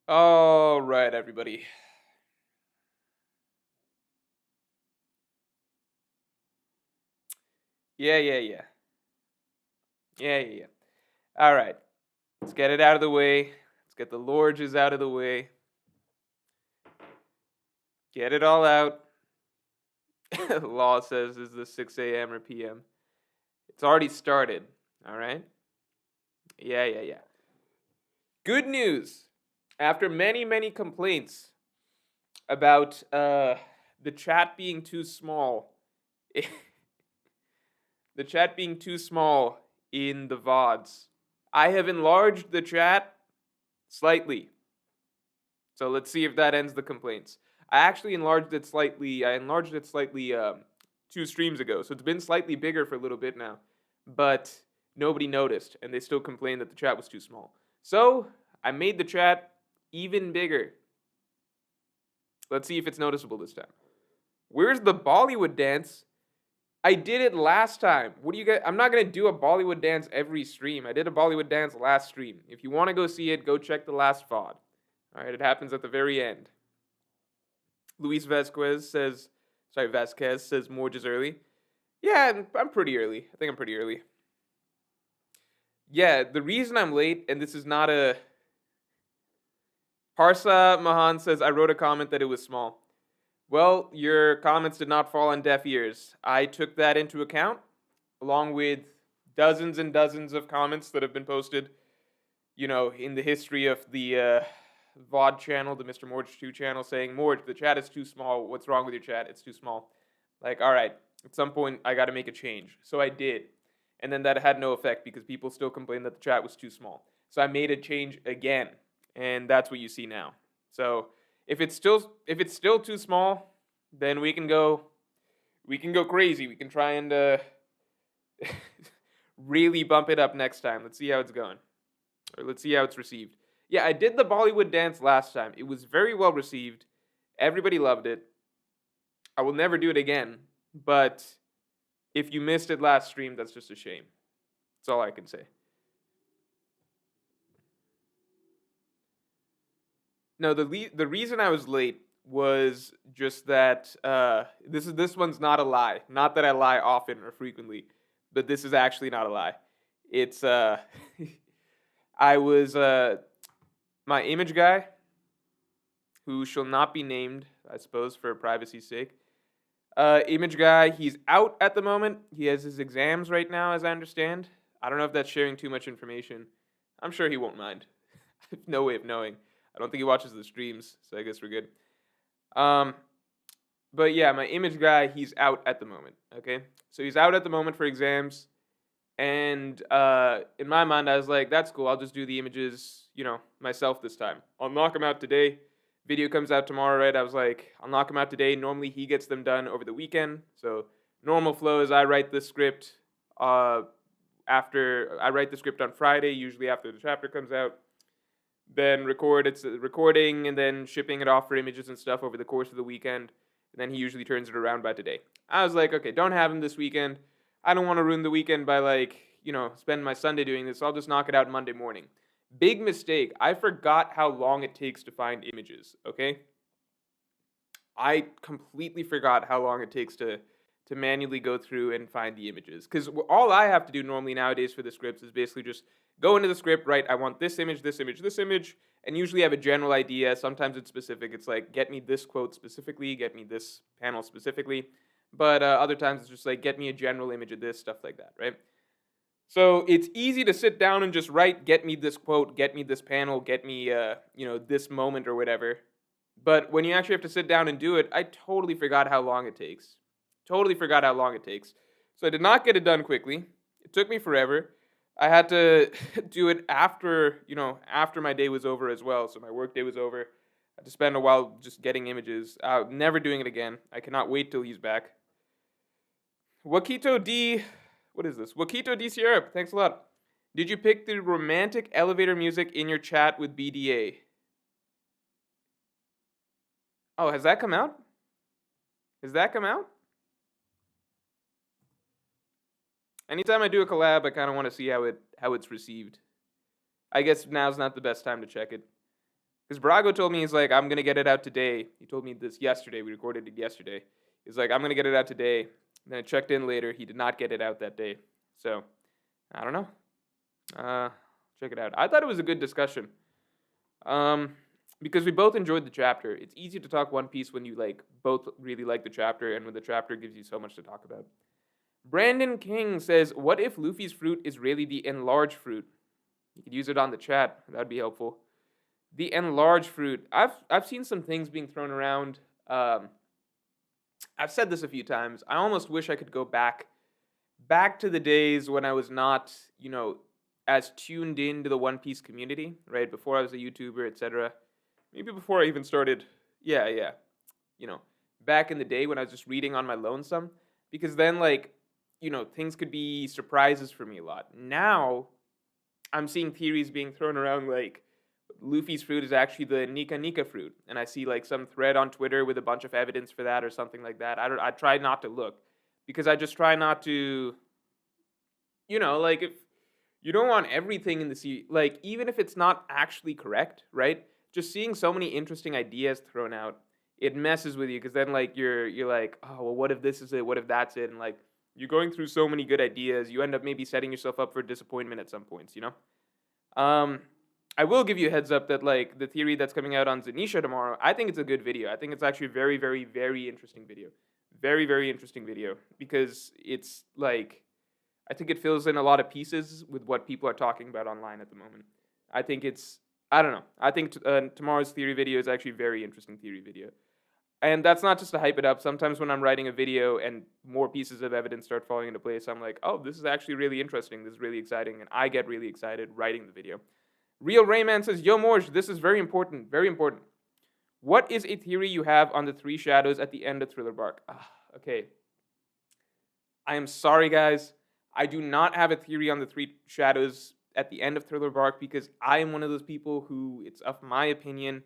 All right, everybody. Yeah, yeah, yeah. Yeah, yeah, yeah. All right. Let's get it out of the way. Let's get the lorges out of the way. Get it all out. Law says is the 6 a.m. or p.m. It's already started. All right. Yeah, yeah, yeah. Good news. After many, many complaints about the chat being too small, the chat being too small in the VODs, I have enlarged the chat slightly. So let's see if that ends the complaints. I actually enlarged it slightly. I enlarged it slightly 2 streams ago, so it's been slightly bigger for a little bit now. But nobody noticed, and they still complained that the chat was too small. So I made the chat even bigger. Let's see if it's noticeable this time. Where's the Bollywood dance? I did it last time. What do you get? I'm not gonna do a Bollywood dance every stream. I did a Bollywood dance last stream. If you want to go see it, go check the last VOD. All right, it happens at the very end. Luis Vasquez says Morge early. Yeah, I'm pretty early. I think I'm pretty early. Yeah, the reason I'm late, and this is not a. Parsa Mahan says, I wrote a comment that it was small. Well, your comments did not fall on deaf ears. I took that into account, along with dozens and dozens of comments that have been posted, in the history of the VOD channel, the Mr. Morge 2 channel, saying, Morge, the chat is too small. What's wrong with your chat? It's too small. Like, all right, at some point, I got to make a change. So I did. And then that had no effect because people still complained that the chat was too small. So I made a change again. And that's what you see now. So if it's still too small, then we can go crazy. We can try and really bump it up next time. Let's see how it's going. Or let's see how it's received. Yeah, I did the Bollywood dance last time. It was very well received. Everybody loved it. I will never do it again. But if you missed it last stream, that's just a shame. That's all I can say. No, the reason I was late was just that this one's not a lie. Not that I lie often or frequently, but this is actually not a lie. It's I was my image guy, who shall not be named, I suppose, for privacy's sake. Image guy, he's out at the moment. He has his exams right now, as I understand. I don't know if that's sharing too much information. I'm sure he won't mind. No way of knowing. I don't think he watches the streams, so I guess we're good. Um, but yeah, my image guy, he's out at the moment. Okay, so he's out at the moment for exams, and in my mind, I was like, that's cool. I'll just do the images, myself this time. I'll knock him out today. Video comes out tomorrow, right? I was like, I'll knock him out today. Normally, he gets them done over the weekend. So normal flow is I write the script after I write the script on Friday, usually after the chapter comes out. Then record it's recording and then shipping it off for images and stuff over the course of the weekend. And then he usually turns it around by today. I was like, okay, don't have him this weekend. I don't want to ruin the weekend by spend my Sunday doing this. So I'll just knock it out Monday morning. Big mistake. I forgot how long it takes to find images, okay? I completely forgot how long it takes to manually go through and find the images. Because all I have to do normally nowadays for the scripts is basically just go into the script, right? I want this image, this image, this image, and usually I have a general idea. Sometimes it's specific. It's like, get me this quote specifically, get me this panel specifically. But other times it's just like, get me a general image of this, stuff like that, right? So it's easy to sit down and just write, get me this quote, get me this panel, get me, this moment or whatever. But when you actually have to sit down and do it, I totally forgot how long it takes. Totally forgot how long it takes. So I did not get it done quickly. It took me forever. I had to do it after my day was over as well. So my work day was over. I had to spend a while just getting images. Never doing it again. I cannot wait till he's back. Wakito D, what is this? Wakito D Syrup, thanks a lot. Did you pick the romantic elevator music in your chat with BDA? Oh, has that come out? Has that come out? Anytime I do a collab, I kind of want to see how it's received. I guess now's not the best time to check it. Because Brago told me, he's like, I'm gonna get it out today. He told me this yesterday. We recorded it yesterday. He's like, I'm gonna get it out today. And then I checked in later. He did not get it out that day. So I don't know. Uh, check it out. I thought it was a good discussion. Um, because we both enjoyed the chapter. It's easy to talk One Piece when you like both really like the chapter, and when the chapter gives you so much to talk about. Brandon King says, "What if Luffy's fruit is really the enlarged fruit?" You could use it on the chat. That'd be helpful. The enlarged fruit. I've seen some things being thrown around. Um, I've said this a few times. I almost wish I could go back to the days when I was not, as tuned into the One Piece community, right? Before I was a YouTuber, etc. Maybe before I even started. Yeah, yeah. You know, back in the day when I was just reading on my lonesome, because then like, things could be surprises for me a lot. Now, I'm seeing theories being thrown around like Luffy's fruit is actually the Nika Nika fruit, and I see like some thread on Twitter with a bunch of evidence for that or something like that. I try not to look because I just try not to, like if you don't want everything in the sea, like even if it's not actually correct, right? Just seeing so many interesting ideas thrown out, it messes with you because then like you're like, oh well, what if this is it? What if that's it? And like you're going through so many good ideas, you end up maybe setting yourself up for disappointment at some points, Um, I will give you a heads up that like the theory that's coming out on Zunisha tomorrow, I think it's a good video. I think it's actually a very, very, very interesting video. Very, very interesting video because it's like I think it fills in a lot of pieces with what people are talking about online at the moment. I think it's I don't know. I think tomorrow's theory video is actually a very interesting theory video. And that's not just to hype it up. Sometimes when I'm writing a video and more pieces of evidence start falling into place, I'm like, oh, this is actually really interesting. This is really exciting. And I get really excited writing the video. Real Rayman says, Yo, Morge, this is very important. Very important. What is a theory you have on the three shadows at the end of Thriller Bark? Okay. I am sorry, guys. I do not have a theory on the three shadows at the end of Thriller Bark because I am one of those people who, it's of my opinion,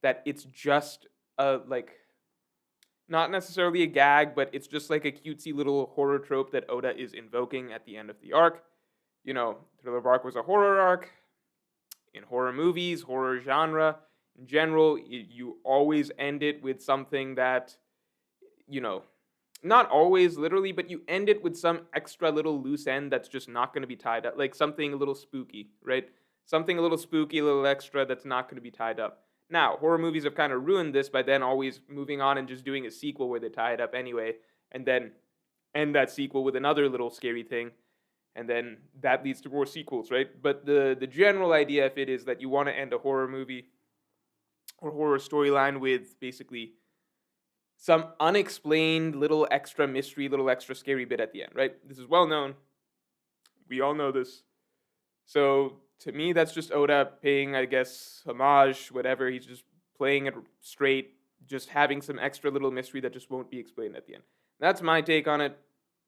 that it's just like not necessarily a gag, but it's just like a cutesy little horror trope that Oda is invoking at the end of the arc. Thriller Bark was a horror arc. In horror movies, horror genre, in general, you always end it with something that, you know, not always literally, but you end it with some extra little loose end that's just not going to be tied up. Like something a little spooky, right? Something a little spooky, a little extra that's not going to be tied up. Now, horror movies have kind of ruined this by then always moving on and just doing a sequel where they tie it up anyway, and then end that sequel with another little scary thing, and then that leads to more sequels, right? But the general idea of it is that you want to end a horror movie or horror storyline with basically some unexplained little extra mystery, little extra scary bit at the end, right? This is well known. We all know this. So to me, that's just Oda paying, I guess, homage, whatever. He's just playing it straight, just having some extra little mystery that just won't be explained at the end. That's my take on it.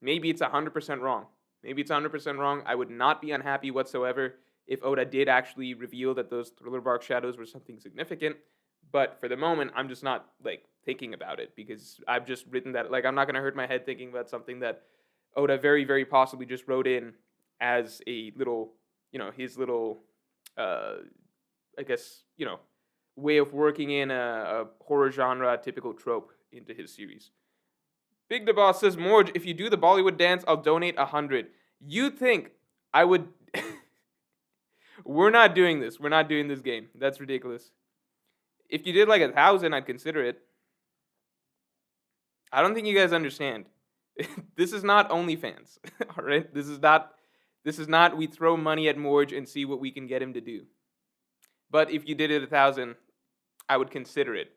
Maybe it's 100% wrong. Maybe it's 100% wrong. I would not be unhappy whatsoever if Oda did actually reveal that those Thriller Bark shadows were something significant. But for the moment, I'm just not like thinking about it because I've just written that. Like, I'm not going to hurt my head thinking about something that Oda very, very possibly just wrote in as a little, his little, I guess, way of working in a horror genre typical trope into his series. Big the Boss says, Morge, if you do the Bollywood dance, I'll donate 100. You think I would... We're not doing this. We're not doing this game. That's ridiculous. If you did like 1,000, I'd consider it. I don't think you guys understand. This is not OnlyFans. All right? This is not we throw money at Morge and see what we can get him to do. But if you did it 1,000, I would consider it.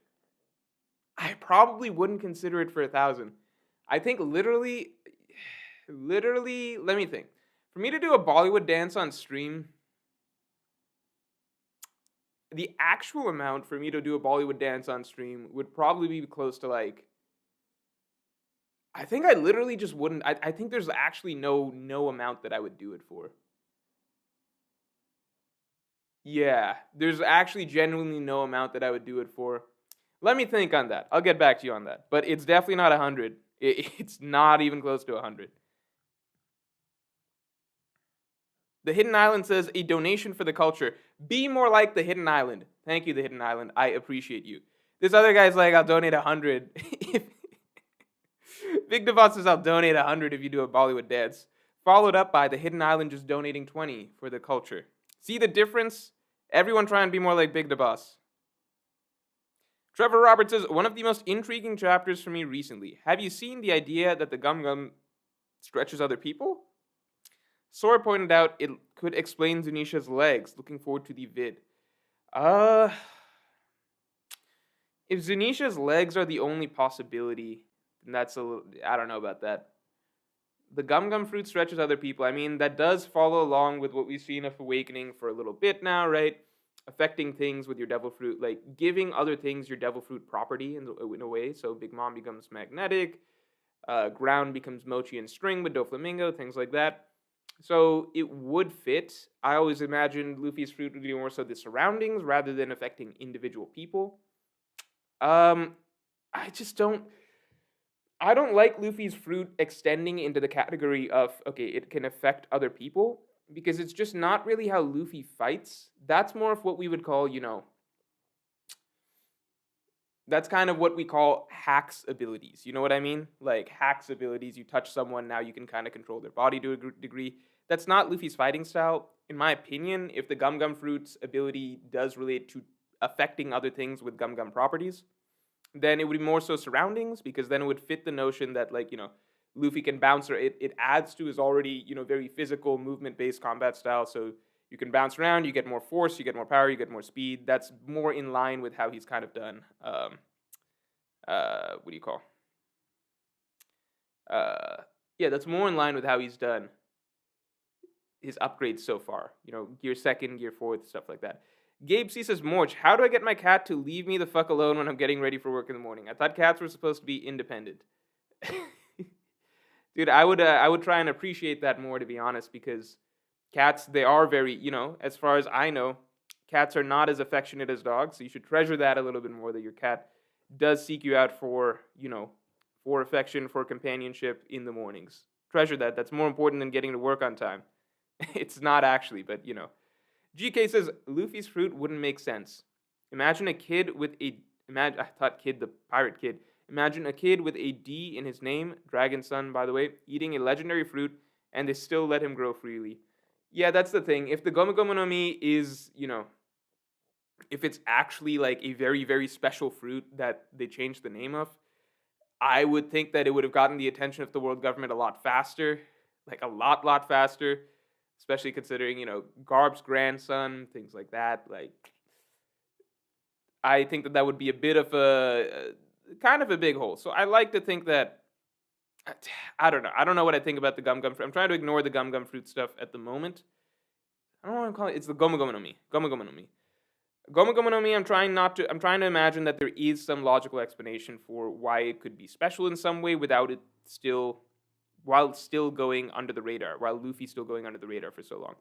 I probably wouldn't consider it for 1,000. I think literally, let me think. For me to do a Bollywood dance on stream, the actual amount for me to do a Bollywood dance on stream would probably be close to like, I think I literally just wouldn't, I think there's actually no amount that I would do it for. Yeah, there's actually genuinely no amount that I would do it for. Let me think on that. I'll get back to you on that. But it's definitely not 100. It's not even close to 100. The Hidden Island says a donation for the culture. Be more like the Hidden Island. Thank you, the Hidden Island. I appreciate you. This other guy's like, I'll donate 100. Big Devon says, I'll donate 100 if you do a Bollywood dance. Followed up by the Hidden Island just donating 20 for the culture. See the difference? Everyone try and be more like Big the Boss. Trevor Roberts says, one of the most intriguing chapters for me recently. Have you seen the idea that the Gum Gum stretches other people? Sora pointed out it could explain Zunisha's legs. Looking forward to the vid. If Zunisha's legs are the only possibility, then that's a little, I don't know about that. The Gum Gum fruit stretches other people. I mean, that does follow along with what we've seen of Awakening for a little bit now, right? Affecting things with your devil fruit, like giving other things your devil fruit property in a way. So Big Mom becomes magnetic, ground becomes mochi and string with Doflamingo, things like that. So it would fit. I always imagined Luffy's fruit would be more so the surroundings rather than affecting individual people. I don't like Luffy's fruit extending into the category of, okay, it can affect other people, because it's just not really how Luffy fights. That's more of what we would call, that's kind of what we call hacks abilities. You know what I mean? Like hacks abilities, you touch someone, now you can kind of control their body to a degree. That's not Luffy's fighting style. In my opinion, if the Gum Gum Fruit's ability does relate to affecting other things with Gum Gum properties, then it would be more so surroundings, because then it would fit the notion that, like, Luffy can bounce, or it adds to his already, very physical, movement-based combat style. So you can bounce around, you get more force, you get more power, you get more speed. That's more in line with how he's kind of done, what do you call? Yeah, that's more in line with how he's done his upgrades so far. Gear 2nd, Gear 4th, stuff like that. Gabe C says, Morch, how do I get my cat to leave me the fuck alone when I'm getting ready for work in the morning? I thought cats were supposed to be independent. Dude, I would try and appreciate that more, to be honest, because cats, they are very, as far as I know, cats are not as affectionate as dogs, so you should treasure that a little bit more, that your cat does seek you out for, for affection, for companionship in the mornings. Treasure that. That's more important than getting to work on time. It's not actually, but, GK says, Luffy's fruit wouldn't make sense. Imagine a kid with a... I thought kid, the pirate kid. Imagine a kid with a D in his name, Dragon Son, by the way, eating a legendary fruit, and they still let him grow freely. Yeah, that's the thing. If the Gomu Gomu no Mi is, if it's actually like a very, very special fruit that they changed the name of, I would think that it would have gotten the attention of the world government a lot faster. Like a lot faster. Especially considering, Garb's grandson, things like that. Like, I think that would be a bit of a kind of a big hole. So I like to think that, I don't know. I don't know what I think about the Gum Gum fruit. I'm trying to ignore the Gum Gum fruit stuff at the moment. I don't know what I'm calling it. It's the Gomu Gomu no Mi. Gomu Gomu no Mi. Gomu Gomu no Mi, I'm trying to imagine that there is some logical explanation for why it could be special in some way without it while still going under the radar, while Luffy's still going under the radar for so long.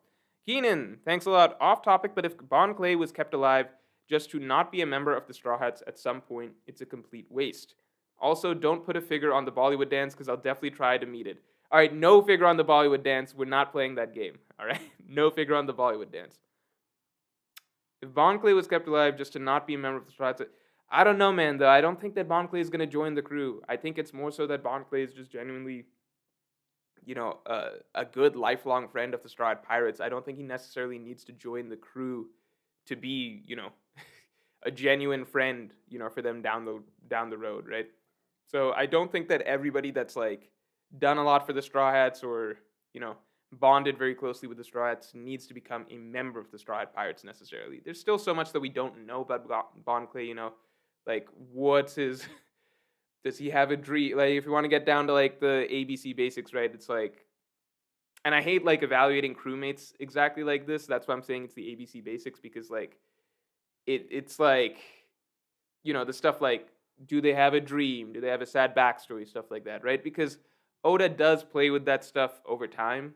Keenan, thanks a lot. Off topic, but if Bon Clay was kept alive just to not be a member of the Straw Hats at some point, it's a complete waste. Also, don't put a figure on the Bollywood dance, because I'll definitely try to meet it. All right, no figure on the Bollywood dance. We're not playing that game. All right, no figure on the Bollywood dance. If Bon Clay was kept alive just to not be a member of the Straw Hats, I don't know, man, though. I don't think that Bon Clay is going to join the crew. I think it's more so that Bon Clay is just genuinely, a good lifelong friend of the Straw Hat Pirates. I don't think he necessarily needs to join the crew to be, a genuine friend, for them down the road, right? So I don't think that everybody that's like done a lot for the Straw Hats or, bonded very closely with the Straw Hats needs to become a member of the Straw Hat Pirates necessarily. There's still so much that we don't know about Bon Clay, like what's his... Does he have a dream? Like, if you want to get down to like the ABC basics, right? It's like, and I hate like evaluating crewmates exactly like this. That's why I'm saying it's the ABC basics, because like, it's like, the stuff like, do they have a dream? Do they have a sad backstory? Stuff like that, right? Because Oda does play with that stuff over time,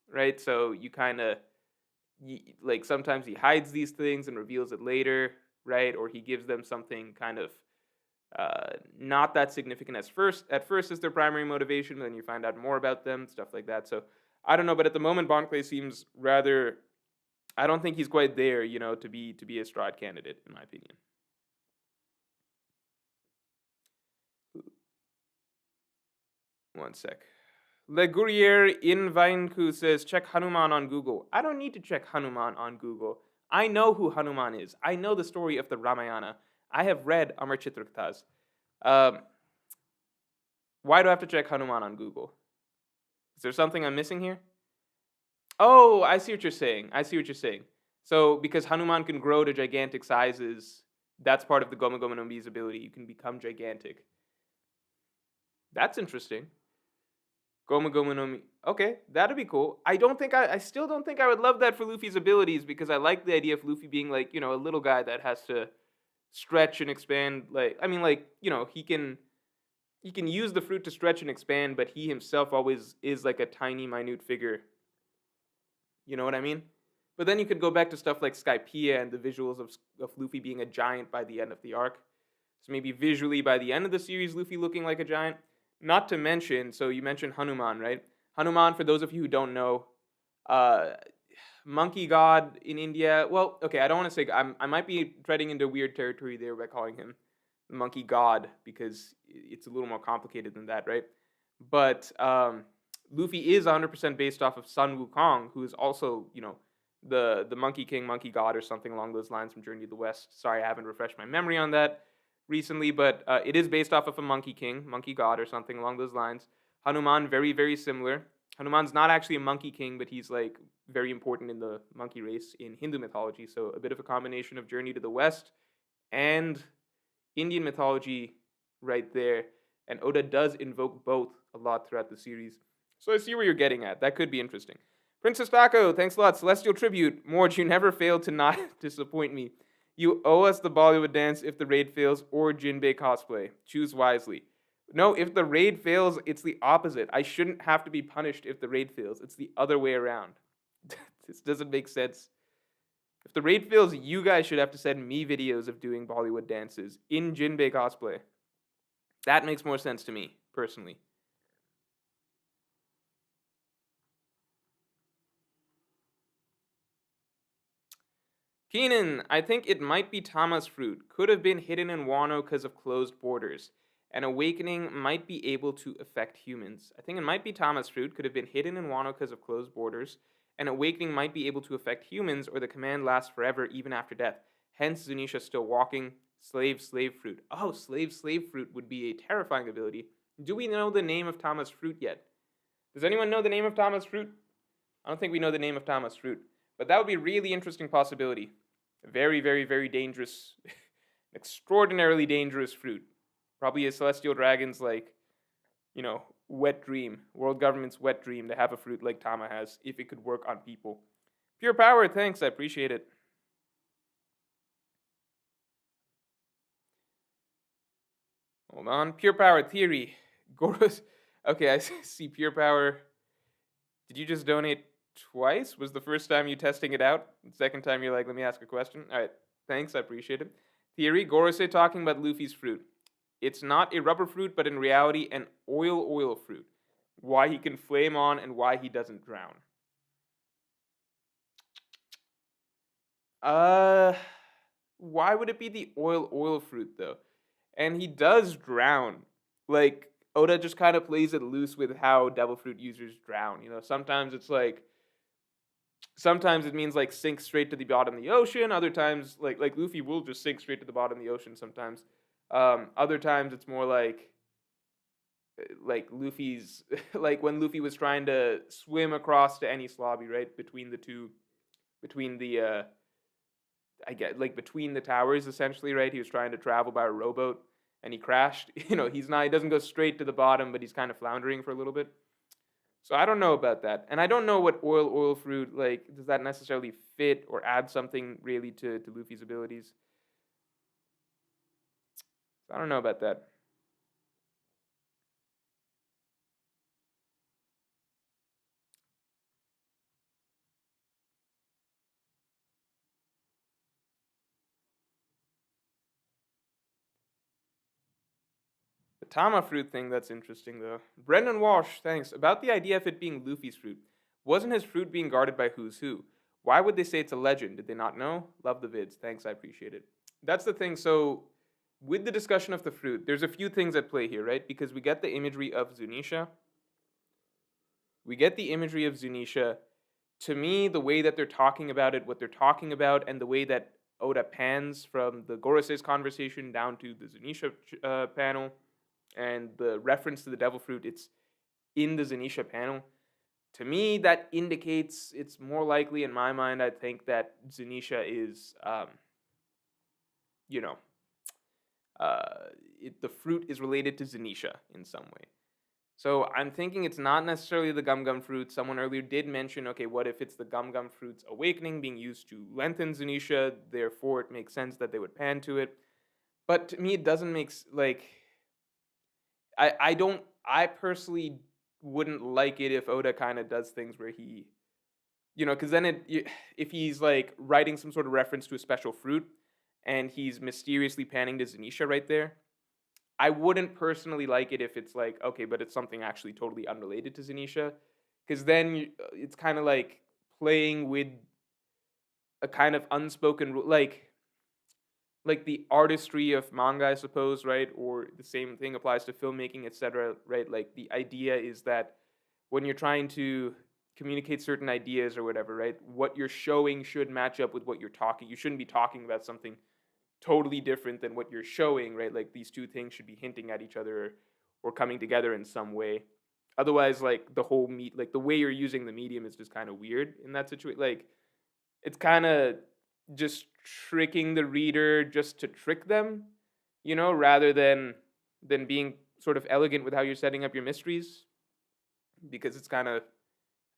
right? So you kind of, like, sometimes he hides these things and reveals it later, right? Or he gives them something kind of not that significant at first as their primary motivation, but then you find out more about them, stuff like that. So I don't know, but at the moment, Bon Clay seems rather. I don't think he's quite there, to be a Strahd candidate, in my opinion. One sec. Legurier in Vainku says, check Hanuman on Google. I don't need to check Hanuman on Google. I know who Hanuman is. I know the story of the Ramayana. I have read Amar Chitraktha's. Um, why do I have to check Hanuman on Google? Is there something I'm missing here? Oh, I see what you're saying. I see what you're saying. So, because Hanuman can grow to gigantic sizes, that's part of the Goma Goma no Mi's ability. You can become gigantic. That's interesting. Goma Goma no Mi. Okay, that'd be cool. I still don't think I would love that for Luffy's abilities because I like the idea of Luffy being like, a little guy that has to stretch and expand. Like, I mean, like, he can use the fruit to stretch and expand, but he himself always is like a tiny, minute figure. You know what I mean? But then you could go back to stuff like Skypiea and the visuals of Luffy being a giant by the end of the arc. So maybe visually by the end of the series, Luffy looking like a giant. Not to mention, so you mentioned Hanuman, right? Hanuman, for those of you who don't know, uh, monkey god in India. Well, okay, I don't want to say I might be treading into weird territory there by calling him monkey god because it's a little more complicated than that, right? But Luffy is 100% based off of Sun Wukong, who is also, the Monkey King, Monkey God, or something along those lines from Journey to the West. Sorry, I haven't refreshed my memory on that recently, but it is based off of a Monkey King, Monkey God, or something along those lines. Hanuman, very, very similar. Hanuman's not actually a Monkey King, but he's like very important in the monkey race in Hindu mythology. So a bit of a combination of Journey to the West and Indian mythology right there. And Oda does invoke both a lot throughout the series. So I see where you're getting at. That could be interesting. Princess Taco, thanks a lot. Celestial Tribute. Morge, you never fail to not disappoint me. You owe us the Bollywood dance if the raid fails or Jinbei cosplay. Choose wisely. No, if the raid fails, it's the opposite. I shouldn't have to be punished if the raid fails. It's the other way around. This doesn't make sense. If the raid fails, you guys should have to send me videos of doing Bollywood dances in Jinbei cosplay. That makes more sense to me, personally. Keenan, I think it might be Tama's fruit. Could have been hidden in Wano because of closed borders. An awakening might be able to affect humans. I think it might be Tama's fruit. Could have been hidden in Wano because of closed borders. An awakening might be able to affect humans, or the command lasts forever even after death. Hence, Zunisha still walking. Slave fruit. Oh, slave fruit would be a terrifying ability. Do we know the name of Tama's fruit yet? Does anyone know the name of Tama's fruit? I don't think we know the name of Tama's fruit. But that would be a really interesting possibility. A very, very, very dangerous, extraordinarily dangerous fruit. Probably a celestial dragon's like, wet dream, world government's wet dream to have a fruit like Tama has, if it could work on people. Pure power, thanks, I appreciate it. Hold on, pure power theory. Goros. Okay, I see pure power. Did you just donate twice? Was the first time you testing it out? The second time you're like, let me ask a question? All right, thanks, I appreciate it. Theory, Gorosei talking about Luffy's fruit. It's not a rubber fruit, but in reality, an oil fruit. Why he can flame on and why he doesn't drown. Uh, why would it be the oil fruit though? And he does drown. Like Oda just kind of plays it loose with how devil fruit users drown. Sometimes it's like sometimes it means like sink straight to the bottom of the ocean. Other times, like Luffy will just sink straight to the bottom of the ocean. Sometimes, other times it's more like Luffy's like when Luffy was trying to swim across to Enies Lobby, right between the two, between the I get like between the towers essentially, right? He was trying to travel by a rowboat and he crashed. He doesn't go straight to the bottom, but he's kind of floundering for a little bit. So I don't know about that. And I don't know what oil fruit, like, does that necessarily fit or add something really to Luffy's abilities? So I don't know about that. The Tama fruit thing, that's interesting though. Brendan Walsh, thanks. About the idea of it being Luffy's fruit. Wasn't his fruit being guarded by who's who? Why would they say it's a legend? Did they not know? Love the vids. Thanks, I appreciate it. That's the thing. So, with the discussion of the fruit, there's a few things at play here, right? Because we get the imagery of Zunisha. We get the imagery of Zunisha. To me, the way that they're talking about it, what they're talking about, and the way that Oda pans from the Gorose's conversation down to the Zunisha panel, and the reference to the devil fruit, it's in the Zunisha panel. To me, that indicates it's more likely, in my mind, I think that Zunisha is, you know, the fruit is related to Zunisha in some way. So I'm thinking it's not necessarily the gum gum fruit. Someone earlier did mention, okay, what if it's the gum gum fruit's awakening being used to lengthen Zunisha? Therefore, it makes sense that they would pan to it. But to me, it doesn't make like I don't. I personally wouldn't like it if Oda kind of does things where he, because then if he's like writing some sort of reference to a special fruit and he's mysteriously panning to Zunisha right there, I wouldn't personally like it if it's like, okay, but it's something actually totally unrelated to Zunisha, because then it's kind of like playing with a kind of unspoken rule, like the artistry of manga, I suppose, right? Or the same thing applies to filmmaking, etc., right? Like the idea is that when you're trying to communicate certain ideas or whatever, right? What you're showing should match up with what you're talking. You shouldn't be talking about something totally different than what you're showing, right? Like these two things should be hinting at each other or coming together in some way. Otherwise, like the whole like the way you're using the medium is just kind of weird in that situation. Like it's kind of just tricking the reader just to trick them, rather than being sort of elegant with how you're setting up your mysteries, because it's kind of,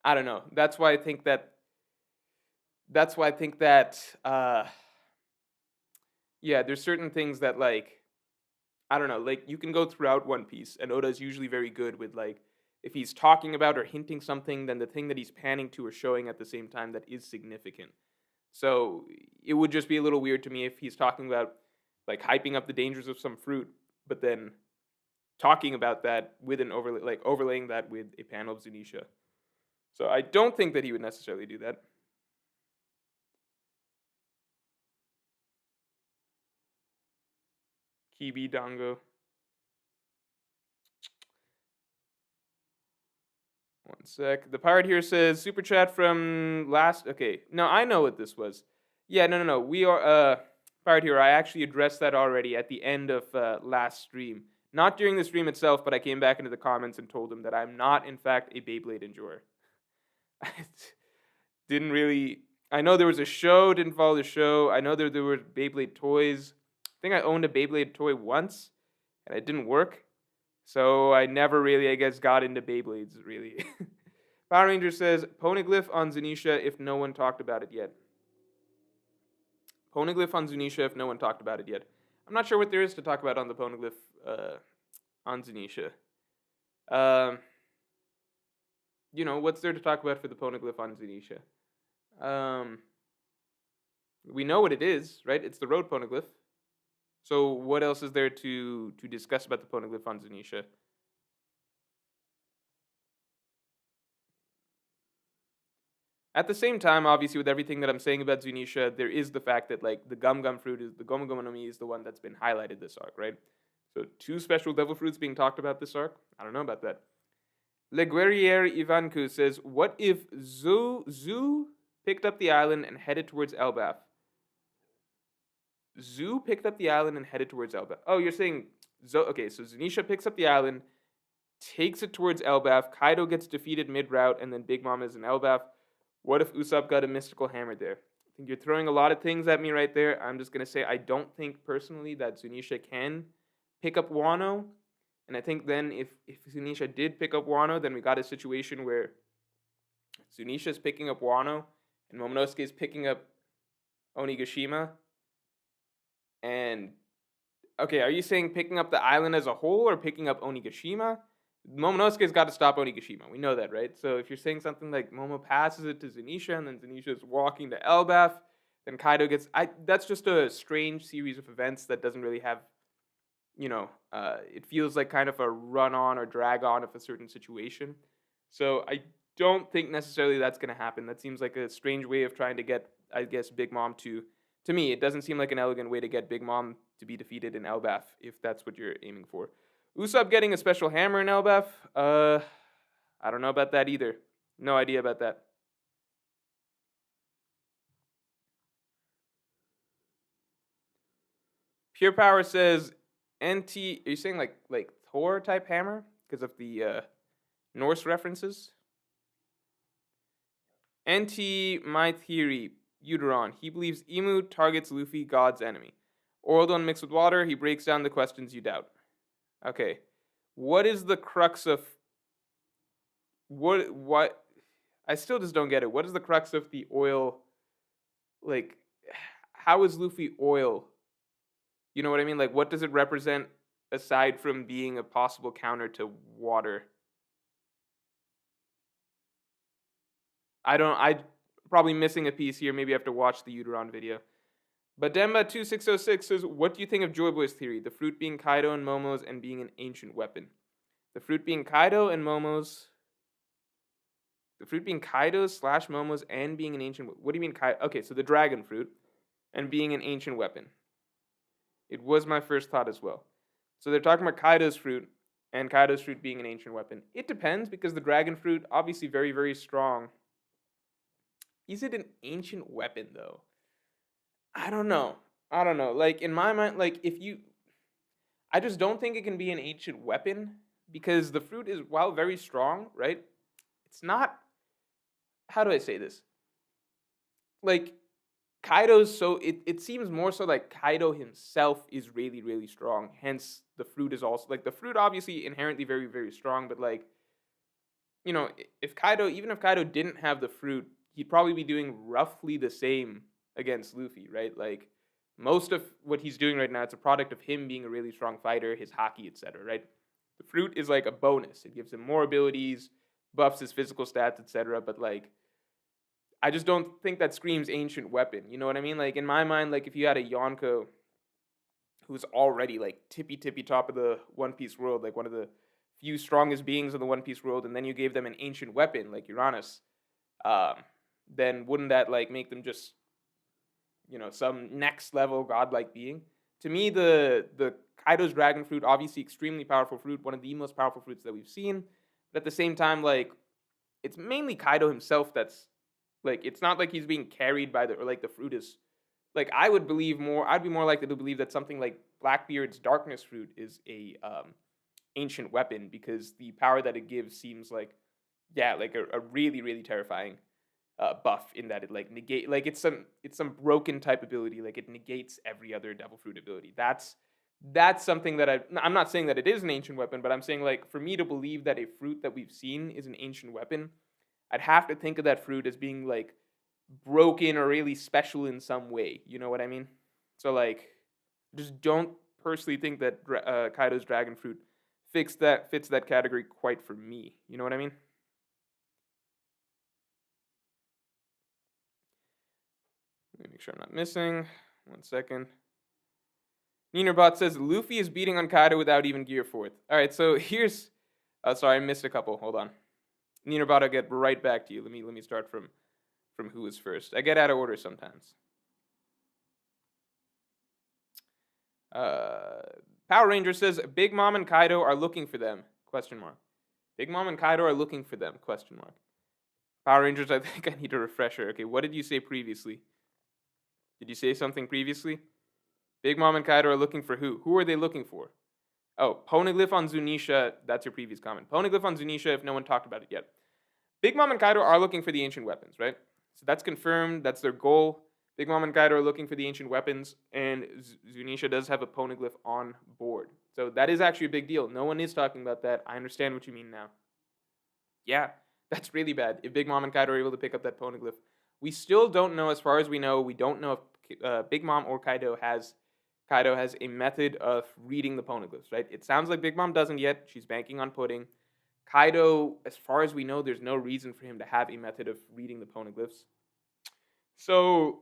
I don't know. That's why I think that yeah, there's certain things that, like, I don't know, like you can go throughout One Piece and Oda's usually very good with, like, if he's talking about or hinting something, then the thing that he's panning to or showing at the same time that is significant. So it would just be a little weird to me if he's talking about, like, hyping up the dangers of some fruit, but then talking about that with an overlay, like overlaying that with a panel of Zunisha. So I don't think that he would necessarily do that. Kibi Dango. One sec. The pirate here says super chat from last. Okay, no, I know what this was. Yeah, no. We are pirate here. I actually addressed that already at the end of last stream. Not during the stream itself, but I came back into the comments and told them that I'm not, in fact, a Beyblade enjoyer. I didn't really. I know there was a show. Didn't follow the show. I know there were Beyblade toys. I think I owned a Beyblade toy once, and it didn't work. So I never really, I guess, got into Beyblades, really. Power Ranger says, Poneglyph on Zunisha if no one talked about it yet. Poneglyph on Zunisha if no one talked about it yet. I'm not sure what there is to talk about on the Poneglyph on Zunisha. What's there to talk about for the Poneglyph on Zunisha? We know what it is, right? It's the road Poneglyph. So what else is there to discuss about the Poneglyph on Zunisha? At the same time, obviously, with everything that I'm saying about Zunisha, there is the fact that, like, the Gum Gum fruit is the Gomu Gomu no Mi is the one that's been highlighted this arc, right? So 2 special devil fruits being talked about this arc. I don't know about that. Le Guerriere Ivanku says, "What if Zu picked up the island and headed towards Elbaf?" Zu picked up the island and headed towards Elbaf. Oh, you're saying okay? So Zunisha picks up the island, takes it towards Elbaf. Kaido gets defeated mid-route, and then Big Mom is in Elbaf. What if Usopp got a mystical hammer there? I think you're throwing a lot of things at me right there. I'm just going to say I don't think personally that Zunisha can pick up Wano. And I think then if Zunisha did pick up Wano, then we got a situation where Zunisha is picking up Wano and Momonosuke is picking up Onigashima. And, okay, are you saying picking up the island as a whole or picking up Onigashima? Momonosuke's got to stop Onigashima. We know that, right? So if you're saying something like Momo passes it to Zunisha and then Zunisha is walking to Elbaf, then Kaido gets... that's just a strange series of events that doesn't really have... it feels like kind of a run-on or drag-on of a certain situation. So I don't think necessarily that's going to happen. That seems like a strange way of trying to get, I guess, Big Mom to me, it doesn't seem like an elegant way to get Big Mom to be defeated in Elbaf, if that's what you're aiming for. Usopp getting a special hammer in Elbaf? I don't know about that either. No idea about that. Pure Power says NT. Are you saying like Thor type hammer because of the Norse references? NT, my theory, Uteron. He believes Emu targets Luffy, God's enemy. Oil don't mix with water. He breaks down the questions you doubt. Okay, what is the crux of what? I still just don't get it. What is the crux of the oil? Like, how is Luffy oil? You know what I mean? Like, what does it represent aside from being a possible counter to water? I don't. I probably missing a piece here. Maybe I have to watch the Uteron video. But Demba2606 says, what do you think of Joy Boy's theory? The fruit being Kaido and Momo's and being an ancient weapon. The fruit being Kaido and Momo's. The fruit being Kaido's slash Momo's and being an ancient. What do you mean Kaido? Okay, so the dragon fruit and being an ancient weapon. It was my first thought as well. So they're talking about Kaido's fruit and Kaido's fruit being an ancient weapon. It depends because the dragon fruit, obviously very, very strong. Is it an ancient weapon though? I don't know. I don't know. Like in my mind, like if you, I just don't think it can be an ancient weapon because the fruit is, while very strong, right? It's not. How do I say this? Like Kaido's so it seems more so like Kaido himself is really really strong. Hence the fruit is also like the fruit obviously inherently very very strong, but like you know if Kaido even if Kaido didn't have the fruit, he'd probably be doing roughly the same against Luffy, right? Like most of what he's doing right now, it's a product of him being a really strong fighter, his haki, etc. Right? The fruit is like a bonus. It gives him more abilities, buffs his physical stats, etc. But like I just don't think that screams ancient weapon. You know what I mean? Like in my mind, like if you had a Yonko who's already like tippy tippy top of the One Piece world, like one of the few strongest beings in the One Piece world, and then you gave them an ancient weapon like Uranus, um, then wouldn't that like make them just some next level godlike being? To me, the Kaido's dragon fruit, obviously extremely powerful fruit, one of the most powerful fruits that we've seen, but at the same time, like it's mainly Kaido himself that's like it's not like he's being carried by the or like the fruit is like I'd be more likely to believe that something like Blackbeard's darkness fruit is a ancient weapon because the power that it gives seems like like a really really terrifying buff in that it like negate like it's some broken type ability, like it negates every other devil fruit ability. That's something that I'm not saying that it is an ancient weapon, but I'm saying like for me to believe that a fruit that we've seen is an ancient weapon, I'd have to think of that fruit as being like broken or really special in some way. You know what I mean? So like, just don't personally think that Kaido's dragon fruit fits that category quite for me. You know what I mean? Let me make sure I'm not missing. 1 second. Ninerbot says Luffy is beating on Kaido without even gear fourth. All right, so here's. Sorry, I missed a couple. Hold on. Ninerbot, I'll get right back to you. Let me start from who was first. I get out of order sometimes. Power Ranger says Big Mom and Kaido are looking for them? Question mark. Big Mom and Kaido are looking for them? Question mark. Power Rangers, I think I need a refresher. Okay, what did you say previously? Did you say something previously? Big Mom and Kaido are looking for who? Who are they looking for? Oh, Poneglyph on Zunisha. That's your previous comment. Poneglyph on Zunisha, if no one talked about it yet. Big Mom and Kaido are looking for the ancient weapons, right? So that's confirmed. That's their goal. Big Mom and Kaido are looking for the ancient weapons, and Zunisha does have a poneglyph on board. So that is actually a big deal. No one is talking about that. I understand what you mean now. Yeah, that's really bad. If Big Mom and Kaido are able to pick up that poneglyph, we still don't know. As far as we know, we don't know if Big Mom or Kaido has a method of reading the poneglyphs. Right? It sounds like Big Mom doesn't yet. She's banking on pudding. Kaido, as far as we know, there's no reason for him to have a method of reading the poneglyphs. So,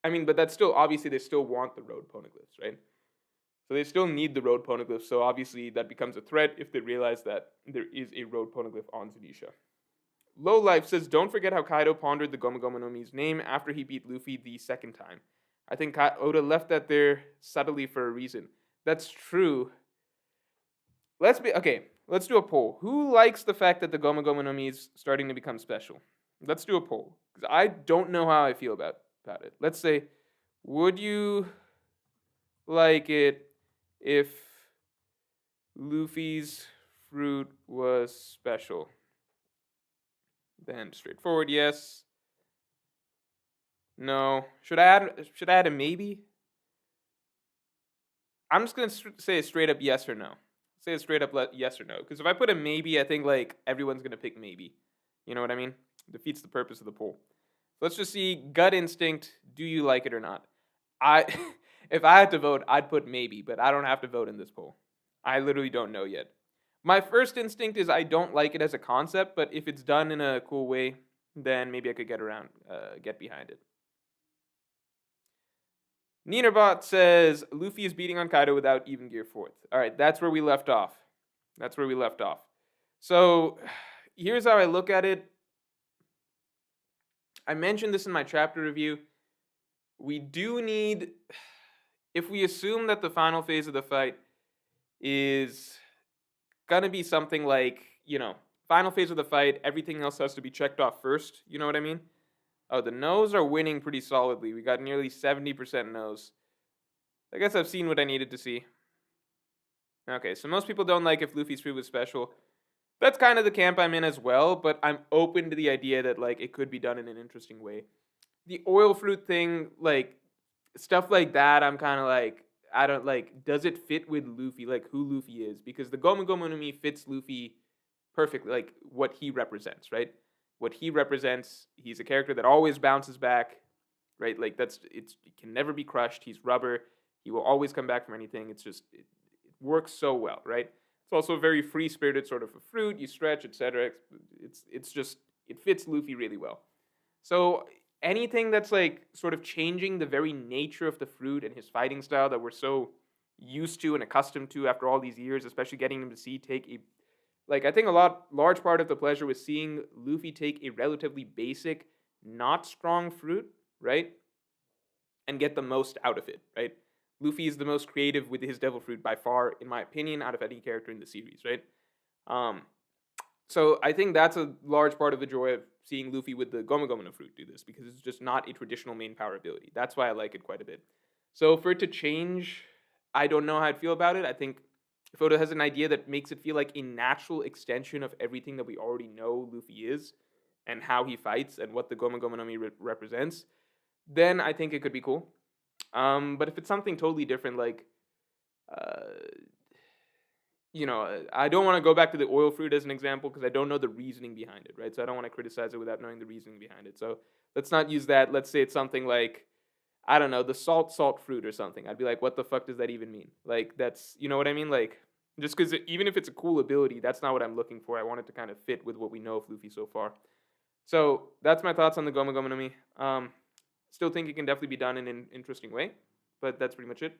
I mean, but that's still, obviously, they still want the road poneglyphs, right? So they still need the road poneglyphs. So obviously, that becomes a threat if they realize that there is a road poneglyph on Zunisha. Low Life says, don't forget how Kaido pondered the Gomu Gomu no Mi's name after he beat Luffy the second time. I think Oda left that there subtly for a reason. That's true. Let's do a poll. Who likes the fact that the Gomu Gomu no Mi is starting to become special? Let's do a poll. Because I don't know how I feel about it. Let's say, would you like it if Luffy's fruit was special? Then straightforward, yes. No. Should I add a maybe? I'm just gonna say a straight up yes or no. Say a straight up yes or no. Because if I put a maybe, I think like everyone's gonna pick maybe. You know what I mean? Defeats the purpose of the poll. So let's just see gut instinct. Do you like it or not? I, if I had to vote, I'd put maybe, but I don't have to vote in this poll. I literally don't know yet. My first instinct is I don't like it as a concept, but if it's done in a cool way, then maybe I could get behind it. Ninerbot says Luffy is beating on Kaido without even gear fourth. All right, that's where we left off. So here's how I look at it. I mentioned this in my chapter review. We do need, if we assume that the final phase of the fight is gonna be something like, final phase of the fight, everything else has to be checked off first. You know what I mean? Oh, the no's are winning pretty solidly. We got nearly 70% no's. I guess I've seen what I needed to see. Okay, so most people don't like if Luffy's fruit was special. That's kind of the camp I'm in as well, but I'm open to the idea that like it could be done in an interesting way. The oil fruit thing, like stuff like that, I'm kind of like, I don't like, does it fit with Luffy, like who Luffy is? Because the Gomu Gomu no Mi fits Luffy perfectly, like what he represents, right? What he represents, he's a character that always bounces back, right? Like it can never be crushed. He's rubber. He will always come back from anything. It's just, it works so well, right? It's also a very free-spirited sort of a fruit. You stretch, etc. It's just, it fits Luffy really well. So anything that's like sort of changing the very nature of the fruit and his fighting style that we're so used to and accustomed to after all these years, especially getting him to take a, like, I think large part of the pleasure was seeing Luffy take a relatively basic, not strong fruit, right? And get the most out of it, right? Luffy is the most creative with his devil fruit by far, in my opinion, out of any character in the series, right? So I think that's a large part of the joy of seeing Luffy with the Gomu Gomu no fruit do this, because it's just not a traditional main power ability. That's why I like it quite a bit. So for it to change, I don't know how I'd feel about it. I think if Oda has an idea that makes it feel like a natural extension of everything that we already know Luffy is, and how he fights, and what the Gomu Gomu no Mi represents, then I think it could be cool. But if it's something totally different, like, I don't want to go back to the oil fruit as an example because I don't know the reasoning behind it, right? So I don't want to criticize it without knowing the reasoning behind it. So let's not use that. Let's say it's something like, I don't know, the salt fruit or something. I'd be like, what the fuck does that even mean? Like, that's, you know what I mean? Like, just because even if it's a cool ability, that's not what I'm looking for. I want it to kind of fit with what we know of Luffy so far. So that's my thoughts on the Gomu Gomu no Mi. Still think it can definitely be done in an interesting way, but that's pretty much it.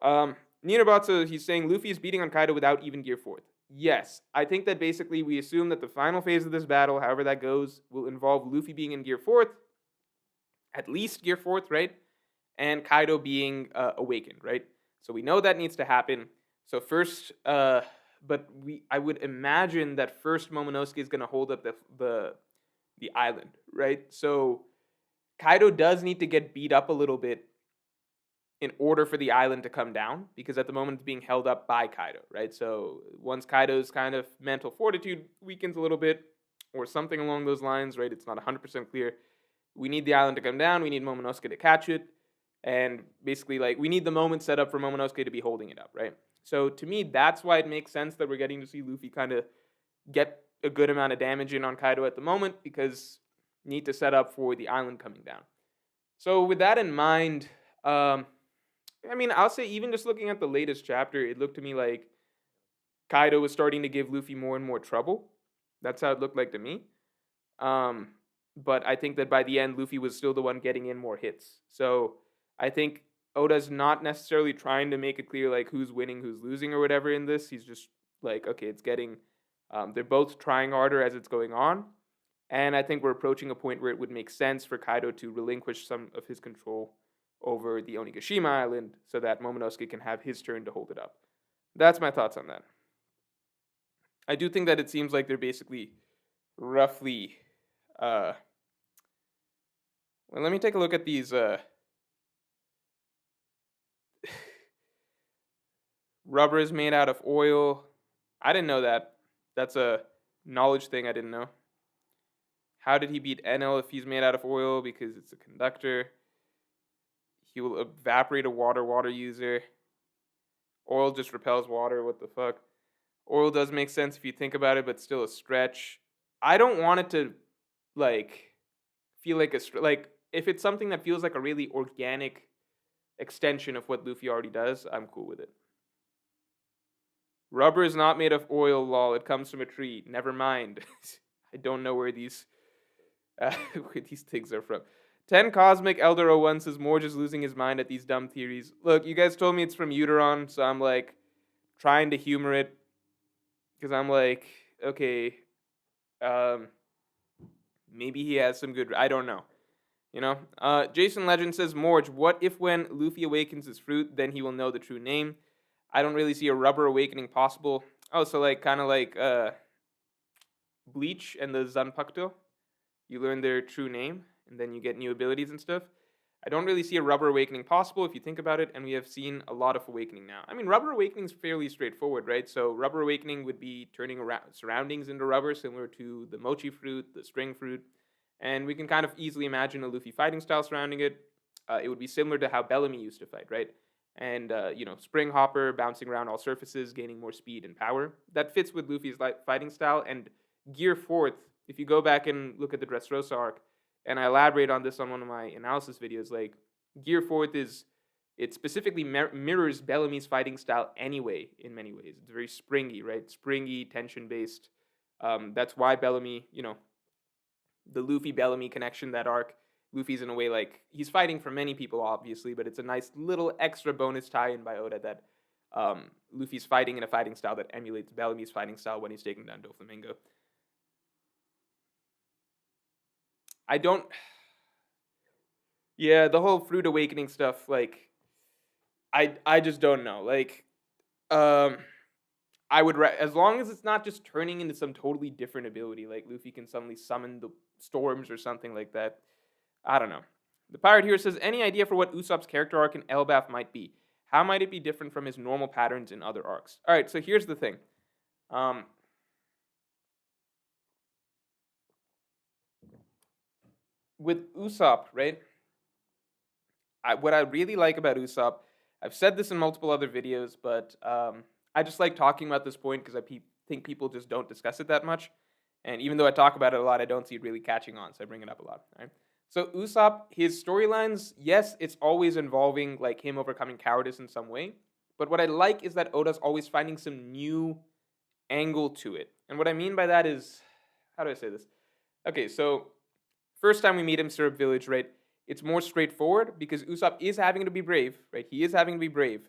Ninerbatsu, he's saying Luffy is beating on Kaido without even gear fourth. Yes, I think that basically we assume that the final phase of this battle, however that goes, will involve Luffy being in gear fourth, at least gear fourth, right? And Kaido being awakened, right? So we know that needs to happen. So first, I would imagine that first Momonosuke is going to hold up the island, right? So Kaido does need to get beat up a little bit in order for the island to come down, because at the moment it's being held up by Kaido, right? So once Kaido's kind of mental fortitude weakens a little bit, or something along those lines, right? It's not 100% clear. We need the island to come down. We need Momonosuke to catch it. And basically, like, we need the moment set up for Momonosuke to be holding it up, right? So to me, that's why it makes sense that we're getting to see Luffy kind of get a good amount of damage in on Kaido at the moment, because need to set up for the island coming down. So with that in mind, I'll say even just looking at the latest chapter, it looked to me like Kaido was starting to give Luffy more and more trouble. That's how it looked like to me. But I think that by the end, Luffy was still the one getting in more hits. So I think Oda's not necessarily trying to make it clear like who's winning, who's losing, or whatever in this. He's just like, okay, it's getting, they're both trying harder as it's going on. And I think we're approaching a point where it would make sense for Kaido to relinquish some of his control over the Onigashima Island so that Momonosuke can have his turn to hold it up. That's my thoughts on that. I do think that it seems like they're basically roughly. Well, let me take a look at these rubber is made out of oil. I didn't know that. That's a knowledge thing I didn't know. How did he beat Enel if he's made out of oil? Because it's a conductor. He will evaporate a water user. Oil just repels water. What the fuck? Oil does make sense if you think about it, but still a stretch. I don't want it to, like, feel like like, if it's something that feels like a really organic extension of what Luffy already does, I'm cool with it. Rubber is not made of oil, lol. It comes from a tree. Never mind. I don't know where these things are from. 10 Cosmic Elder 01 says more just losing his mind at these dumb theories. Look, you guys told me it's from Uteron, so I'm like trying to humor it. Because I'm like, okay, maybe he has some good. I don't know. You know? Jason Legend says, Morge, what if when Luffy awakens his fruit, then he will know the true name? I don't really see a rubber awakening possible. Oh, so like kind of like Bleach and the Zanpakuto. You learn their true name, and then you get new abilities and stuff. I don't really see a rubber awakening possible if you think about it, and we have seen a lot of awakening now. I mean, rubber awakening is fairly straightforward, right? So rubber awakening would be turning around surroundings into rubber, similar to the mochi fruit, the string fruit, and we can kind of easily imagine a Luffy fighting style surrounding it. It would be similar to how Bellamy used to fight, right? And, Spring Hopper, bouncing around all surfaces, gaining more speed and power. That fits with Luffy's fighting style, and Gear 4th, if you go back and look at the Dressrosa arc, and I elaborate on this on one of my analysis videos, like, Gear 4th it specifically mirrors Bellamy's fighting style anyway, in many ways. It's very springy, right? Springy, tension-based. That's why Bellamy, the Luffy-Bellamy connection, that arc, Luffy's in a way like, he's fighting for many people, obviously, but it's a nice little extra bonus tie-in by Oda that Luffy's fighting in a fighting style that emulates Bellamy's fighting style when he's taking down Doflamingo. Yeah, the whole fruit awakening stuff, like, I just don't know. Like, I would, as long as it's not just turning into some totally different ability, like Luffy can suddenly summon the storms or something like that. I don't know. The pirate here says, any idea for what Usopp's character arc in Elbaf might be? How might it be different from his normal patterns in other arcs? All right, so here's the thing. With Usopp, right? What I really like about Usopp, I've said this in multiple other videos, but I just like talking about this point because I think people just don't discuss it that much. And even though I talk about it a lot, I don't see it really catching on, so I bring it up a lot. Right? So Usopp, his storylines, yes, it's always involving like him overcoming cowardice in some way. But what I like is that Oda's always finding some new angle to it. And what I mean by that is, how do I say this? Okay, so first time we meet him, Syrup Village, right? It's more straightforward because Usopp is having to be brave, right? He is having to be brave.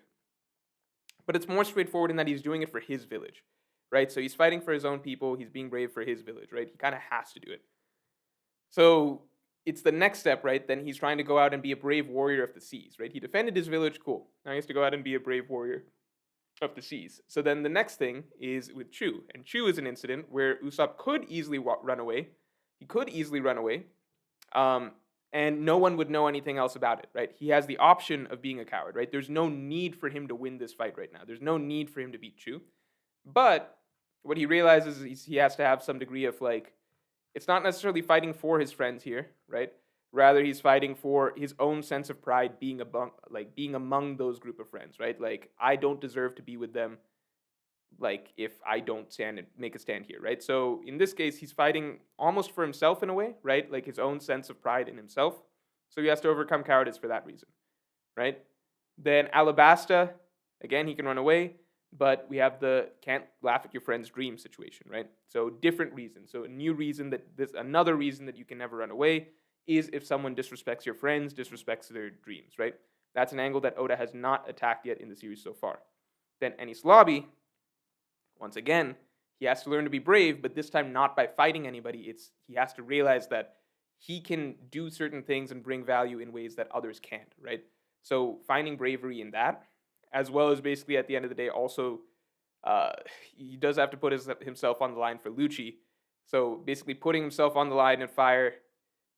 But it's more straightforward in that he's doing it for his village, right? So he's fighting for his own people. He's being brave for his village, right? He kind of has to do it. So it's the next step, right? Then he's trying to go out and be a brave warrior of the seas, right? He defended his village, cool. Now he has to go out and be a brave warrior of the seas. So then the next thing is with Chu. And Chu is an incident where Usopp could easily run away. He could easily run away. And no one would know anything else about it, right? He has the option of being a coward, right? There's no need for him to win this fight right now. There's no need for him to beat Chu. But what he realizes is he has to have some degree of, like, it's not necessarily fighting for his friends here, right? Rather, he's fighting for his own sense of pride being among those group of friends, right? Like, I don't deserve to be with them, like, if I don't make a stand here, right? So in this case, he's fighting almost for himself in a way, right? Like his own sense of pride in himself. So he has to overcome cowardice for that reason, right? Then Alabasta, again, he can run away, but we have the can't laugh at your friend's dream situation, right? So different reason. So another reason that you can never run away is if someone disrespects your friends, disrespects their dreams, right? That's an angle that Oda has not attacked yet in the series so far. Then Enies Lobby, once again, he has to learn to be brave, but this time not by fighting anybody. It's he has to realize that he can do certain things and bring value in ways that others can't, right? So finding bravery in that, as well as basically at the end of the day, also uh, he does have to put himself on the line for Lucci. So basically putting himself on the line and fire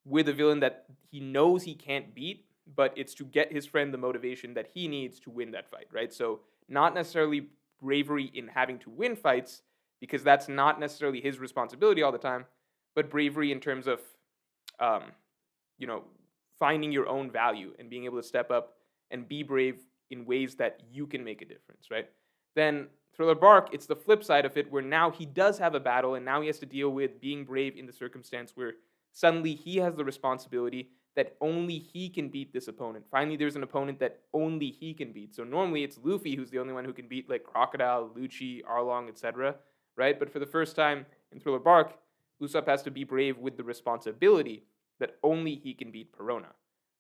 with a villain that he knows he can't beat, but it's to get his friend the motivation that he needs to win that fight, right? So not necessarily bravery in having to win fights, because that's not necessarily his responsibility all the time, but bravery in terms of, um, you know, finding your own value and being able to step up and be brave in ways that you can make a difference, right? Then Thriller Bark, it's the flip side of it, where now he does have a battle and now he has to deal with being brave in the circumstance where suddenly he has the responsibility that only he can beat this opponent. Finally, there's an opponent that only he can beat. So normally it's Luffy who's the only one who can beat like Crocodile, Lucci, Arlong, etc., right? But for the first time in Thriller Bark, Usopp has to be brave with the responsibility that only he can beat Perona,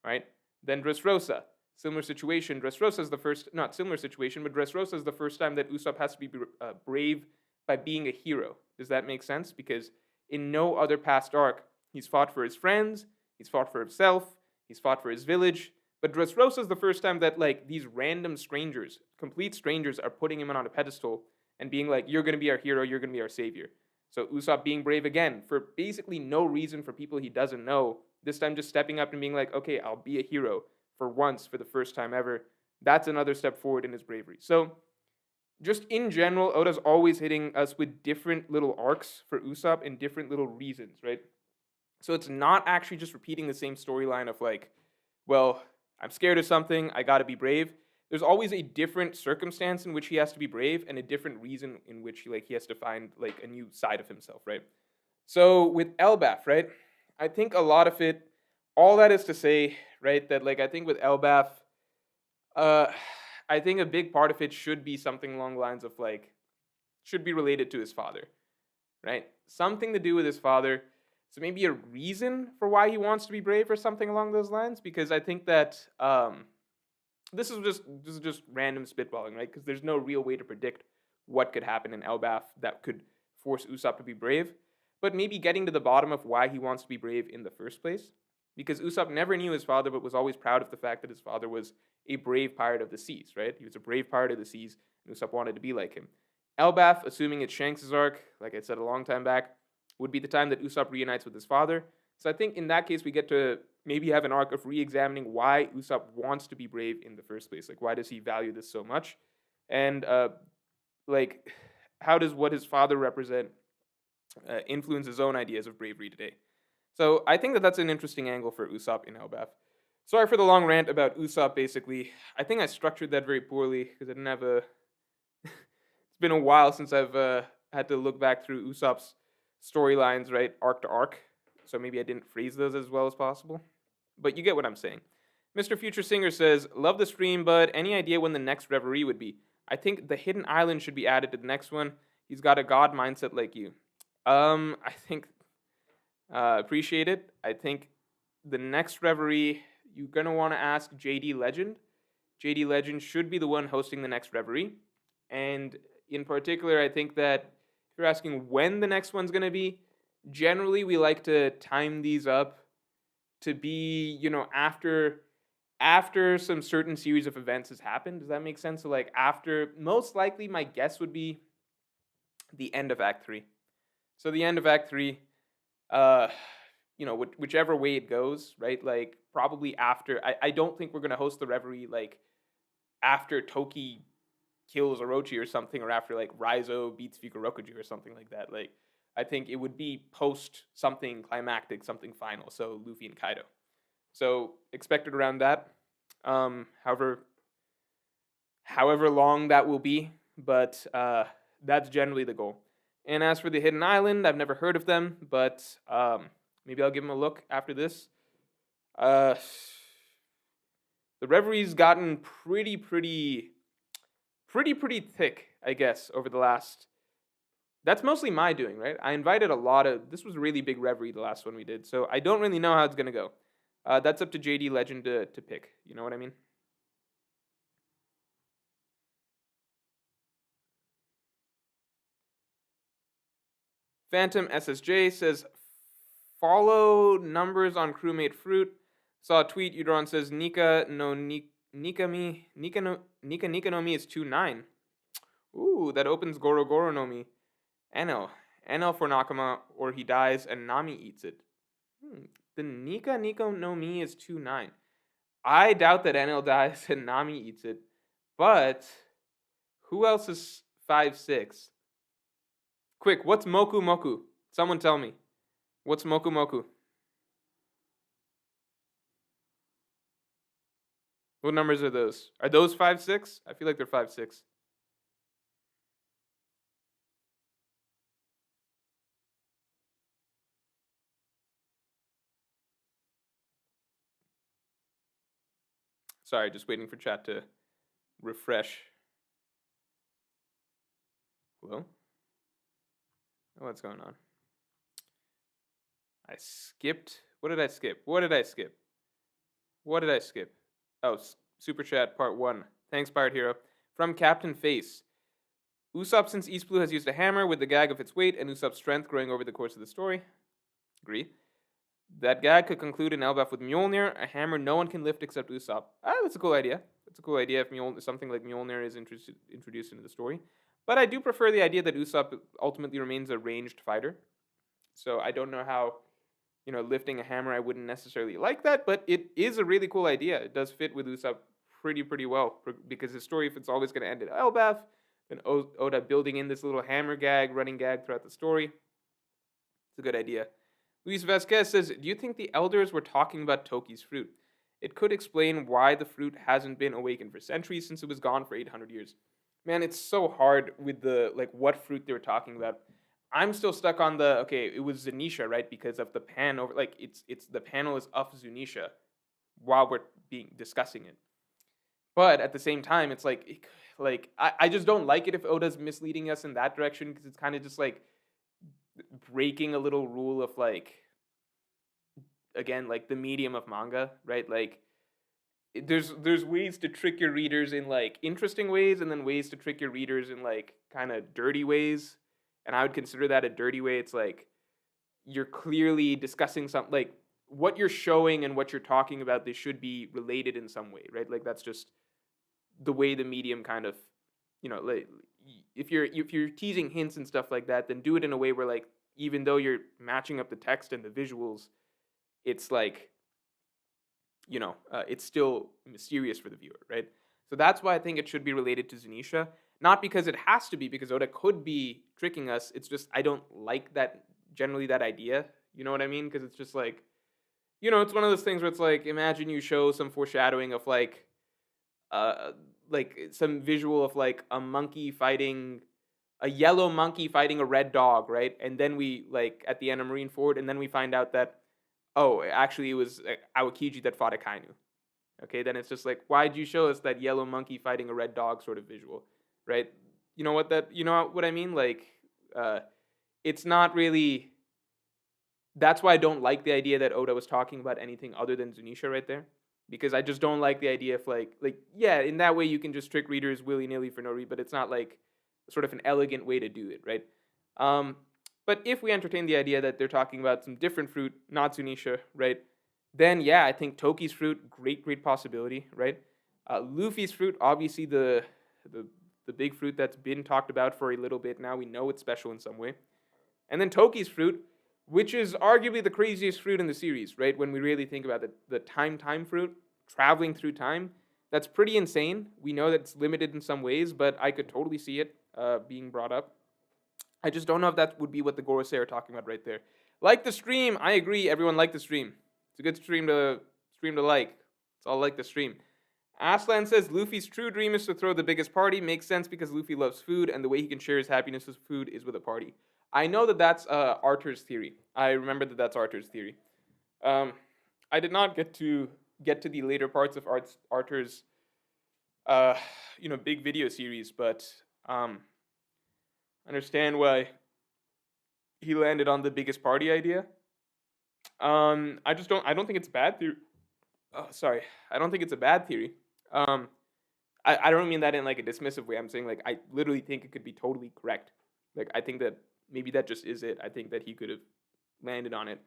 right? Then Dressrosa, similar situation. Dressrosa is the first, not similar situation, but Dressrosa is the first time that Usopp has to be brave by being a hero. Does that make sense? Because in no other past arc, he's fought for his friends, he's fought for himself, he's fought for his village. But Dressrosa is the first time that like these random strangers, complete strangers, are putting him on a pedestal and being like, "You're gonna be our hero, you're gonna be our savior." So Usopp being brave again for basically no reason for people he doesn't know. This time just stepping up and being like, "Okay, I'll be a hero for once, for the first time ever." That's another step forward in his bravery. So just in general, Oda's always hitting us with different little arcs for Usopp and different little reasons, right? So it's not actually just repeating the same storyline of like, well, I'm scared of something, I gotta be brave. There's always a different circumstance in which he has to be brave and a different reason in which he has to find like a new side of himself, right? So with Elbaf, right? I think a lot of it, all that is to say, right, that like I think with Elbaf, uh, I think a big part of it should be something along the lines of like, should be related to his father, right? Something to do with his father. So maybe a reason for why he wants to be brave or something along those lines. Because I think that this is just random spitballing, right? Because there's no real way to predict what could happen in Elbaf that could force Usopp to be brave. But maybe getting to the bottom of why he wants to be brave in the first place. Because Usopp never knew his father, but was always proud of the fact that his father was a brave pirate of the seas, right? He was a brave pirate of the seas, and Usopp wanted to be like him. Elbaf, assuming it's Shanks' arc, like I said a long time back, would be the time that Usopp reunites with his father. So I think in that case, we get to maybe have an arc of re-examining why Usopp wants to be brave in the first place. Like, why does he value this so much? And, like, how does what his father represent influence his own ideas of bravery today? So I think that that's an interesting angle for Usopp in Elbaf. Sorry for the long rant about Usopp, basically. I think I structured that very poorly because I didn't have a... It's been a while since I've had to look back through Usopp's storylines, right, arc to arc. So maybe I didn't phrase those as well as possible. But you get what I'm saying. Mr. Future Singer says, "Love the stream, but any idea when the next Reverie would be? I think the Hidden Island should be added to the next one. He's got a god mindset like you." I think appreciate it. I think the next Reverie, you're gonna want to ask JD Legend. JD Legend should be the one hosting the next Reverie. And in particular, I think that if you're asking when the next one's gonna be, generally we like to time these up to be, after some certain series of events has happened. Does that make sense? So like after, most likely my guess would be the end of Act 3. So the end of Act 3, uh, whichever way it goes, right? Like probably after, I don't think we're gonna host the Reverie like after Toki kills Orochi or something, or after like Raizo beats Fukurokuju or something like that. Like I think it would be post something climactic, something final. So Luffy and Kaido. So expected around that. However long that will be, but that's generally the goal. And as for the Hidden Island, I've never heard of them, but maybe I'll give them a look after this. The Reverie's gotten pretty thick, I guess, over the last... That's mostly my doing, right? I invited a lot of... This was a really big Reverie, the last one we did, so I don't really know how it's going to go. That's up to JD Legend to pick. You know what I mean? Phantom SSJ says, follow numbers on crewmate fruit. Saw a tweet. Udron says, Nika no Nika no mi is 2-9. Ooh, that opens Goro Goro no mi. NL. NL for Nakama, or he dies and Nami eats it. The Nika no mi is 2-9. I doubt that NL dies and Nami eats it. But who else is 5-6? Quick, what's Moku Moku? Someone tell me. What's Moku Moku? What numbers are those? Are those 5-6? I feel like they're 5-6. Sorry, just waiting for chat to refresh. Hello? What's going on? I skipped. What did I skip? What did I skip? What did I skip? Oh, Super Chat Part 1. Thanks, Pirate Hero. From Captain Face. Usopp, since East Blue has used a hammer with the gag of its weight and Usopp's strength growing over the course of the story. Agree. That gag could conclude in Elbaf with Mjolnir, a hammer no one can lift except Usopp. That's a cool idea. That's a cool idea if something like Mjolnir is introduced into the story. But I do prefer the idea that Usopp ultimately remains a ranged fighter. So I don't know how, lifting a hammer, I wouldn't necessarily like that, but it is a really cool idea. It does fit with Usopp pretty well, because his story, if it's always going to end at Elbaf, then Oda building in this little hammer gag, running gag throughout the story, it's a good idea. Luis Vasquez says, do you think the elders were talking about Toki's fruit? It could explain why the fruit hasn't been awakened for centuries since it was gone for 800 years. Man, it's so hard with what fruit they were talking about. I'm still stuck on it was Zunisha, right? Because of the pan over, it's the panel is of Zunisha while we're discussing it. But at the same time, it's I just don't like it if Oda's misleading us in that direction, because it's kind of just breaking a little rule of again, the medium of manga, right? There's ways to trick your readers in interesting ways, and then ways to trick your readers in kind of dirty ways. And I would consider that a dirty way. It's you're clearly discussing something, what you're showing and what you're talking about, they should be related in some way, right? That's just the way the medium kind of, if you're teasing hints and stuff like that, then do it in a way where even though you're matching up the text and the visuals, it's it's still mysterious for the viewer, right? So that's why I think it should be related to Zunisha. Not because it has to be, because Oda could be tricking us. It's just I don't like that idea. You know what I mean? Because it's just it's one of those things where it's imagine you show some foreshadowing of some visual of a monkey fighting a yellow monkey fighting a red dog, right? And then we at the end of Marineford, and then we find out that actually it was Aokiji that fought a Kainu. Okay, then it's just why'd you show us that yellow monkey fighting a red dog sort of visual, right? You know what I mean? It's not really. That's why I don't like the idea that Oda was talking about anything other than Zunisha right there, because I just don't like the idea of in that way you can just trick readers willy nilly for no reason, but it's not sort of an elegant way to do it, right? But if we entertain the idea that they're talking about some different fruit, not Zunisha, right? Then yeah, I think Toki's fruit, great possibility, right? Luffy's fruit, obviously the big fruit that's been talked about for a little bit now. We know it's special in some way. And then Toki's fruit, which is arguably the craziest fruit in the series, right? When we really think about the time fruit, traveling through time, that's pretty insane. We know that it's limited in some ways, but I could totally see it being brought up. I just don't know if that would be what the Gorosei are talking about right there. Like the stream, I agree. Everyone like the stream. It's a good stream to like. It's all like the stream. Aslan says Luffy's true dream is to throw the biggest party. Makes sense because Luffy loves food, and the way he can share his happiness with food is with a party. I know that that's Arthur's theory. I remember that that's Arthur's theory. I did not get to the later parts of Arthur's big video series, but understand why he landed on the biggest party idea. I don't think it's a bad theory. Oh, sorry. I don't think it's a bad theory. I don't mean that in a dismissive way. I'm saying I literally think it could be totally correct. I think that maybe that just is it. I think that he could have landed on it.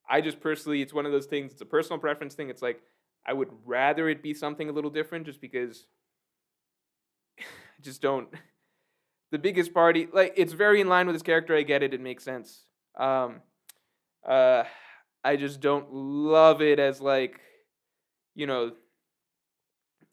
I just personally, it's one of those things. It's a personal preference thing. It's like I would rather it be something a little different, just because I just don't. The biggest party, like, it's very in line with his character. I get it. It makes sense. Um, uh, I just don't love it as, like, you know,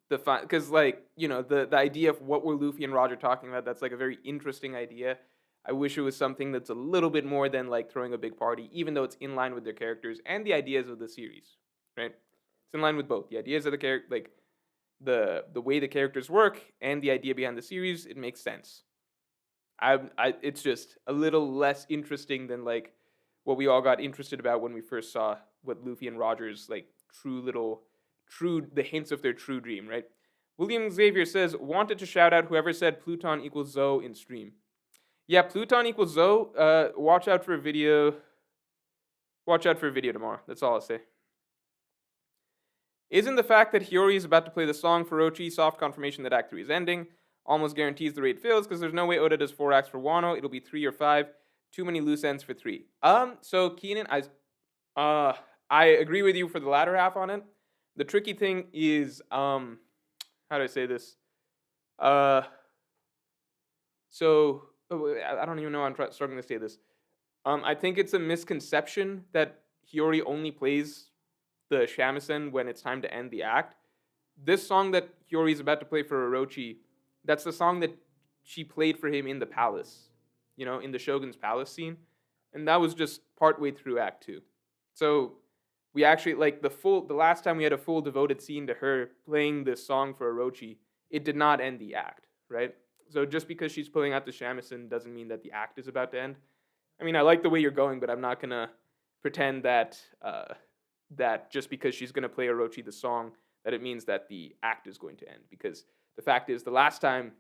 because, like, the idea of what were Luffy and Roger talking about, that's like a very interesting idea. I wish it was something that's a little bit more than like throwing a big party, even though it's in line with their characters and the ideas of the series, right? It's in line with both the ideas of the character, like the way the characters work, and the idea behind the series. It makes sense. It's just a little less interesting than like what we all got interested about when we first saw what Luffy and Roger's like the hints of their true dream, right? William Xavier says, wanted to shout out whoever said Pluton equals Zoe in stream. Yeah, Pluton equals Zoe. Watch out for a video. Watch out for a video tomorrow. That's all I'll say. Isn't the fact that Hiyori is about to play the song for Orochi soft confirmation that Act 3 is ending? Almost guarantees the raid fails because there's no way Oda does 4 acts for Wano. It'll be 3 or 5. Too many loose ends for 3. So Keenan, I agree with you for the latter half on it. The tricky thing is, how do I say this? I don't even know how I'm struggling to say this. I think it's a misconception that Hiyori only plays the shamisen when it's time to end the act. This song that Hiyori is about to play for Orochi, that's the song that she played for him in the palace, in the Shogun's palace scene. And that was just partway through Act 2. So we actually, like, the last time we had a full devoted scene to her playing this song for Orochi, it did not end the act, right? So just because she's pulling out the shamisen doesn't mean that the act is about to end. I mean, I like the way you're going, but I'm not going to pretend that that just because she's going to play Orochi the song, that it means that the act is going to end. Because the fact is, the last time,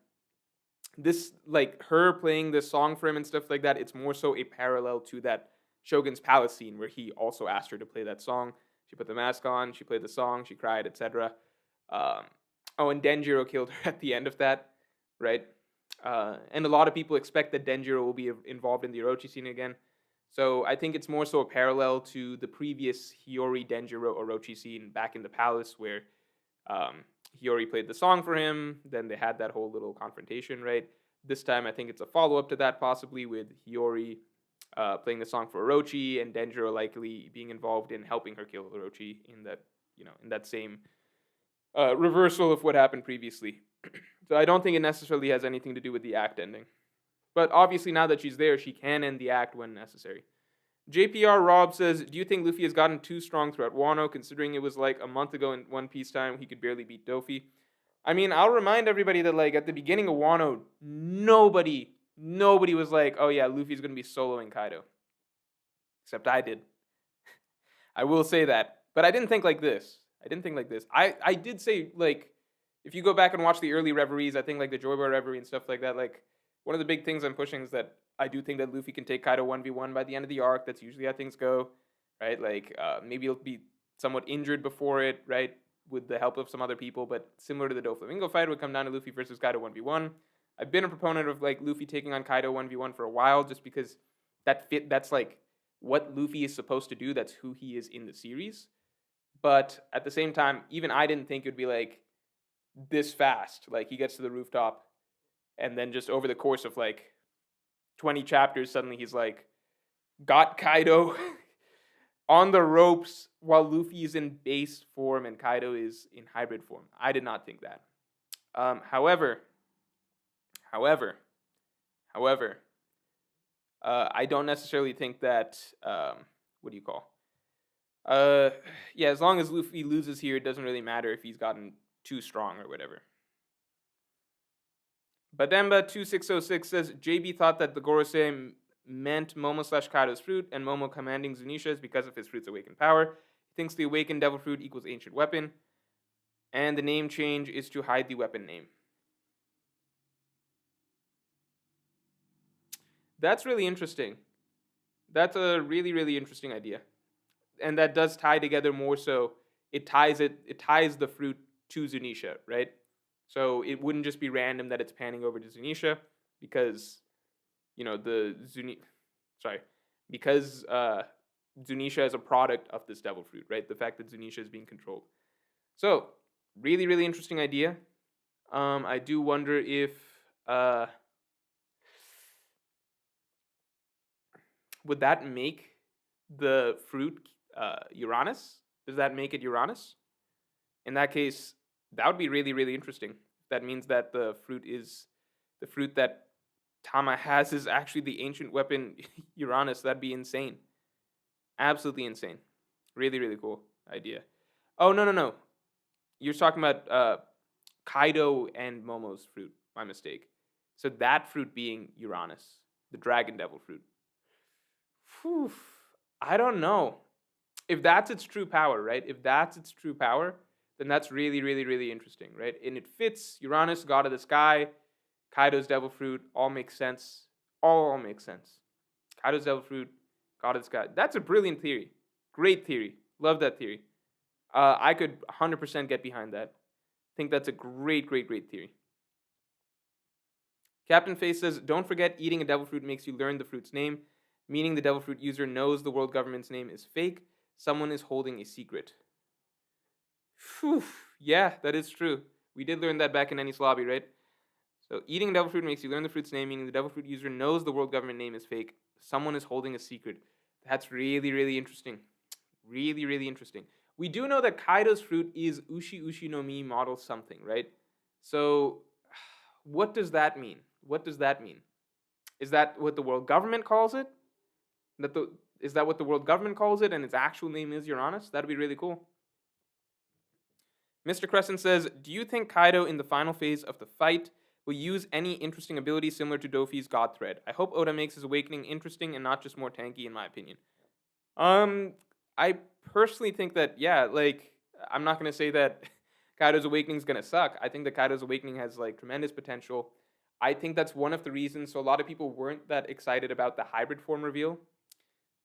this, like, her playing this song for him and stuff like that, it's more so a parallel to that Shogun's Palace scene where he also asked her to play that song. She put the mask on, she played the song, she cried, etc. And Denjiro killed her at the end of that, right? And a lot of people expect that Denjiro will be involved in the Orochi scene again. So I think it's more so a parallel to the previous Hiyori Denjiro Orochi scene back in the palace where Hiyori played the song for him. Then they had that whole little confrontation, right? This time I think it's a follow-up to that, possibly with Hiyori playing the song for Orochi and Denjiro likely being involved in helping her kill Orochi in that same reversal of what happened previously. So I don't think it necessarily has anything to do with the act ending. But obviously now that she's there, she can end the act when necessary. JPR Rob says, do you think Luffy has gotten too strong throughout Wano, considering it was like a month ago in One Piece time he could barely beat Dofi? I mean, I'll remind everybody that, like, at the beginning of Wano, nobody was like, oh yeah, Luffy's going to be soloing Kaido. Except I did. I will say that. But I didn't think like this. I did say, like, if you go back and watch the early Reveries, I think, like, the Joy Boy Reverie and stuff like that, like, one of the big things I'm pushing is that I do think that Luffy can take Kaido 1v1 by the end of the arc. That's usually how things go, right? Like, maybe he'll be somewhat injured before it, right? With the help of some other people, but similar to the Doflamingo fight, would come down to Luffy versus Kaido 1v1. I've been a proponent of, like, Luffy taking on Kaido 1v1 for a while, just because that's like what Luffy is supposed to do. That's who he is in the series. But at the same time, even I didn't think it would be like this fast. Like, he gets to the rooftop, and then just over the course of like 20 chapters, suddenly he's like got Kaido on the ropes while Luffy is in base form and Kaido is in hybrid form. I did not think that. However, I don't necessarily think that. What do you call? Yeah, as long as Luffy loses here, it doesn't really matter if he's gotten too strong or whatever. Bademba2606 says, JB thought that the Gorosei meant Momo/Kaido's fruit, and Momo commanding Zunisha is because of his fruit's awakened power. He thinks the awakened devil fruit equals ancient weapon, and the name change is to hide the weapon name. That's really interesting. That's a really, really interesting idea. And that does tie together more so. It ties the fruit to Zunisha, right? So it wouldn't just be random that it's panning over to Zunisha, because, sorry, because Zunisha is a product of this devil fruit, right? The fact that Zunisha is being controlled. So, really, really interesting idea. I do wonder if uh, would that make the fruit Uranus? Does that make it Uranus? In that case, that would be really, really interesting. That means that the fruit that Tama has is actually the ancient weapon Uranus. That'd be insane. Absolutely insane. Really, really cool idea. Oh, no, no, no. You're talking about Kaido and Momo's fruit. My mistake. So that fruit being Uranus, the dragon devil fruit. Whew. I don't know. If that's its true power, right? If that's its true power, then that's really, really, really interesting, right? And it fits Uranus, god of the sky, Kaido's devil fruit, all makes sense. All makes sense. Kaido's devil fruit, god of the sky. That's a brilliant theory. Great theory. Love that theory. I could 100% get behind that. I think that's a great, great, great theory. Captain Face says, don't forget eating a devil fruit makes you learn the fruit's name, meaning the devil fruit user knows the world government's name is fake. Someone is holding a secret. Whew. Yeah, that is true. We did learn that back in Ennis Lobby, right? So eating a devil fruit makes you learn the fruit's name, meaning the devil fruit user knows the world government name is fake. Someone is holding a secret. That's really, really interesting. Really, really interesting. We do know that Kaido's fruit is Ushi Ushi no Mi model something, right? So what does that mean? What does that mean? Is that what the world government calls it? Is that what the world government calls it and its actual name is Uranus? That'd be really cool. Mr. Crescent says, do you think Kaido in the final phase of the fight will use any interesting ability similar to Dofi's God Thread? I hope Oda makes his awakening interesting and not just more tanky, in my opinion. I personally think that, yeah, like, I'm not going to say that Kaido's awakening is going to suck. I think that Kaido's awakening has, like, tremendous potential. I think that's one of the reasons. So a lot of people weren't that excited about the hybrid form reveal.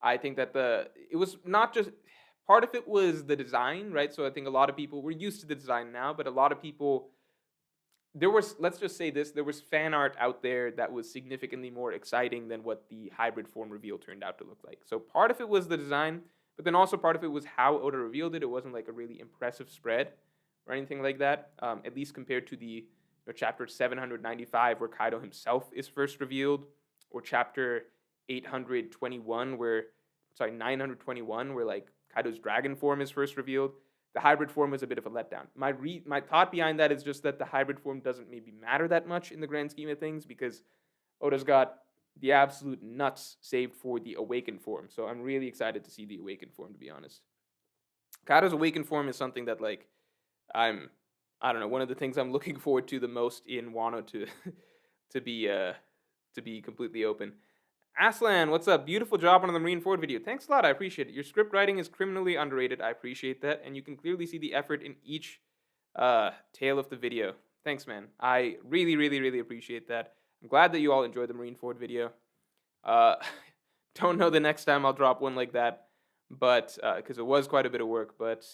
I think that it was not just part of it was the design, right? So I think a lot of people we're used to the design now, but a lot of people let's just say this, there was fan art out there that was significantly more exciting than what the hybrid form reveal turned out to look like. So part of it was the design, but then also part of it was how Oda revealed it. It wasn't like a really impressive spread or anything like that, at least compared to the chapter 795 where Kaido himself is first revealed, or chapter 921 where like Kaido's dragon form is first revealed. The hybrid form was a bit of a letdown. My thought behind that is just that the hybrid form doesn't maybe matter that much in the grand scheme of things because Oda's got the absolute nuts saved for the awakened form. So I'm really excited to see the awakened form, to be honest. Kaido's awakened form is something that like I don't know, one of the things I'm looking forward to the most in Wano to be completely open. Aslan, what's up? Beautiful job on the Marine Ford video. Thanks a lot. I appreciate it. Your script writing is criminally underrated. I appreciate that. And you can clearly see the effort in each tale of the video. Thanks, man. I really, really, really appreciate that. I'm glad that you all enjoyed the Marine Ford video. Don't know the next time I'll drop one like that, but because it was quite a bit of work. But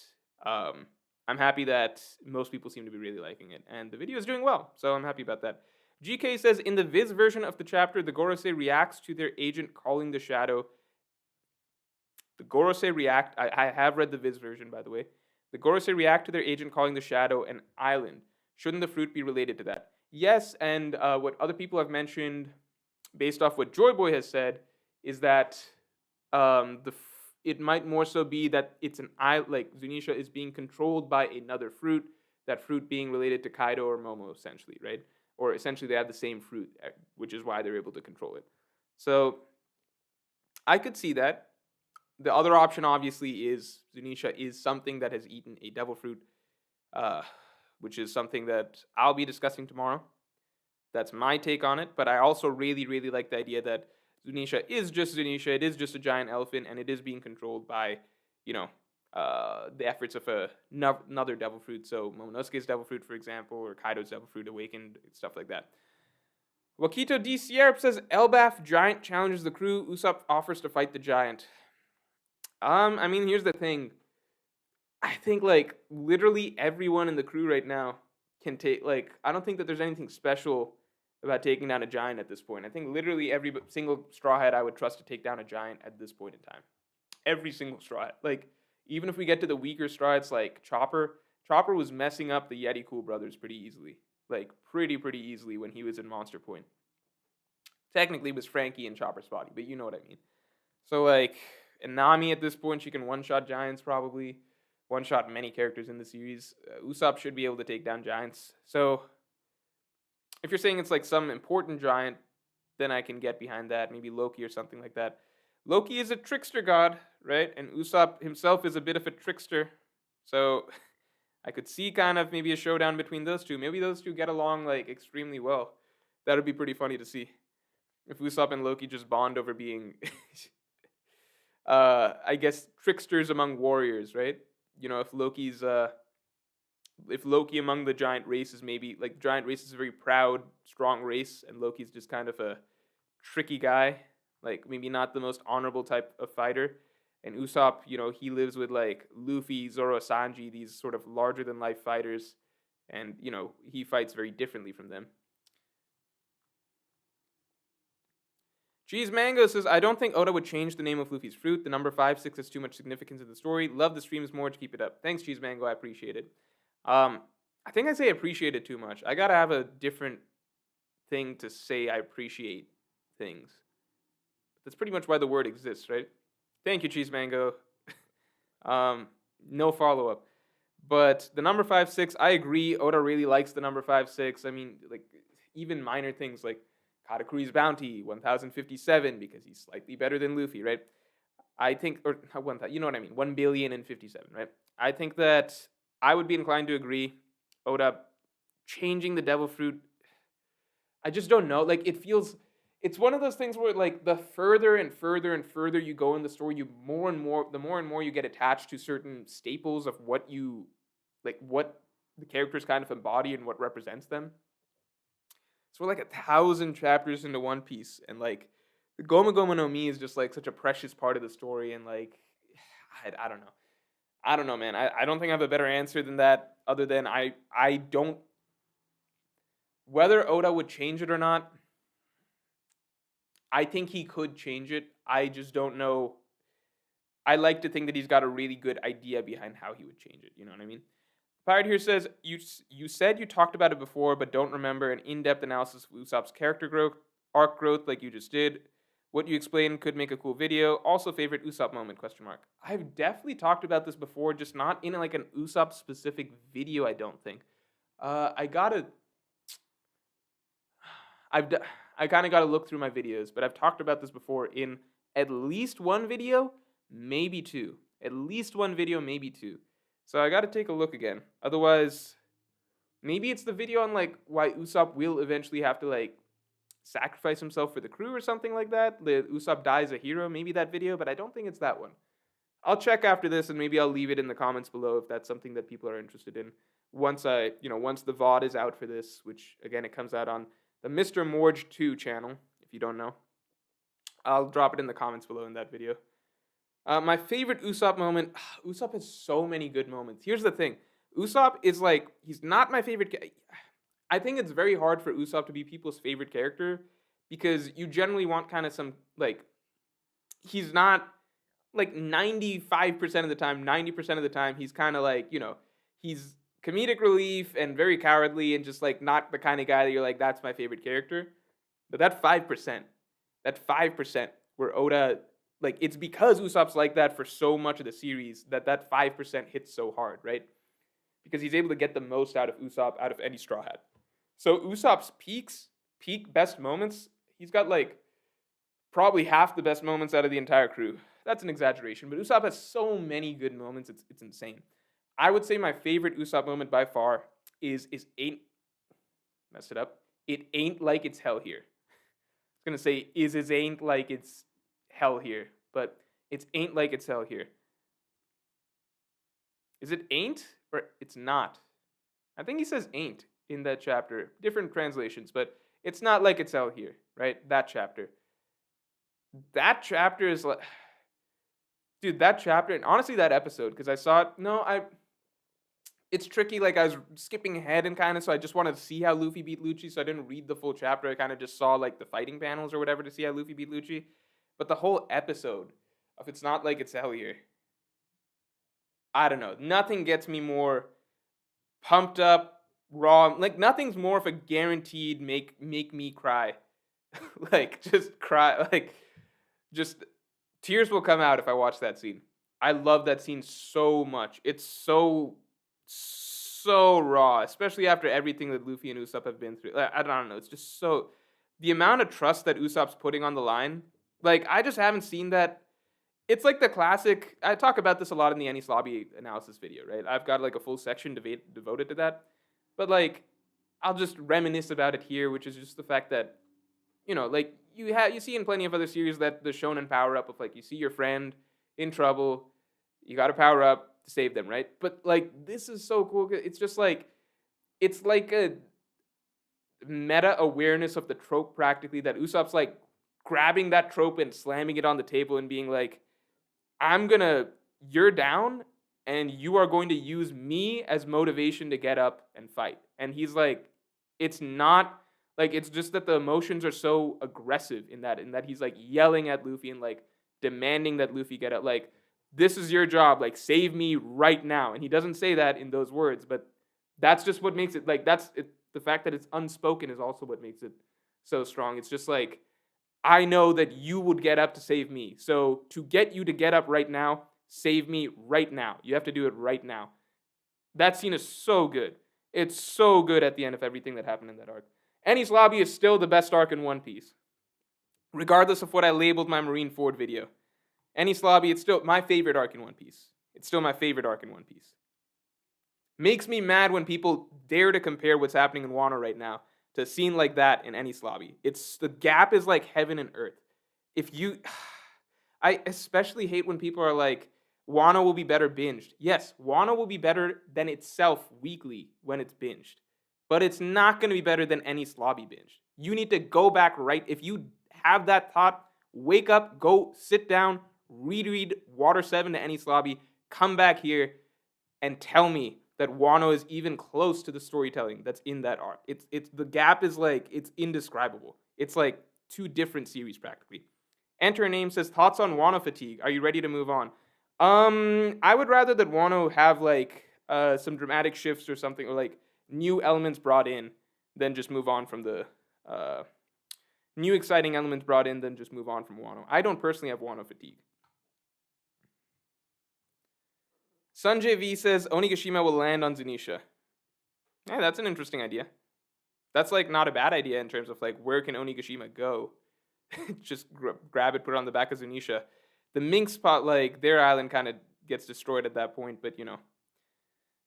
I'm happy that most people seem to be really liking it. And the video is doing well, so I'm happy about that. GK says, in the Viz version of the chapter, the Gorosei reacts to their agent calling the shadow. The Gorosei react. I have read the Viz version, by the way. The Gorosei react to their agent calling the shadow an island. Shouldn't the fruit be related to that? Yes, and what other people have mentioned, based off what Joy Boy has said, is that it might more so be that it's an island, like Zunisha is being controlled by another fruit, that fruit being related to Kaido or Momo, essentially, right? Or essentially they have the same fruit, which is why they're able to control it. So I could see that. The other option, obviously, is Zunisha is something that has eaten a devil fruit, which is something that I'll be discussing tomorrow. That's my take on it. But I also really, really like the idea that Zunisha is just Zunisha. It is just a giant elephant, and it is being controlled by, the efforts of another devil fruit. So Momonosuke's devil fruit, for example, or Kaido's devil fruit awakened, stuff like that. Wakito D. Sierp says, Elbaf giant challenges the crew. Usopp offers to fight the giant. I mean, here's the thing. I think, like, literally everyone in the crew right now can take, like, I don't think that there's anything special about taking down a giant at this point. I think literally every single Straw Hat I would trust to take down a giant at this point in time. Every single Straw Hat. Like, even if we get to the weaker Straw Hats like Chopper, Chopper was messing up the Yeti Cool brothers pretty easily. Like, pretty easily when he was in Monster Point. Technically, it was Frankie and Chopper's body, but you know what I mean. So, like, and Nami at this point, she can one-shot giants probably. One-shot many characters in the series. Usopp should be able to take down giants. So, if you're saying it's like some important giant, then I can get behind that. Maybe Loki or something like that. Loki is a trickster god, right? And Usopp himself is a bit of a trickster. So, I could see kind of maybe a showdown between those two. Maybe those two get along like extremely well. That would be pretty funny to see. If Usopp and Loki just bond over being, I guess, tricksters among warriors, right? You know, if Loki among the giant race is maybe, like, giant race is a very proud, strong race, and Loki's just kind of a tricky guy, like, maybe not the most honorable type of fighter. And Usopp, you know, he lives with, like, Luffy, Zoro, Sanji, these sort of larger-than-life fighters, and, you know, he fights very differently from them. Cheese Mango says, I don't think Oda would change the name of Luffy's fruit. The number 5-6 has too much significance in the story. Love the streams more to keep it up. Thanks, Cheese Mango. I appreciate it. I think I say appreciate it too much. I gotta have a different thing to say I appreciate things. That's pretty much why the word exists, right? Thank you, Cheese Mango. No follow-up. But the number 5-6, I agree. Oda really likes the number 5-6. I mean, like, even minor things like Katakuri's bounty, 1057, because he's slightly better than Luffy, right? I think, or 1,000, you know what I mean, 1,000,000,057, right? I think that I would be inclined to agree. Oda changing the devil fruit, I just don't know. Like, it's one of those things where, like, the further and further you go in the story, the more and more you get attached to certain staples of what the characters kind of embody and what represents them. So we're like 1,000 chapters into One Piece, and like the Goma Goma no Mi is just like such a precious part of the story, and like I don't know. I don't know, man. I don't think I have a better answer than that, other than I don't, whether Oda would change it or not, I think he could change it. I just don't know. I like to think that he's got a really good idea behind how he would change it. You know what I mean? Pirate here says, you said you talked about it before, but don't remember an in-depth analysis of Usopp's character growth, arc growth like you just did. What you explained could make a cool video. Also, favorite Usopp moment, ? I've definitely talked about this before, just not in like an Usopp-specific video, I don't think. I kind of gotta look through my videos, but I've talked about this before in at least one video, maybe two. At least one video, maybe two. So I gotta take a look again. Otherwise, maybe it's the video on like why Usopp will eventually have to like sacrifice himself for the crew or something like that. Usopp dies a hero, maybe that video, but I don't think it's that one. I'll check after this and maybe I'll leave it in the comments below if that's something that people are interested in. Once the VOD is out for this, which again, it comes out on the Mr. Morge 2 channel, if you don't know. I'll drop it in the comments below in that video. My favorite Usopp moment. Usopp has so many good moments. Here's the thing. Usopp is like, he's not my favorite. I think it's very hard for Usopp to be people's favorite character because you generally want kind of some, like, he's not, like 95% of the time, 90% of the time, he's kind of like, you know, he's comedic relief and very cowardly and just like not the kind of guy that you're like, that's my favorite character. But that 5% where Oda, like, it's because Usopp's like that for so much of the series that 5% hits so hard, right? Because he's able to get the most out of Usopp out of any Straw Hat. So Usopp's peak best moments, he's got like probably half the best moments out of the entire crew. That's an exaggeration, but Usopp has so many good moments, it's insane. I would say my favorite Usopp moment by far is ain't messed it up. It ain't like it's hell here. I was gonna say is ain't like it's hell here, but it's ain't like it's hell here. Is it ain't or it's not? I think he says ain't in that chapter. Different translations, but it's not like it's hell here, right? That chapter. That chapter is like, dude, that chapter, and honestly that episode, because I saw it, it's tricky. Like I was skipping ahead and kind of, so I just wanted to see how Luffy beat Lucci, so I didn't read the full chapter. I kind of just saw like the fighting panels or whatever to see how Luffy beat Lucci. But the whole episode of It's Not Like It's Hell Here, I don't know. Nothing gets me more pumped up, raw. Like nothing's more of a guaranteed make me cry. Like just cry. Like just tears will come out if I watch that scene. I love that scene so much. It's so raw, especially after everything that Luffy and Usopp have been through. Like, I don't know. It's just so the amount of trust that Usopp's putting on the line. Like I just haven't seen that. It's like the classic. I talk about this a lot in the Enies Lobby analysis video, right? I've got like a full section devoted to that. But like, I'll just reminisce about it here, which is just the fact that, like you see in plenty of other series that the shonen power up of like you see your friend in trouble, you got to power up to save them, right? But like this is so cool. It's just like it's like a meta awareness of the trope practically that Usopp's like grabbing that trope and slamming it on the table and being like, you're down and you are going to use me as motivation to get up and fight. And he's like, it's not like, it's just that the emotions are so aggressive in that he's like yelling at Luffy and like demanding that Luffy get up. Like, this is your job. Like, save me right now. And he doesn't say that in those words, but that's just what makes it like, that's it. The fact that it's unspoken is also what makes it so strong. It's just like, I know that you would get up to save me. So to get you to get up right now, save me right now. You have to do it right now. That scene is so good. It's so good at the end of everything that happened in that arc. Enies Lobby is still the best arc in One Piece. Regardless of what I labeled my Marineford video. Enies Lobby, it's still my favorite arc in One Piece. It's still my favorite arc in One Piece. Makes me mad when people dare to compare what's happening in Wano right now to a scene like that in Enies Lobby. It's the gap is like heaven and earth. I especially hate when people are like, Wano will be better binged. Yes, Wano will be better than itself weekly when it's binged. But it's not going to be better than Enies Lobby binged. You need to go back right. If you have that thought, wake up, go sit down, reread Water 7 to Enies Lobby, come back here and tell me that Wano is even close to the storytelling that's in that arc. It's the gap is like, it's indescribable. It's like two different series practically. Enter a name says, thoughts on Wano fatigue. Are you ready to move on? I would rather that Wano have like some dramatic shifts or something, or like new elements brought in, than just move on from the new exciting elements brought in, than just move on from Wano. I don't personally have Wano fatigue. Sanjay V says Onigashima will land on Zunisha. Yeah, that's an interesting idea. That's like not a bad idea in terms of like where can Onigashima go? Just grab it, put it on the back of Zunisha. The Mink spot, like their island kind of gets destroyed at that point, but you know.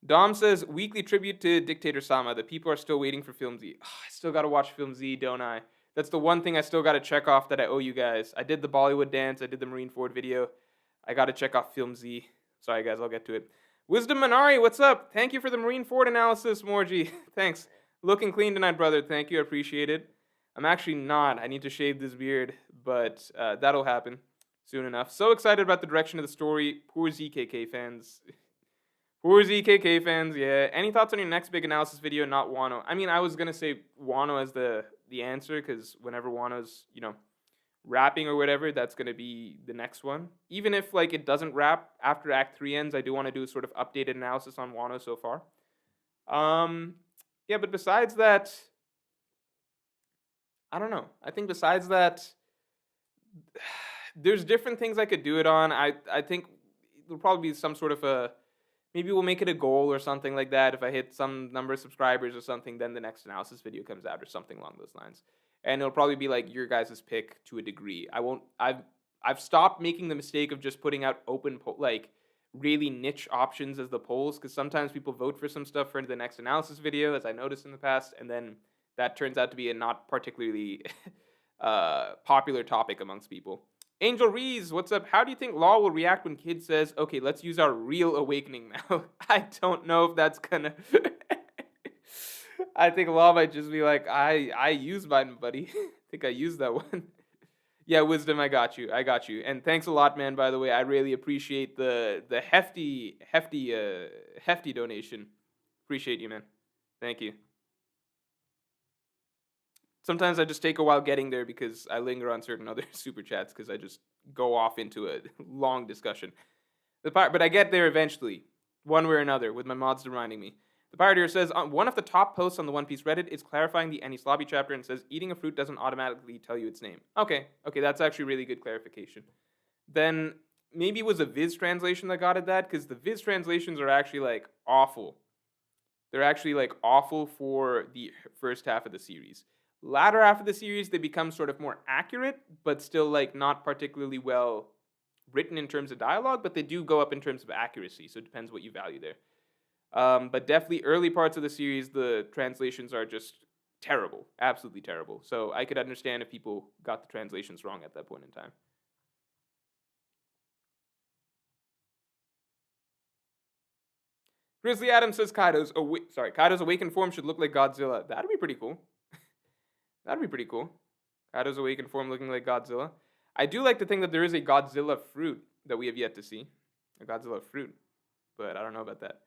Dom says weekly tribute to Dictator Sama. The people are still waiting for Film Z. Oh, I still gotta watch Film Z, don't I? That's the one thing I still gotta check off that I owe you guys. I did the Bollywood dance. I did the Marineford video. I gotta check off Film Z. Sorry, guys, I'll get to it. Wisdom Minari, what's up? Thank you for the Marineford analysis, Morgie. Thanks. Looking clean tonight, brother. Thank you. I appreciate it. I'm actually not. I need to shave this beard, but that'll happen soon enough. So excited about the direction of the story. Poor ZKK fans. Poor ZKK fans, yeah. Any thoughts on your next big analysis video, not Wano? I mean, I was going to say Wano as the answer, because whenever Wano's, rapping or whatever, that's going to be the next one. Even if like it doesn't wrap after Act 3 ends, I do want to do a sort of updated analysis on Wano so far. Yeah, but besides that, I don't know. I think besides that, there's different things I could do it on. I think it'll probably be some sort of a, maybe we'll make it a goal or something like that. If I hit some number of subscribers or something, then the next analysis video comes out or something along those lines. And it'll probably be like your guys' pick to a degree. I've stopped making the mistake of just putting out open like really niche options as the polls, because sometimes people vote for some stuff for the next analysis video, as I noticed in the past, and then that turns out to be a not particularly popular topic amongst people. Angel Rees, what's up? How do you think Law will react when Kid says, okay, let's use our real awakening now? I don't know if that's gonna... I think Law might just be like, I used mine, buddy. I think I used that one. Yeah, Wisdom, I got you. And thanks a lot, man, by the way. I really appreciate the hefty donation. Appreciate you, man. Thank you. Sometimes I just take a while getting there because I linger on certain other super chats because I just go off into a long discussion. But I get there eventually, one way or another, with my mods reminding me. The Pirateer says, one of the top posts on the One Piece Reddit is clarifying the Enies Lobby chapter and says, eating a fruit doesn't automatically tell you its name. Okay, that's actually really good clarification. Then maybe it was a Viz translation that got at that, because the Viz translations are actually, like, awful. They're actually, like, awful for the first half of the series. Latter half of the series, they become sort of more accurate, but still, like, not particularly well written in terms of dialogue, but they do go up in terms of accuracy, so it depends what you value there. But definitely early parts of the series, the translations are just terrible, absolutely terrible. So I could understand if people got the translations wrong at that point in time. Grizzly Adams says Kaido's awakened form should look like Godzilla. That'd be pretty cool. That'd be pretty cool. Kaido's awakened form looking like Godzilla. I do like to think that there is a Godzilla fruit that we have yet to see. A Godzilla fruit. But I don't know about that.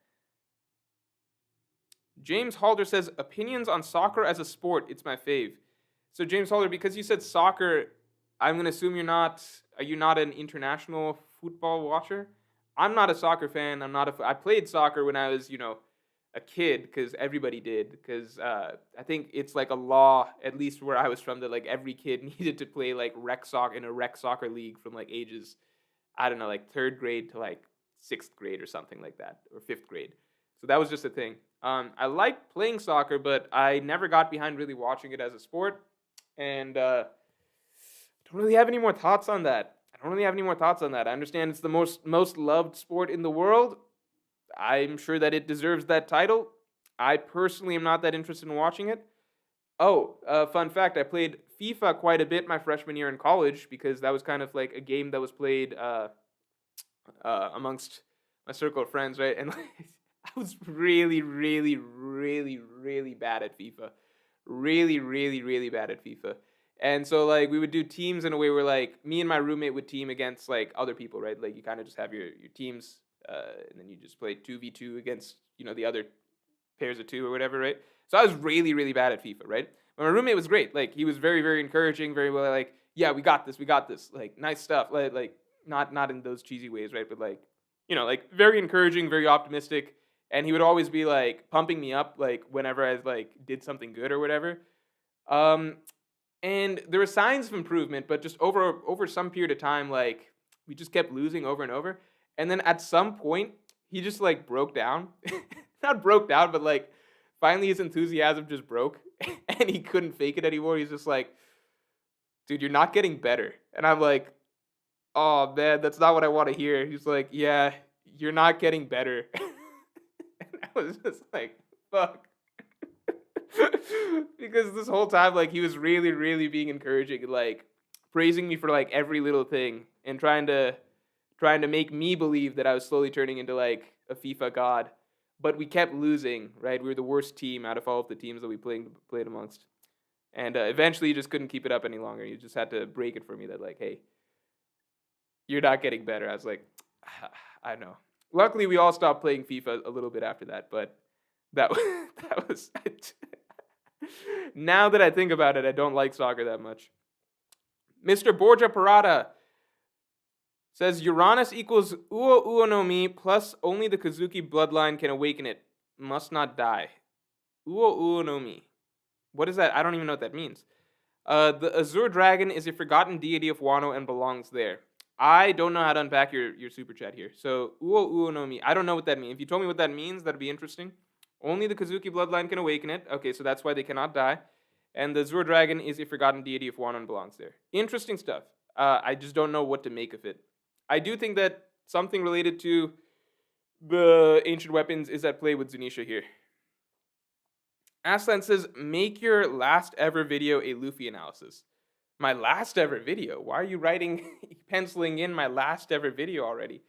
James Halder says, opinions on soccer as a sport, it's my fave. So James Halder, because you said soccer, I'm going to assume are you not an international football watcher? I'm not a soccer fan. I played soccer when I was, a kid, because everybody did, because I think it's like a law, at least where I was from, that like every kid needed to play like rec soccer in a rec soccer league from like ages, I don't know, like 3rd grade to like 6th grade or something like that, or 5th grade. So that was just a thing. I liked playing soccer, but I never got behind really watching it as a sport, and don't really have any more thoughts on that. I understand it's the most loved sport in the world. I'm sure that it deserves that title. I personally am not that interested in watching it. Oh, fun fact, I played FIFA quite a bit my freshman year in college, because that was kind of like a game that was played amongst my circle of friends, right? And I was really, really, really, really bad at FIFA. Really, really, really bad at FIFA. And so, like, we would do teams in a way where, like, me and my roommate would team against, like, other people, right? Like, you kind of just have your teams, and then you just play 2v2 against, the other pairs of 2 or whatever, right? So I was really, really bad at FIFA, right? But my roommate was great. Like, he was very, very encouraging, very well, like, yeah, we got this. Like, nice stuff. Like not in those cheesy ways, right? But, like, like, very encouraging, very optimistic. And he would always be, like, pumping me up, like, whenever I, like, did something good or whatever. And there were signs of improvement, but just over some period of time, like, we just kept losing over and over. And then at some point, he just, like, broke down. Not broke down, but, like, finally his enthusiasm just broke. And he couldn't fake it anymore. He's just like, dude, you're not getting better. And I'm like, oh, man, that's not what I want to hear. He's like, yeah, you're not getting better. And I was just like, fuck. Because this whole time, like, he was really, really being encouraging and, like, praising me for, like, every little thing and trying to make me believe that I was slowly turning into, like, a FIFA god. But we kept losing, right? We were the worst team out of all of the teams that we played amongst. And eventually, you just couldn't keep it up any longer. You just had to break it for me that, like, hey, you're not getting better. I was like, I know. Luckily, we all stopped playing FIFA a little bit after that, but that was now that I think about it, I don't like soccer that much. Mr. Borgia Parada says Uranus equals Uo Uo no Mi plus only the Kazuki bloodline can awaken it. Must not die. Uo Uo no Mi. What is that? I don't even know what that means. The Azure Dragon is a forgotten deity of Wano and belongs there. I don't know how to unpack your super chat here. So, Uo Uo no Mi. I don't know what that means. If you told me what that means, that'd be interesting. Only the Kazuki bloodline can awaken it. Okay, so that's why they cannot die. And the Azure Dragon is a forgotten deity of Wano and belongs there. Interesting stuff. I just don't know what to make of it. I do think that something related to the ancient weapons is at play with Zunisha here. Aslan says, make your last ever video a Luffy analysis. My last ever video? Why are you penciling in my last ever video already?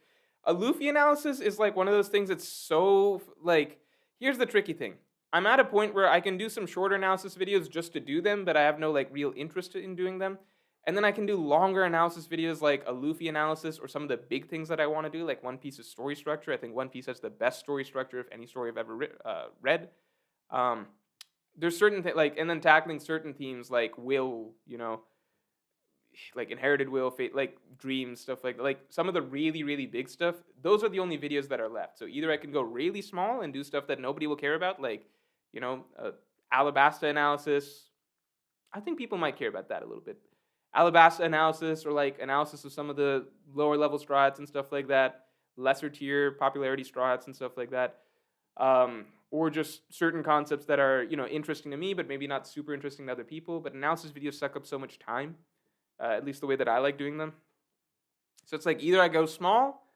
A Luffy analysis is like one of those things that's so, like, here's the tricky thing. I'm at a point where I can do some shorter analysis videos just to do them, but I have no, like, real interest in doing them. And then I can do longer analysis videos like a Luffy analysis or some of the big things that I want to do, like One Piece's story structure. I think One Piece has the best story structure of any story I've ever read. Um, there's certain like, and then tackling certain themes like will, like inherited will, fate, like dreams, stuff like some of the really really big stuff. Those are the only videos that are left. So either I can go really small and do stuff that nobody will care about, like Alabasta analysis. I think people might care about that a little bit. Alabasta analysis, or like analysis of some of the lower level strats and stuff like that, lesser tier popularity strats and stuff like that, or just certain concepts that are interesting to me but maybe not super interesting to other people. But analysis videos suck up so much time, at least the way that I like doing them. So it's like either I go small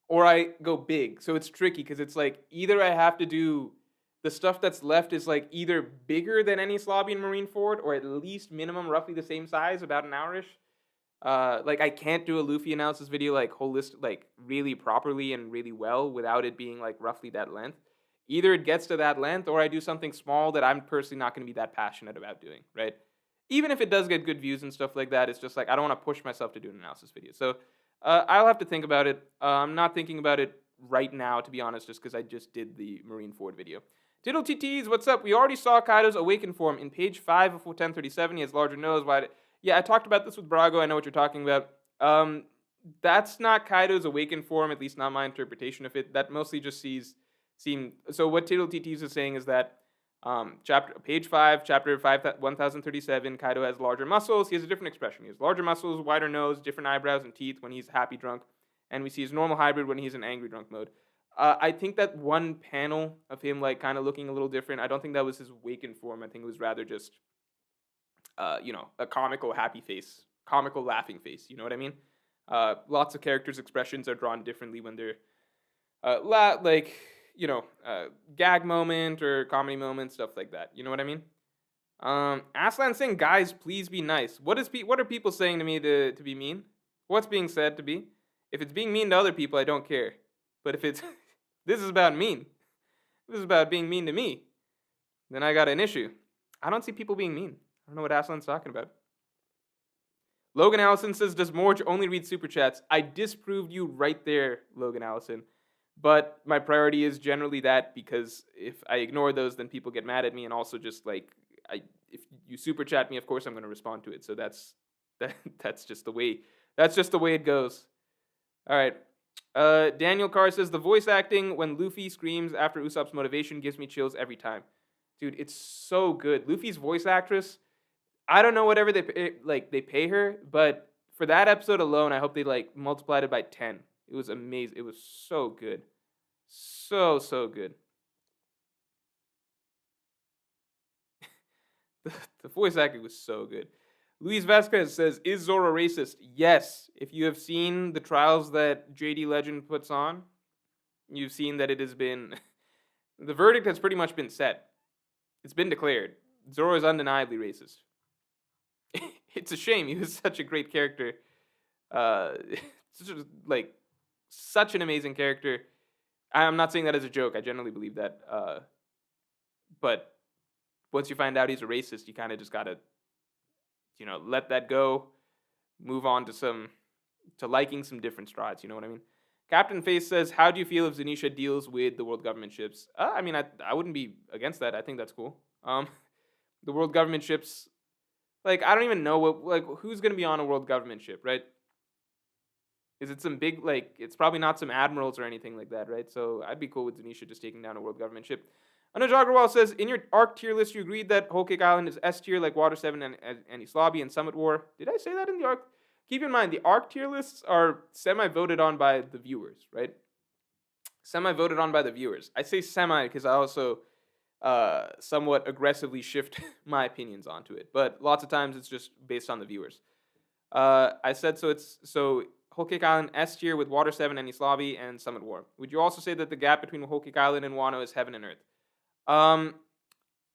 or I go big. So it's tricky because it's like either I have to do the stuff that's left is like either bigger than any Slavian Marineford or at least minimum roughly the same size, about an hourish. Like I can't do a Luffy analysis video like holistic, like really properly and really well without it being like roughly that length. Either it gets to that length or I do something small that I'm personally not going to be that passionate about doing, right? Even if it does get good views and stuff like that, it's just like I don't want to push myself to do an analysis video. So I'll have to think about it. I'm not thinking about it right now, to be honest, just because I just did the Marineford video. Diddle TTs, what's up? We already saw Kaido's awakened form in page 5 of 1037. He has larger nose. Why? Yeah, I talked about this with Brago. I know what you're talking about. That's not Kaido's awakened form, at least not my interpretation of it. That mostly just seem. So what Diddle TTs is saying is that page 5, chapter 1037, Kaido has larger muscles. He has a different expression. He has larger muscles, wider nose, different eyebrows and teeth when he's happy drunk, and we see his normal hybrid when he's in angry drunk mode. I think that one panel of him like kind of looking a little different, I don't think that was his awakened form. I think it was rather just, a comical happy face, comical laughing face. You know what I mean? Lots of characters' expressions are drawn differently when they're gag moment or comedy moment, stuff like that. You know what I mean? Aslan saying, guys, please be nice. What are people saying to me to be mean? What's being said to be? If it's being mean to other people, I don't care. But if it's this is about mean, this is about being mean to me, then I got an issue. I don't see people being mean. I don't know what Aslan's talking about. Logan Allison says, does Morge only read super chats? I disproved you right there, Logan Allison. But my priority is generally that, because if I ignore those, then people get mad at me, and also just like if you super chat me, of course I'm going to respond to it. So that's just the way it goes. All right. Daniel Carr says, the voice acting when Luffy screams after Usopp's motivation gives me chills every time. Dude, it's so good. Luffy's voice actress, I don't know whatever they pay her, but for that episode alone, I hope they like multiplied it by 10. It was amazing. It was so good. So good. The voice acting was so good. Luis Vasquez says, is Zoro racist? Yes. If you have seen the trials that JD Legend puts on, you've seen that it has been the verdict has pretty much been set. It's been declared. Zoro is undeniably racist. It's a shame. He was such a great character. Such an amazing character. I'm not saying that as a joke. I generally believe that. But once you find out he's a racist, you kind of just gotta, let that go. Move on to liking some different strides. You know what I mean? Captain Face says, how do you feel if Zunisha deals with the world government ships? I I wouldn't be against that. I think that's cool. The world government ships, like, I don't even know who's going to be on a world government ship, right? Is it some big, it's probably not some admirals or anything like that, right? So I'd be cool with Zunisha just taking down a world government ship. Anuj Agrawal says, in your arc tier list, you agreed that Whole Cake Island is S tier, like Water 7 and Islabi and Summit War. Did I say that in the arc? Keep in mind, the arc tier lists are semi-voted on by the viewers, right? Semi-voted on by the viewers. I say semi because I also somewhat aggressively shift my opinions onto it. But lots of times it's just based on the viewers. I said so Whole Cake Island S tier with Water 7 and Islavi and Summit War. Would you also say that the gap between Whole Cake Island and Wano is heaven and earth?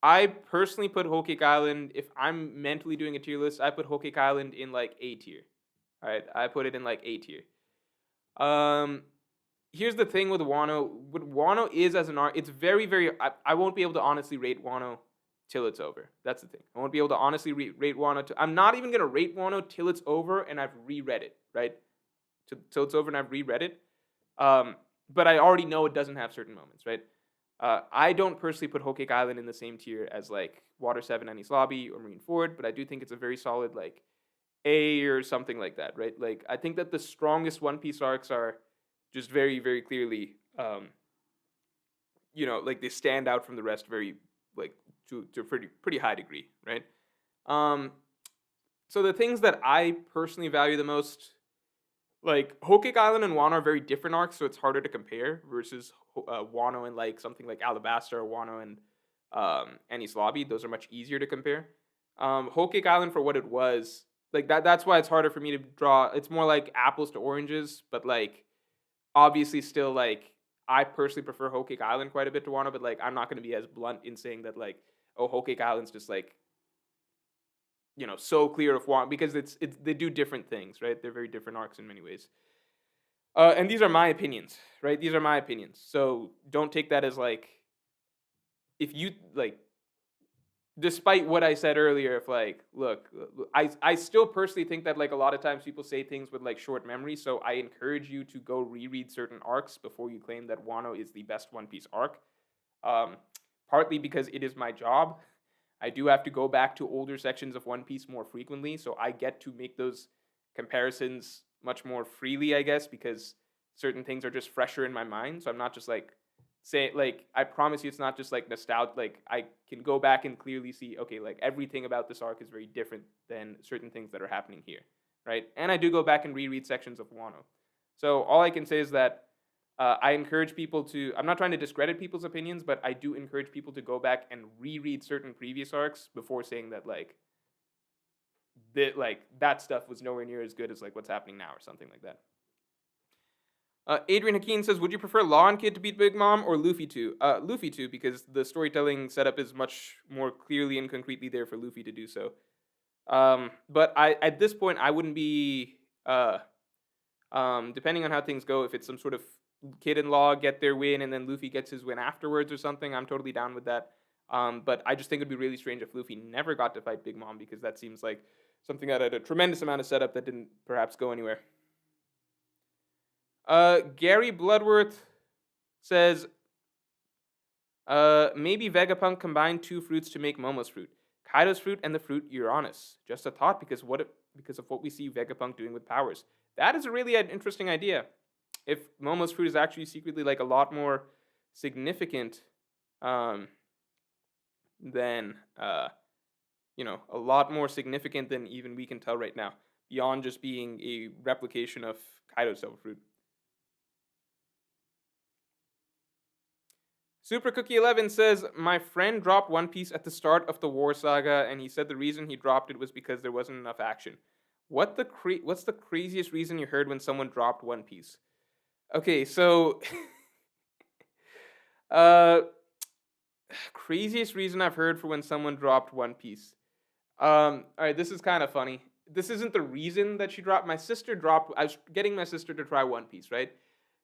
I personally put Whole Cake Island, if I'm mentally doing a tier list, I put Whole Cake Island in like A tier. All right, I put it in like A tier. Here's the thing with Wano. What Wano is as an arc, it's very, very. I won't be able to honestly rate Wano till it's over. That's the thing. I won't be able to honestly rate Wano. I'm not even gonna rate Wano till it's over and I've reread it, right? Till it's over and I've reread it. But I already know it doesn't have certain moments, right? I don't personally put Whole Cake Island in the same tier as like Water 7, Enies Lobby, or Marineford, but I do think it's a very solid like A or something like that, right? Like I think that the strongest One Piece arcs are just very, very clearly, like they stand out from the rest very like to a pretty high degree, right? Um, so the things that I personally value the most, like Whole Cake Island and Wano are very different arcs, so it's harder to compare versus Wano and like something like Alabasta or Wano and Enies Lobby. Those are much easier to compare. Whole Cake Island for what it was, like that's why it's harder for me to draw. It's more like apples to oranges, but like obviously still like I personally prefer Whole Cake Island quite a bit to Wano, but like I'm not going to be as blunt in saying that like Whole Cake Island's just like so clear of Wano because it's they do different things, right? They're very different arcs in many ways. And these are my opinions, right? These are my opinions. So don't take that as like if you like despite what I said earlier, if like, look, I still personally think that like a lot of times people say things with like short memory, so I encourage you to go reread certain arcs before you claim that Wano is the best One Piece arc. Partly because it is my job. I do have to go back to older sections of One Piece more frequently, so I get to make those comparisons much more freely, I guess, because certain things are just fresher in my mind. So I'm not just like say like I promise you it's not just like nostalgia. Like I can go back and clearly see, okay, like everything about this arc is very different than certain things that are happening here, right? And I do go back and reread sections of Wano. So all I can say is that I encourage people to. I'm not trying to discredit people's opinions, but I do encourage people to go back and reread certain previous arcs before saying that that stuff was nowhere near as good as like what's happening now or something like that. Adrian Hakeem says, would you prefer Law and Kid to beat Big Mom or Luffy to? Luffy to, because the storytelling setup is much more clearly and concretely there for Luffy to do so. But at this point, I wouldn't be, depending on how things go, if it's some sort of Kid and Law get their win and then Luffy gets his win afterwards or something, I'm totally down with that. But I just think it'd be really strange if Luffy never got to fight Big Mom, because that seems like something that had a tremendous amount of setup that didn't perhaps go anywhere. Gary Bloodworth says, maybe Vegapunk combined two fruits to make Momo's fruit. Kaido's fruit and the fruit Uranus. Just a thought because of what we see Vegapunk doing with powers. That is a really an interesting idea. If Momo's fruit is actually secretly like a lot more significant than a lot more significant than even we can tell right now, beyond just being a replication of Kaido's Silver Fruit. Super Cookie 11 says, my friend dropped One Piece at the start of the War Saga, and he said the reason he dropped it was because there wasn't enough action. What's the craziest reason you heard when someone dropped One Piece? Okay, so craziest reason I've heard for when someone dropped One Piece. All right, this is kind of funny. This isn't the reason that she dropped. I was getting my sister to try One Piece, right?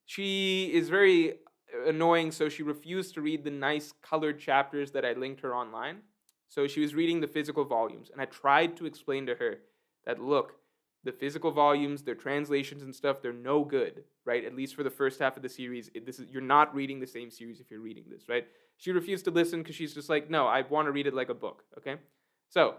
She is very annoying, so she refused to read the nice colored chapters that I linked her online. So she was reading the physical volumes, and I tried to explain to her that, look, the physical volumes, their translations and stuff, they're no good, right? At least for the first half of the series, you're not reading the same series if you're reading this, right? She refused to listen because she's just like, no, I want to read it like a book, okay? So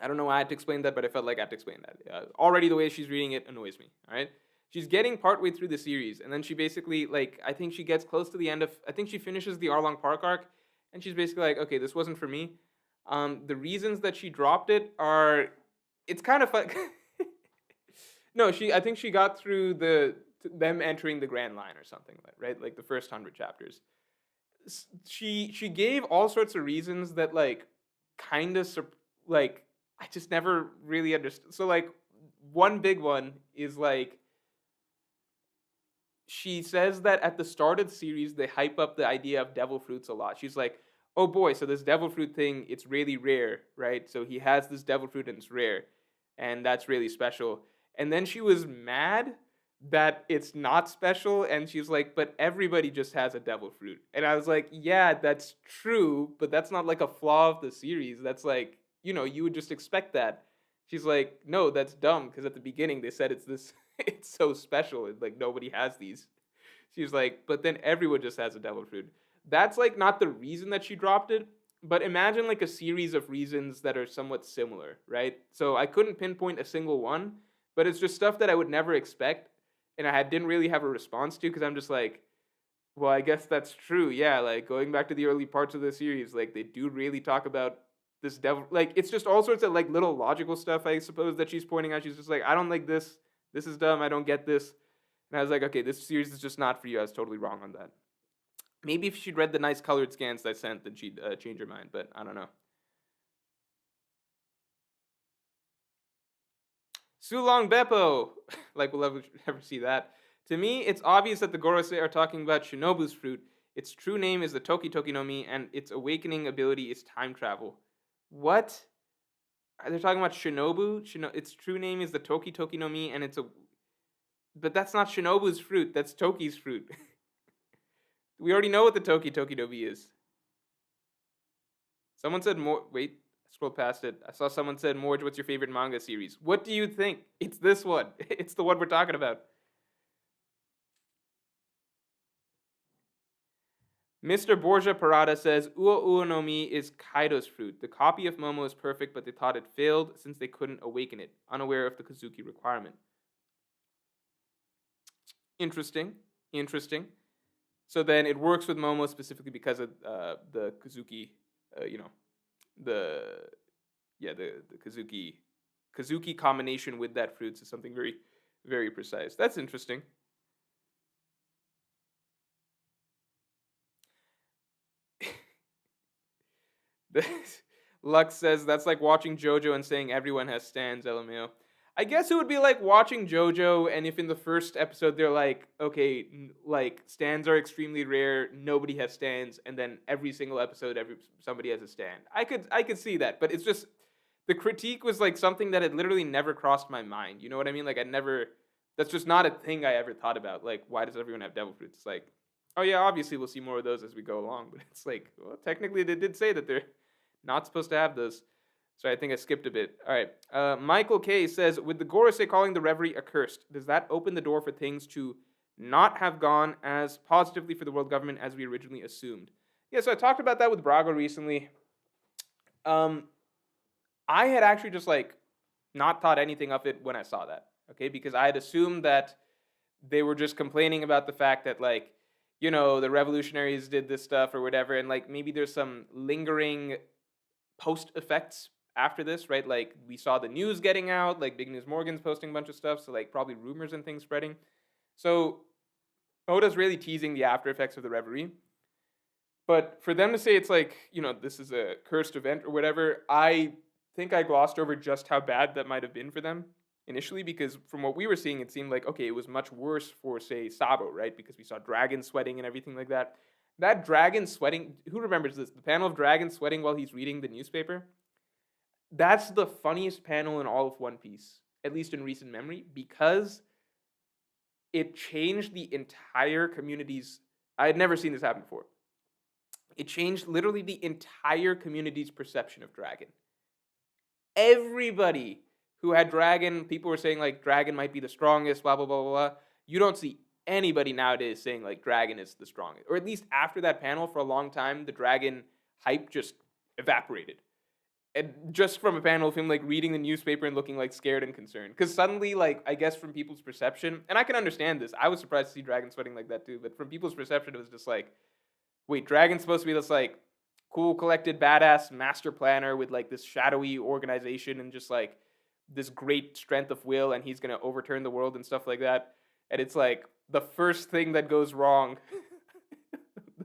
I don't know why I had to explain that, but I felt like I had to explain that. Already the way she's reading it annoys me, all right? She's getting partway through the series, and then she basically, I think she gets close to the end of, I think she finishes the Arlong Park arc, and she's basically like, okay, this wasn't for me. The reasons that she dropped it are, it's kind of fun. No, I think she got through them entering the Grand Line or something, right? Like the first 100 chapters. She gave all sorts of reasons that kind of I just never really understood. So one big one is she says that at the start of the series, they hype up the idea of devil fruits a lot. She's like, oh boy, so this devil fruit thing, it's really rare, right? So he has this devil fruit and it's rare, and that's really special. And then she was mad that it's not special, and she's like, but everybody just has a devil fruit. And I was like, yeah, that's true, but that's not like a flaw of the series. That's like, you would just expect that. She's like, no, that's dumb, because at the beginning they said it's this it's so special, and like nobody has these. She's like, but then everyone just has a devil fruit. That's like not the reason that she dropped it, but imagine like a series of reasons that are somewhat similar, right? So I couldn't pinpoint a single one, but it's just stuff that I would never expect, and didn't really have a response to, because I'm just like, well, I guess that's true. Yeah, like going back to the early parts of the series, like they do really talk about this devil. Like it's just all sorts of like little logical stuff, I suppose, that she's pointing out. She's just like, I don't like this. This is dumb. I don't get this. And I was like, okay, this series is just not for you. I was totally wrong on that. Maybe if she'd read the nice colored scans I sent, then she'd change her mind. But I don't know. Sulong Beppo, like we'll ever see that. To me, it's obvious that the Gorosei are talking about Shinobu's fruit. Its true name is the Toki Toki no Mi, and its awakening ability is time travel. What? They're talking about Shinobu? Its true name is the Toki Toki no Mi, and but that's not Shinobu's fruit. That's Toki's fruit. We already know what the Toki Toki no Mi is. Someone said more. Wait, scroll past it. I saw someone said, Morge, what's your favorite manga series? What do you think? It's this one. It's the one we're talking about. Mr. Borgia Parada says, Uo Uo no Mi is Kaido's fruit. The copy of Momo is perfect, but they thought it failed since they couldn't awaken it, unaware of the Kazuki requirement. Interesting. Interesting. So then it works with Momo specifically because of the Kazuki, the Kazuki combination with that fruit is something very, very precise. That's interesting. Lux says that's like watching JoJo and saying everyone has stands, LMAO. I guess it would be like watching JoJo, and if in the first episode they're like, okay, like stands are extremely rare, nobody has stands, and then every single episode, somebody has a stand. I could see that, but it's just the critique was like something that had literally never crossed my mind. You know what I mean? Like I never. That's just not a thing I ever thought about. Like, why does everyone have devil fruits? It's like, oh yeah, obviously we'll see more of those as we go along, but it's like, well, technically they did say that they're not supposed to have those. So I think I skipped a bit. All right. Michael K says, with the Gorosei calling the Reverie accursed, does that open the door for things to not have gone as positively for the world government as we originally assumed? Yeah, so I talked about that with Brago recently. I had actually just like not thought anything of it when I saw that. Okay, because I had assumed that they were just complaining about the fact that like, the revolutionaries did this stuff or whatever, and like maybe there's some lingering post effects after this, right? Like we saw the news getting out, like Big News Morgan's posting a bunch of stuff, so like probably rumors and things spreading. So Oda's really teasing the after effects of the Reverie. But for them to say it's like, this is a cursed event or whatever, I think I glossed over just how bad that might have been for them initially, because from what we were seeing, it seemed like, okay, it was much worse for, say, Sabo, right? Because we saw Dragon sweating and everything like that. That Dragon sweating, who remembers this? The panel of Dragon sweating while he's reading the newspaper? That's the funniest panel in all of One Piece, at least in recent memory, because it changed the entire community's. I had never seen this happen before. It changed literally the entire community's perception of Dragon. Everybody who had Dragon, people were saying like Dragon might be the strongest, blah blah blah blah blah. You don't see anybody nowadays saying like Dragon is the strongest, or at least after that panel for a long time, the Dragon hype just evaporated. And just from a panel of him like reading the newspaper and looking like scared and concerned, because suddenly, like, I guess from people's perception, and I can understand this, I was surprised to see Dragon sweating like that too, but from people's perception, it was just like, wait, Dragon's supposed to be this like cool, collected, badass master planner with like this shadowy organization and just like this great strength of will, and he's gonna overturn the world and stuff like that. And it's like the first thing that goes wrong,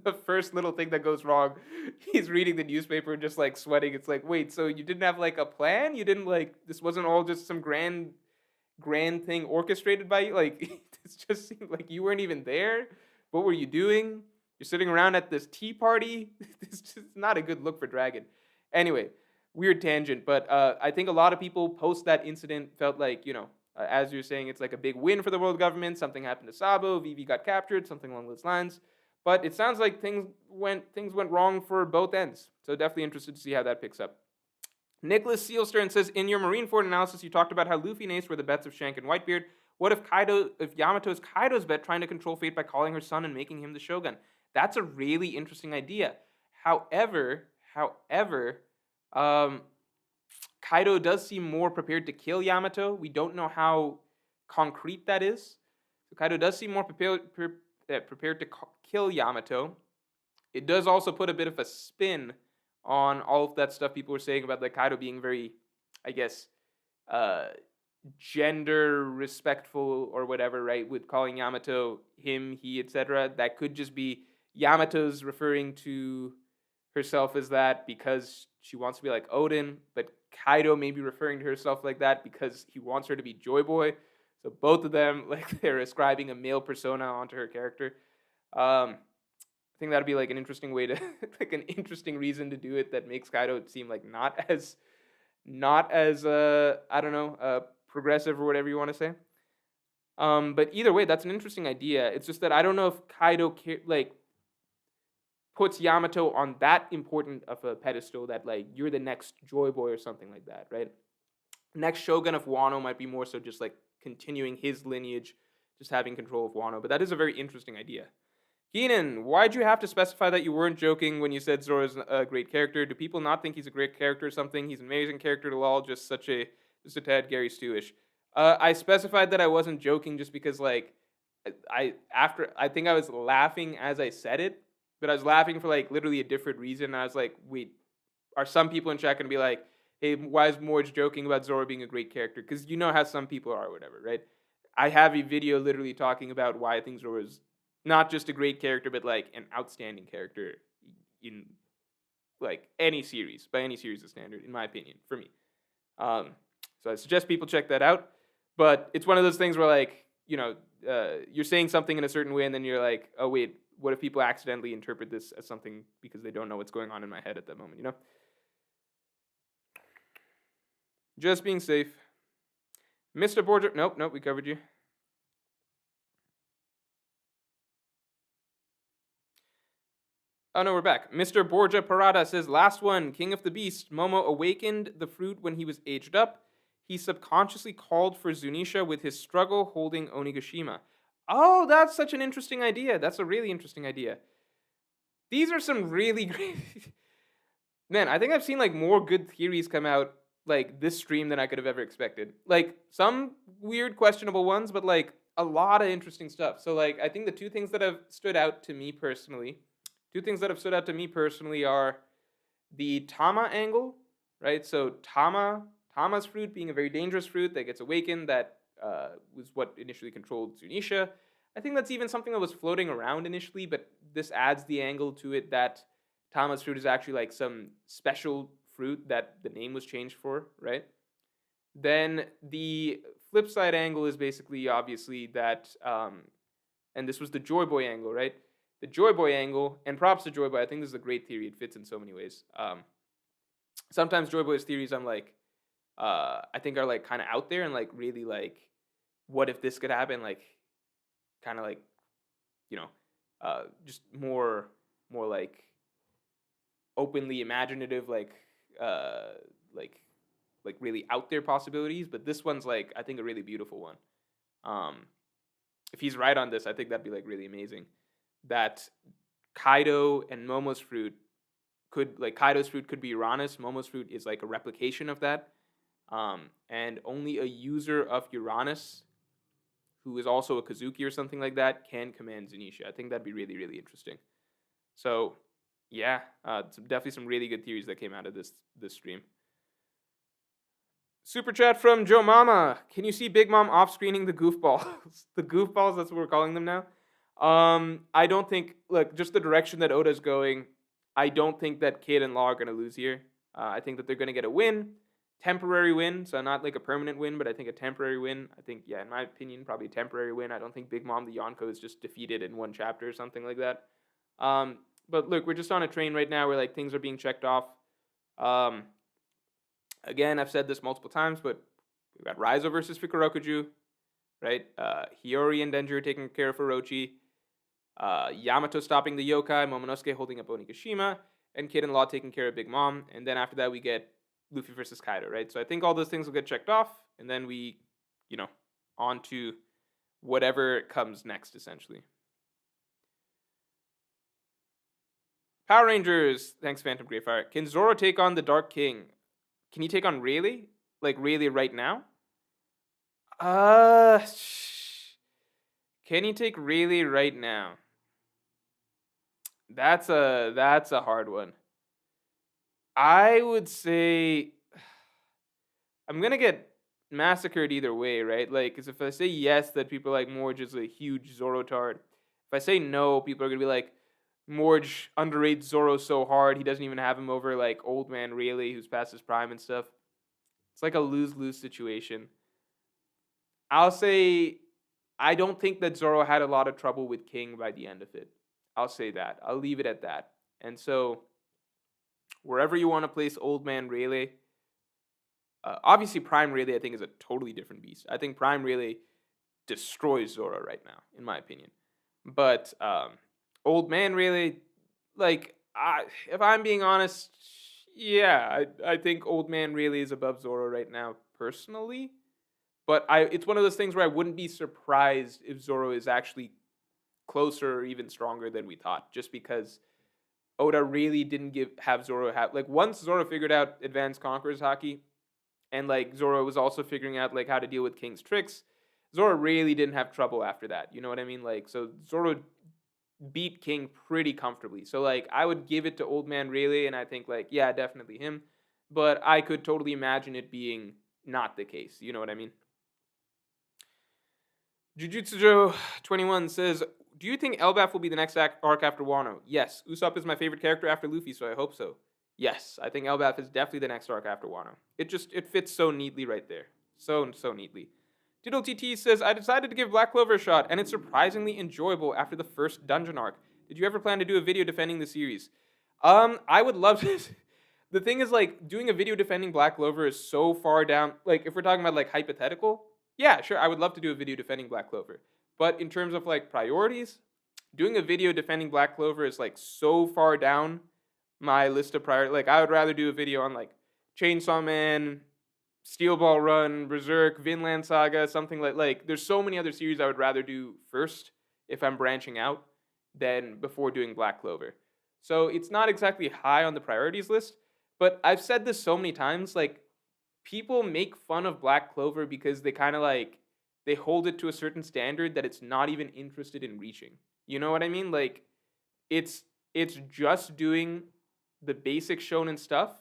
the first little thing that goes wrong, he's reading the newspaper and just like sweating. It's like, wait, so you didn't have like a plan? You didn't like, this wasn't all just some grand thing orchestrated by you? Like, it just seemed like you weren't even there. What were you doing? You're sitting around at this tea party. This is not a good look for Dragon. Anyway, weird tangent, but I think a lot of people post that incident felt like, As you're saying, it's like a big win for the world government. Something happened to Sabo. Vivi got captured. Something along those lines. But it sounds like things went wrong for both ends. So definitely interested to see how that picks up. Nicholas Sealstern says, in your Marineford analysis, you talked about how Luffy and Ace were the bets of Shank and Whitebeard. What if Yamato is Kaido's bet, trying to control fate by calling her son and making him the Shogun? That's a really interesting idea. However, um, Kaido does seem more prepared to kill Yamato. We don't know how concrete that is. So Kaido does seem more prepared to kill Yamato. It does also put a bit of a spin on all of that stuff people were saying about like Kaido being very, I guess, uh, gender respectful or whatever, right? With calling Yamato him, he, etc. That could just be Yamato's referring to herself as that because she wants to be like Odin, but Kaido may be referring to herself like that because he wants her to be Joy Boy. So both of them, like, they're ascribing a male persona onto her character. I think that'd be like an interesting way to, like, an interesting reason to do it that makes Kaido seem like not as I don't know, progressive or whatever you want to say. But either way, that's an interesting idea. It's just that I don't know if Kaido like puts Yamato on that important of a pedestal that like you're the next Joy Boy or something like that, right? Next Shogun of Wano might be more so just like continuing his lineage, just having control of Wano. But that is a very interesting idea. Keenan, why'd you have to specify that you weren't joking when you said Zoro's a great character? Do people not think he's a great character or something? He's an amazing character to lol, just a tad Gary Stewish. I specified that I wasn't joking just because like I think I was laughing as I said it, but I was laughing for like literally a different reason. I was like, wait, are some people in chat gonna be like, hey, why is Morge joking about Zoro being a great character? Because you know how some people are, or whatever, right? I have a video literally talking about why I think Zoro is not just a great character, but like an outstanding character in like any series, by any series of standard, in my opinion, for me. So I suggest people check that out. But it's one of those things where like, you're saying something in a certain way, and then you're like, oh wait, what if people accidentally interpret this as something because they don't know what's going on in my head at that moment, Just being safe. Mr. Borgia, nope, we covered you. Oh no, we're back. Mr. Borgia Parada says, last one, King of the Beast. Momo awakened the fruit when he was aged up. He subconsciously called for Zunisha with his struggle holding Onigashima. Oh, that's such an interesting idea. That's a really interesting idea. These are some really great... Man, I think I've seen like more good theories come out like this stream than I could have ever expected. Like some weird, questionable ones, but like a lot of interesting stuff. So like I think the two things that have stood out to me personally are the Tama angle, right? So Tama's fruit being a very dangerous fruit that gets awakened, that was what initially controlled Zunisha. I think that's even something that was floating around initially, but this adds the angle to it that Tama's fruit is actually like some special fruit that the name was changed for, right? Then the flip side angle is basically obviously that, and this was the Joy Boy angle, right? The Joy Boy angle, and props to Joy Boy, I think this is a great theory. It fits in so many ways. Sometimes Joy Boy's theories I'm like, I think are like kind of out there and like really like, what if this could happen? Like, kind of like, just more like openly imaginative, like really out there possibilities. But this one's like, I think, a really beautiful one. If he's right on this, I think that'd be like really amazing. That Kaido and Momo's fruit Kaido's fruit could be Uranus. Momo's fruit is like a replication of that. And only a user of Uranus, who is also a Kazuki or something like that, can command Zunisha. I think that'd be really, really interesting. So, yeah, definitely some really good theories that came out of this stream. Super chat from Joe Mama. Can you see Big Mom off-screening the goofballs? The goofballs, that's what we're calling them now. I don't think, just the direction that Oda's going, I don't think that Kid and Law are going to lose here. I think that they're going to get a win. Temporary win, so not like a permanent win, but I think a temporary win. I think, in my opinion, probably a temporary win. I don't think Big Mom the Yonko is just defeated in one chapter or something like that. But look, we're just on a train right now where like things are being checked off. Again, I've said this multiple times, but We've got Raizo versus Fukurokuju, right? Hiyori and Denjiro taking care of Orochi. Yamato stopping the yokai, Momonosuke holding up Onigashima, and Kid and Law taking care of Big Mom. And then after that, we get Luffy versus Kaido, right? So I think all those things will get checked off, and then we, on to whatever comes next, essentially. Power Rangers. Thanks, Phantom Greyfire. Can Zoro take on the Dark King? Can he take on Rayleigh? Like Rayleigh right now? Can he take Rayleigh right now? That's a hard one. I would say I'm gonna get massacred either way, right? Like, cause if I say yes, that people are like Morge is a huge Zoro tard. If I say no, people are gonna be like, Morge underrates Zoro so hard he doesn't even have him over like old man Rayleigh who's past his prime and stuff. It's like a lose-lose situation. I'll say I don't think that Zoro had a lot of trouble with King by the end of it. I'll say that. I'll leave it at that. And so, wherever you want to place Old Man Rayleigh, obviously Prime Rayleigh I think is a totally different beast. I think Prime Rayleigh destroys Zoro right now, in my opinion. But Old Man Rayleigh, like, if I'm being honest, yeah, I think Old Man Rayleigh is above Zoro right now, personally. But it's one of those things where I wouldn't be surprised if Zoro is actually closer or even stronger than we thought, just because Oda really didn't have Zoro have like once Zoro figured out Advanced Conquerors Haki, and like Zoro was also figuring out like how to deal with King's tricks. Zoro really didn't have trouble after that. You know what I mean? Like so Zoro beat King pretty comfortably. So like I would give it to Old Man Rayleigh, and I think like yeah, definitely him. But I could totally imagine it being not the case. You know what I mean? Jujutsu Joe 21 says, do you think Elbaf will be the next arc after Wano? Yes. Usopp is my favorite character after Luffy, so I hope so. Yes, I think Elbaf is definitely the next arc after Wano. It fits so neatly right there. So neatly. Diddle TT says, I decided to give Black Clover a shot, and it's surprisingly enjoyable after the first dungeon arc. Did you ever plan to do a video defending the series? I would love to. The thing is, like, doing a video defending Black Clover is so far down. Like, if we're talking about, like, hypothetical, yeah, sure, I would love to do a video defending Black Clover. But in terms of, like, priorities, doing a video defending Black Clover is, like, so far down my list of priorities. Like, I would rather do a video on, like, Chainsaw Man, Steel Ball Run, Berserk, Vinland Saga, something like, there's so many other series I would rather do first if I'm branching out than before doing Black Clover. So it's not exactly high on the priorities list, but I've said this so many times, like, people make fun of Black Clover because they kind of like they hold it to a certain standard that it's not even interested in reaching. You know what I mean? Like it's just doing the basic shonen stuff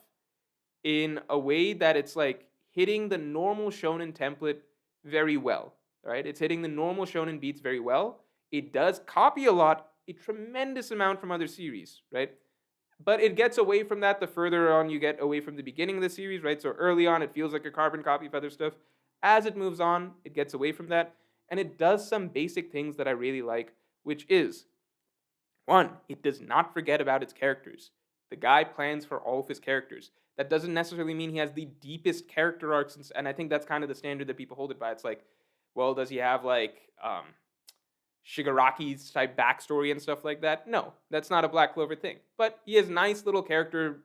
in a way that it's like hitting the normal shonen template very well, right? It's hitting the normal shonen beats very well. It does copy a tremendous amount from other series, right? But it gets away from that the further on you get away from the beginning of the series, right? So early on, it feels like a carbon copy of other stuff. As it moves on, it gets away from that. And it does some basic things that I really like, which is, one, it does not forget about its characters. The guy plans for all of his characters. That doesn't necessarily mean he has the deepest character arcs, and I think that's kind of the standard that people hold it by. It's like, well, does he have like Shigaraki's type backstory and stuff like that? No, that's not a Black Clover thing. But he has nice little character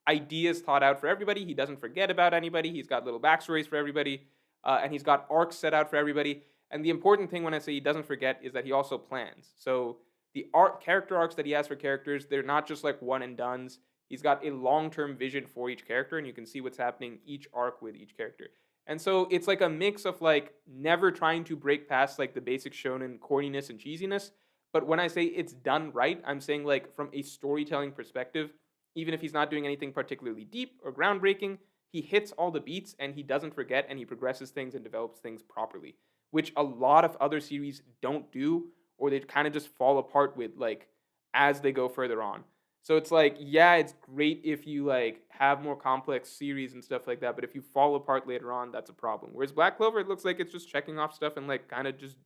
ideas thought out for everybody. He doesn't forget about anybody. He's got little backstories for everybody. And he's got arcs set out for everybody. And the important thing when I say he doesn't forget is that he also plans. So the character arcs that he has for characters, they're not just like one and dones. He's got a long-term vision for each character, and you can see what's happening each arc with each character. And so it's like a mix of like never trying to break past like the basic shonen corniness and cheesiness. But when I say it's done right, I'm saying like from a storytelling perspective, even if he's not doing anything particularly deep or groundbreaking, he hits all the beats and he doesn't forget and he progresses things and develops things properly, which a lot of other series don't do, or they kind of just fall apart with like as they go further on. So it's like, yeah, it's great if you like have more complex series and stuff like that, but if you fall apart later on, that's a problem. Whereas Black Clover, it looks like it's just checking off stuff and like kind of just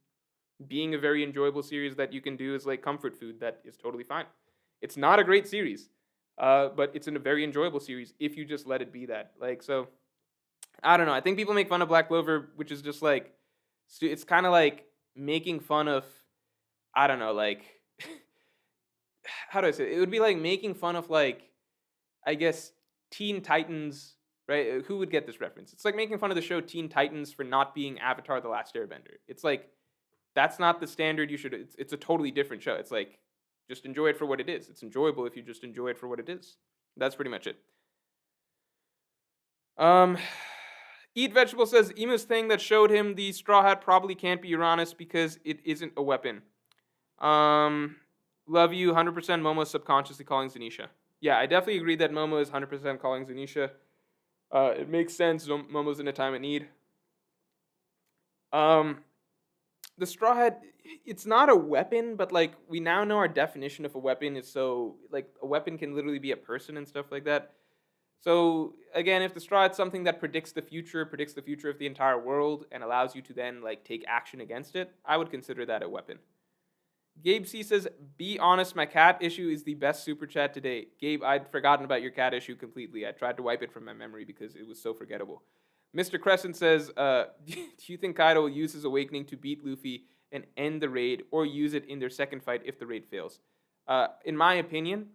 being a very enjoyable series that you can do as like comfort food that is totally fine. It's not a great series, but it's a very enjoyable series if you just let it be that. Like, so I don't know. I think people make fun of Black Clover, which is just like it's kind of like making fun of, I don't know, like how do I say it? It would be like making fun of like, I guess, Teen Titans, right? Who would get this reference? It's like making fun of the show Teen Titans for not being Avatar: The Last Airbender. It's like that's not the standard you should. It's a totally different show. It's like just enjoy it for what it is. It's enjoyable if you just enjoy it for what it is. That's pretty much it. Um, Eat Vegetable says Emu's thing that showed him the straw hat probably can't be Uranus because it isn't a weapon. Um, Love you, 100% Momo subconsciously calling Zunisha. Yeah, I definitely agree that Momo is 100% calling Zunisha. It makes sense. Momo's in a time of need. Um, the straw hat, it's not a weapon, but like we now know our definition of a weapon is so like a weapon can literally be a person and stuff like that. So again, if the straw hat's something that predicts the future of the entire world, and allows you to then like take action against it, I would consider that a weapon. Gabe C says, "Be honest, my cat issue is the best super chat to date." Gabe, I'd forgotten about your cat issue completely. I tried to wipe it from my memory because it was so forgettable. Mr. Crescent says, "Do you think Kaido will use his awakening to beat Luffy and end the raid, or use it in their second fight if the raid fails?" In my opinion,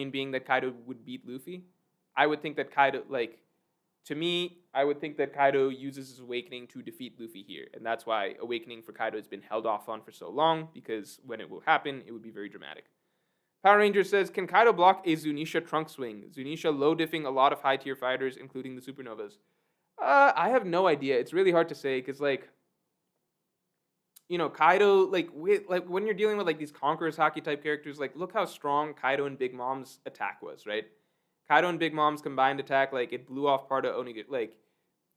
being that Kaido would beat Luffy, I would think that Kaido, like, to me, I would think that Kaido uses his awakening to defeat Luffy here. And that's why awakening for Kaido has been held off on for so long, because when it will happen, it would be very dramatic. Power Ranger says, can Kaido block a Zunisha trunk swing? Zunisha low diffing a lot of high tier fighters, including the Supernovas. I have no idea. It's really hard to say, because, like, you know, Kaido, like when you're dealing with like these Conqueror's Haki type characters, like look how strong Kaido and Big Mom's attack was, right? Kaido and Big Mom's combined attack, like it blew off part of Onigashima, like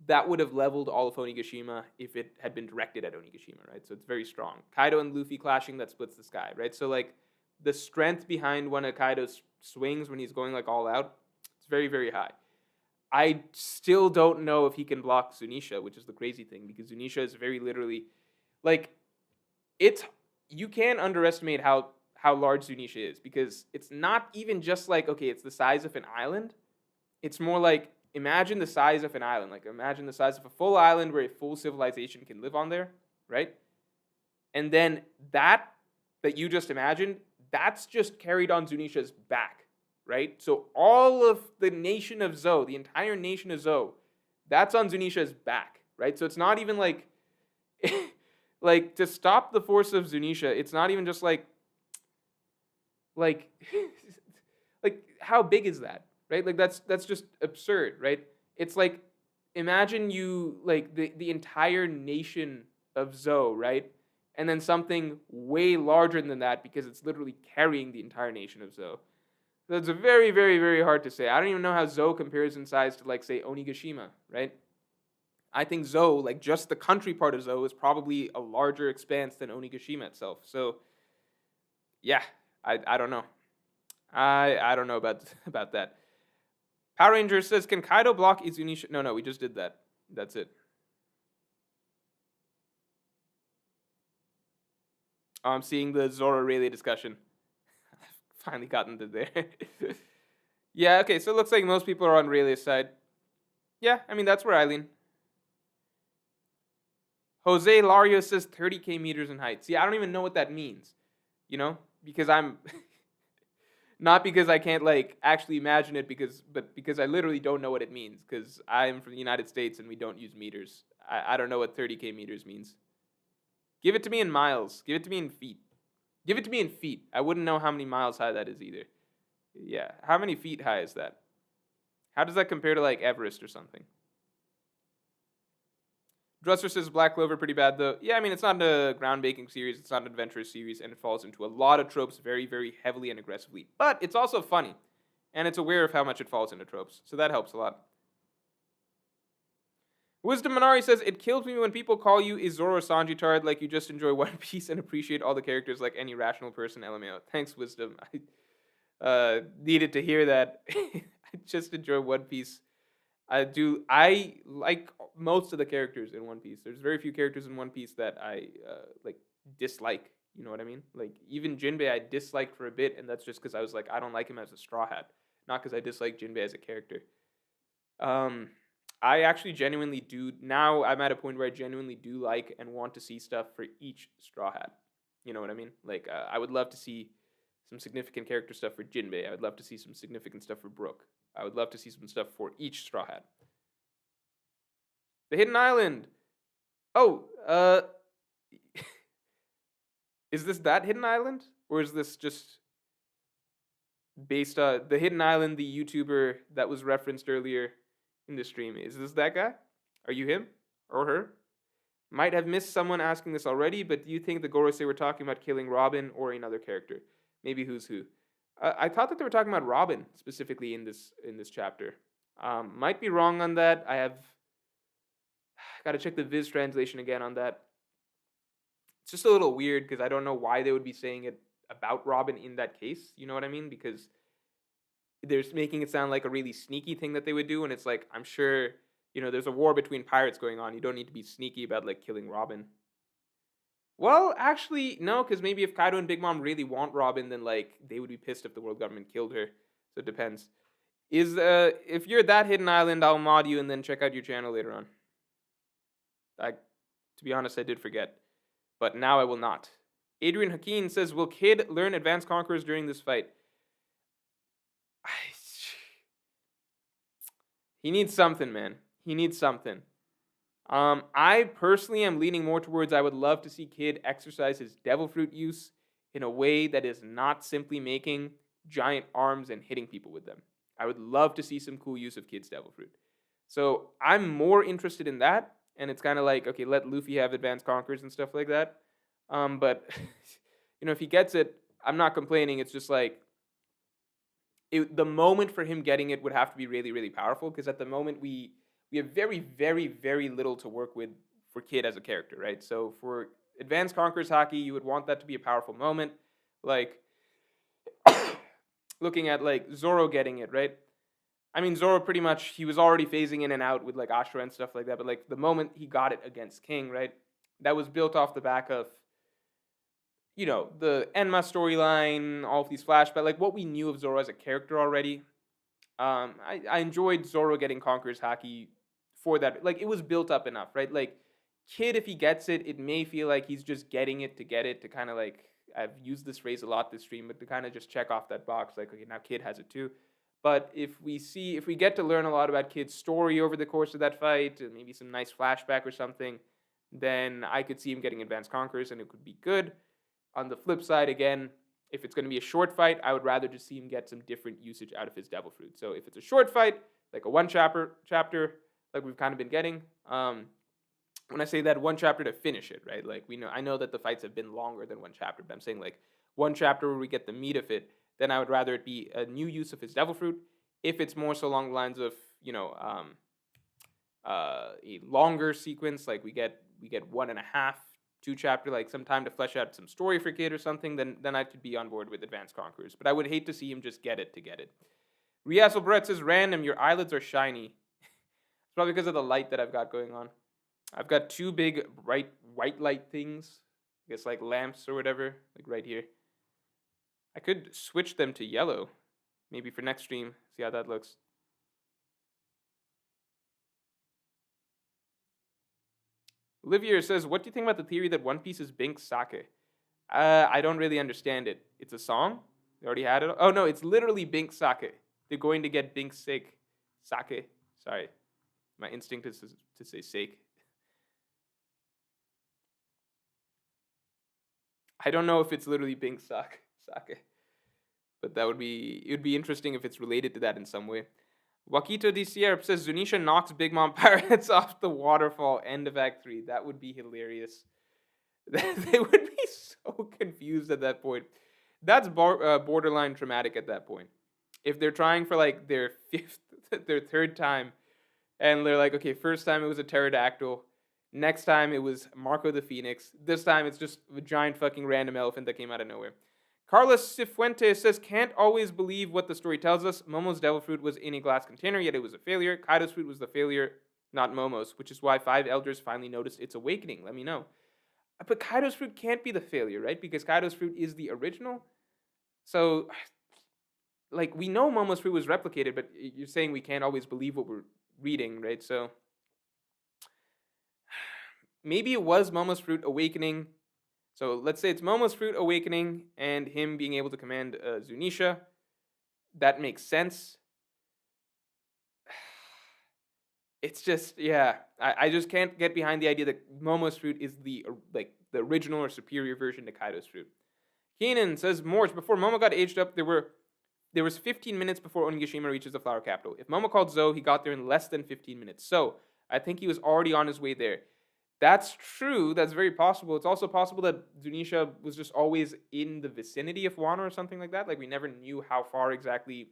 that would have leveled all of Onigashima if it had been directed at Onigashima, right? So it's very strong. Kaido and Luffy clashing, that splits the sky, right? So like the strength behind one of Kaido's swings when he's going like all out, it's very, very high. I still don't know if he can block Zunisha, which is the crazy thing, because Zunisha is very literally like it's you can't underestimate how large Zunisha is, because it's not even just like, okay, it's the size of an island. It's more like, imagine the size of an island. Like imagine the size of a full island where a full civilization can live on there, right? And then that you just imagined, that's just carried on Zunisha's back, right? So all of the nation of Zou, the entire nation of Zou, that's on Zunisha's back, right? So it's not even like like to stop the force of Zunisha, it's not even just like like like how big is that, right? Like that's just absurd, right? It's like imagine you like the entire nation of Zou, right? And then something way larger than that, because it's literally carrying the entire nation of Zou. So it's very, very, very hard to say. I don't even know how Zou compares in size to, like, say, Onigashima, right? I think Zou, like just the country part of Zou, is probably a larger expanse than Onigashima itself. So, yeah, I don't know. I don't know about that. Power Ranger says, can Kaido block Izunisha? No, we just did that. That's it. Oh, I'm seeing the Zoro Rayleigh discussion. Finally gotten to there. Yeah, okay, so it looks like most people are on Rayleigh's side. Yeah, I mean, that's where I lean. Jose Lario says 30k meters in height. See, I don't even know what that means, you know, because I'm not because I can't like actually imagine it, but because I literally don't know what it means, because I'm from the United States and we don't use meters. I don't know what 30k meters means. Give it to me in miles. Give it to me in feet. Give it to me in feet. I wouldn't know how many miles high that is either. Yeah, how many feet high is that? How does that compare to like Everest or something? Dresser says Black Clover pretty bad though. Yeah, I mean, it's not a ground-breaking series, it's not an adventurous series, and it falls into a lot of tropes very, very heavily and aggressively. But it's also funny, and it's aware of how much it falls into tropes, so that helps a lot. Wisdom Minari says, it kills me when people call you a Zoro Sanji tard, like you just enjoy One Piece and appreciate all the characters like any rational person, LMAO. Thanks, Wisdom. I needed to hear that. I just enjoy One Piece. I like most of the characters in One Piece. There's very few characters in One Piece that I like dislike. You know what I mean? Like even Jinbei, I disliked for a bit, and that's just because I was like, I don't like him as a Straw Hat, not because I dislike Jinbei as a character. I actually genuinely do. Now I'm at a point where I genuinely do like and want to see stuff for each Straw Hat. You know what I mean? Like, I would love to see some significant character stuff for Jinbei. I would love to see some significant stuff for Brook. I would love to see some stuff for each Straw Hat. The Hidden Island. Oh, is this that Hidden Island? Or is this just based on the Hidden Island, the YouTuber that was referenced earlier in the stream? Is this that guy? Are you him or her? Might have missed someone asking this already, but do you think the Gorosei were talking about killing Robin or another character? Maybe who's who? I thought that they were talking about Robin specifically in this chapter. Might be wrong on that. I have got to check the Viz translation again on that. It's just a little weird because I don't know why they would be saying it about Robin in that case. You know what I mean? Because they're making it sound like a really sneaky thing that they would do, and it's like, I'm sure, there's a war between pirates going on. You don't need to be sneaky about like killing Robin. Well, actually, no, because maybe if Kaido and Big Mom really want Robin, then like they would be pissed if the world government killed her. So it depends. If you're that Hidden Island, I'll mod you and then check out your channel later on. To be honest, I did forget, but now I will not. Adrian Hakeem says, "Will Kid learn Advanced Conquerors during this fight?" He needs something, man. He needs something. I personally am leaning more towards I would love to see Kid exercise his Devil Fruit use in a way that is not simply making giant arms and hitting people with them. I would love to see some cool use of Kid's Devil Fruit. So I'm more interested in that, and it's kind of like, okay, let Luffy have Advanced Conquerors and stuff like that. But if he gets it, I'm not complaining. It's just like the moment for him getting it would have to be really, really powerful, because at the moment we have very, very, very little to work with for Kid as a character, right? So for Advanced Conquerors Haki, you would want that to be a powerful moment, like looking at like Zoro getting it, right? I mean, Zoro pretty much, he was already phasing in and out with like Ashura and stuff like that, but like the moment he got it against King, right? That was built off the back of the Enma storyline, all of these flashbacks, like what we knew of Zoro as a character already. I enjoyed Zoro getting Conqueror's Haki for that. Like, it was built up enough, right? Like, Kid, if he gets it, it may feel like he's just getting it to kind of like, I've used this phrase a lot this stream, but to kind of just check off that box, like, okay, now Kid has it too. But if we get to learn a lot about Kid's story over the course of that fight, and maybe some nice flashback or something, then I could see him getting Advanced Conquerors, and it could be good. On the flip side, again, if it's going to be a short fight, I would rather just see him get some different usage out of his Devil Fruit. So if it's a short fight, like a one chapter, like we've kind of been getting, when I say that, one chapter to finish it, right? Like I know that the fights have been longer than one chapter, but I'm saying like one chapter where we get the meat of it, then I would rather it be a new use of his Devil Fruit. If it's more so along the lines of a longer sequence, like we get 1.5, 2 chapter, like some time to flesh out some story for Kid or something, then I could be on board with Advanced Conquerors. But I would hate to see him just get it to get it. Riassel Brett says, "Random, your eyelids are shiny." It's probably because of the light that I've got going on. I've got 2 big bright white light things, I guess like lamps or whatever, like right here. I could switch them to yellow, maybe for next stream, see how that looks. Olivier says, "What do you think about the theory that One Piece is Bink's sake?" I don't really understand it. It's a song? They already had it? Oh, no, it's literally Bink's sake. They're going to get Bink's sake. Sake. Sorry. My instinct is to say sake. I don't know if it's literally Bink's sake. But it would be interesting if it's related to that in some way. Wakito DCR says, "Zunisha knocks Big Mom Pirates off the waterfall, end of Act 3. That would be hilarious." They would be so confused at that point. That's borderline traumatic at that point. If they're trying for like their third time, and they're like, okay, first time it was a pterodactyl, next time it was Marco the Phoenix, this time it's just a giant fucking random elephant that came out of nowhere. Carlos Cifuentes says, "Can't always believe what the story tells us. Momo's Devil Fruit was in a glass container, yet it was a failure. Kaido's fruit was the failure, not Momo's, which is why 5 elders finally noticed its awakening. Let me know." But Kaido's fruit can't be the failure, right? Because Kaido's fruit is the original. So, like, we know Momo's fruit was replicated, but you're saying we can't always believe what reading, right? So maybe it was Momo's fruit awakening. So let's say it's Momo's fruit awakening and him being able to command Zunisha. That makes sense. It's just, yeah, I just can't get behind the idea that Momo's fruit is the like the original or superior version to Kaido's fruit. Keenan says, Morge, before Momo got aged up, there was 15 minutes before Onigashima reaches the flower capital. If Momo called Zoe, he got there in less than 15 minutes. So I think he was already on his way there. That's true. That's very possible. It's also possible that Zunisha was just always in the vicinity of Wano or something like that. Like we never knew how far exactly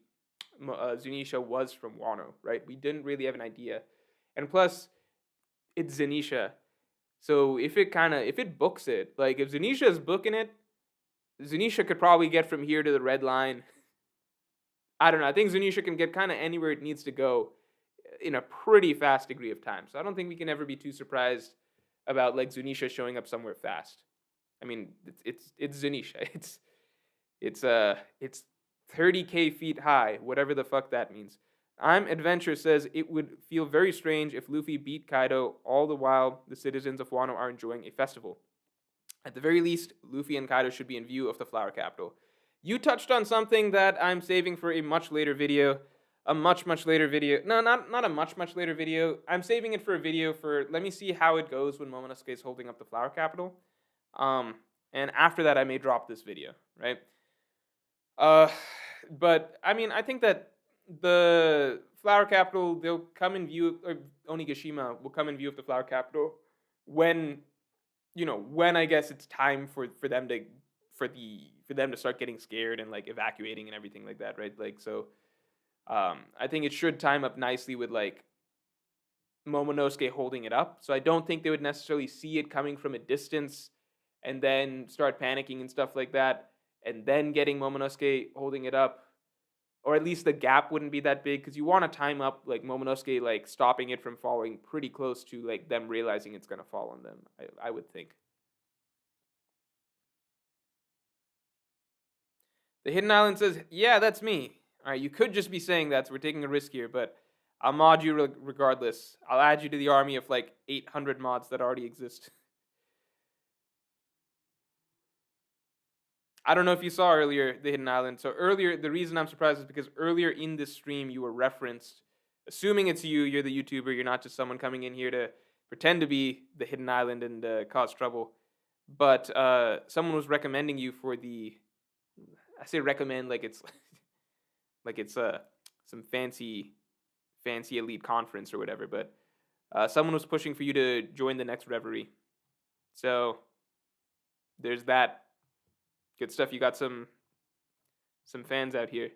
Zunisha was from Wano, right? We didn't really have an idea. And plus, it's Zunisha. So if it books it, like if Zunisha is booking it, Zunisha could probably get from here to the red line. I don't know. I think Zunisha can get kind of anywhere it needs to go in a pretty fast degree of time. So I don't think we can ever be too surprised about like Zunisha showing up somewhere fast. I mean, it's Zunisha. It's 30k feet high, whatever the fuck that means. I'm Adventure says it would feel very strange if Luffy beat Kaido all the while the citizens of Wano are enjoying a festival. At the very least, Luffy and Kaido should be in view of the flower capital. You touched on something that I'm saving for a much later video. A much later video. No, not a much later video. I'm saving it for a video for, let me see how it goes when Momonosuke is holding up the flower capital. And after that, I may drop this video, right? But I mean, I think that the flower capital, they'll come in view, or Onigashima will come in view of the flower capital when, when I guess it's time for them to start getting scared and like evacuating and everything like that, right? Like so, I think it should time up nicely with like Momonosuke holding it up. So I don't think they would necessarily see it coming from a distance and then start panicking and stuff like that, and then getting Momonosuke holding it up. Or at least the gap wouldn't be that big, because you want to time up like Momonosuke like stopping it from falling pretty close to like them realizing it's gonna fall on them. I would think. The Hidden Island says, "Yeah, that's me." All right, you could just be saying that, so we're taking a risk here, but I'll mod you regardless. I'll add you to the army of like 800 mods that already exist. I don't know if you saw earlier the Hidden Island. So earlier, the reason I'm surprised is because earlier in this stream you were referenced. Assuming it's you, you're the YouTuber. You're not just someone coming in here to pretend to be the Hidden Island and cause trouble. But someone was recommending you for the. I say recommend like it's like it's some fancy elite conference or whatever. But someone was pushing for you to join the next Reverie. So there's that. Good stuff. You got some fans out here.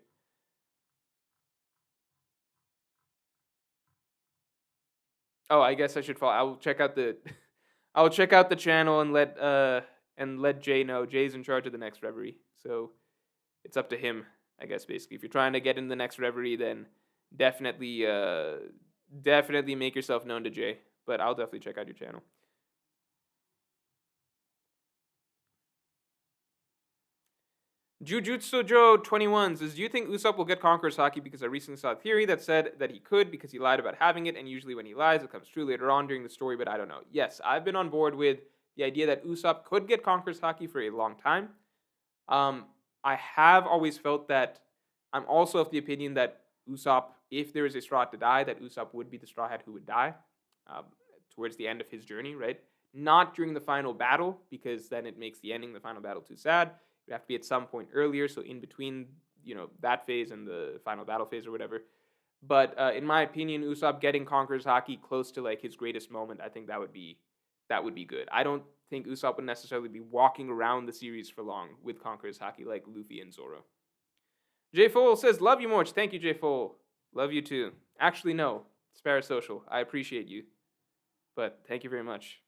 Oh, I guess I should follow. I will check out the channel and let Jay know. Jay's in charge of the next Reverie, so it's up to him, I guess. Basically, if you're trying to get in the next Reverie, then definitely make yourself known to Jay. But I'll definitely check out your channel. Jujutsu Joe 21 says, do you think Usopp will get Conqueror's Haki? Because I recently saw a theory that said that he could because he lied about having it, and usually when he lies, it comes true later on during the story, but I don't know. Yes, I've been on board with the idea that Usopp could get Conqueror's Haki for a long time. I have always felt that I'm also of the opinion that Usopp, if there is a Straw Hat to die, that Usopp would be the Straw Hat who would die towards the end of his journey, right? Not during the final battle, because then it makes the ending of the final battle too sad. It would have to be at some point earlier, so in between, that phase and the final battle phase or whatever. But in my opinion, Usopp getting Conqueror's Haki close to like his greatest moment, I think that would be good. I don't think Usopp would necessarily be walking around the series for long with Conqueror's Haki like Luffy and Zoro. J Foal says, "Love you, Morch." Thank you, J Foal. Love you too. Actually, no, it's parasocial. I appreciate you, but thank you very much.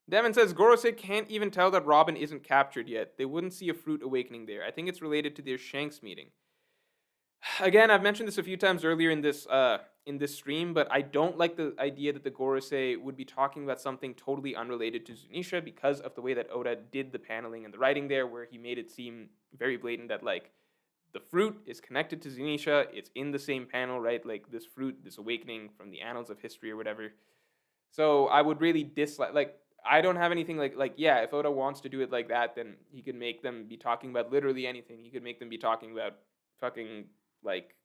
Devin says, Gorosei can't even tell that Robin isn't captured yet. They wouldn't see a fruit awakening there. I think it's related to their Shanks meeting. Again, I've mentioned this a few times earlier in this stream, but I don't like the idea that the Gorosei would be talking about something totally unrelated to Zunisha because of the way that Oda did the paneling and the writing there, where he made it seem very blatant that like the fruit is connected to Zunisha. It's in the same panel, right? Like this fruit, this awakening from the annals of history or whatever. So I would really dislike, like, I don't have anything like yeah, if Oda wants to do it like that, then he could make them be talking about literally anything. He could make them be talking about fucking, like,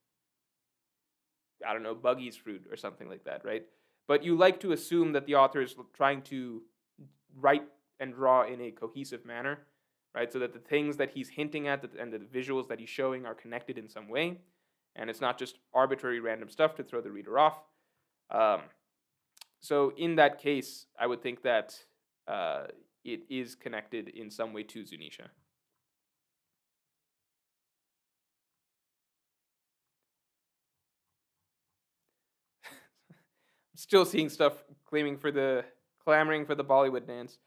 I don't know, Buggy's fruit or something like that, right? But you like to assume that the author is trying to write and draw in a cohesive manner, right? So that the things that he's hinting at and the visuals that he's showing are connected in some way, and it's not just arbitrary random stuff to throw the reader off. Um, so in that case, I would think that it is connected in some way to Zunisha. Still seeing stuff clamoring for the Bollywood dance.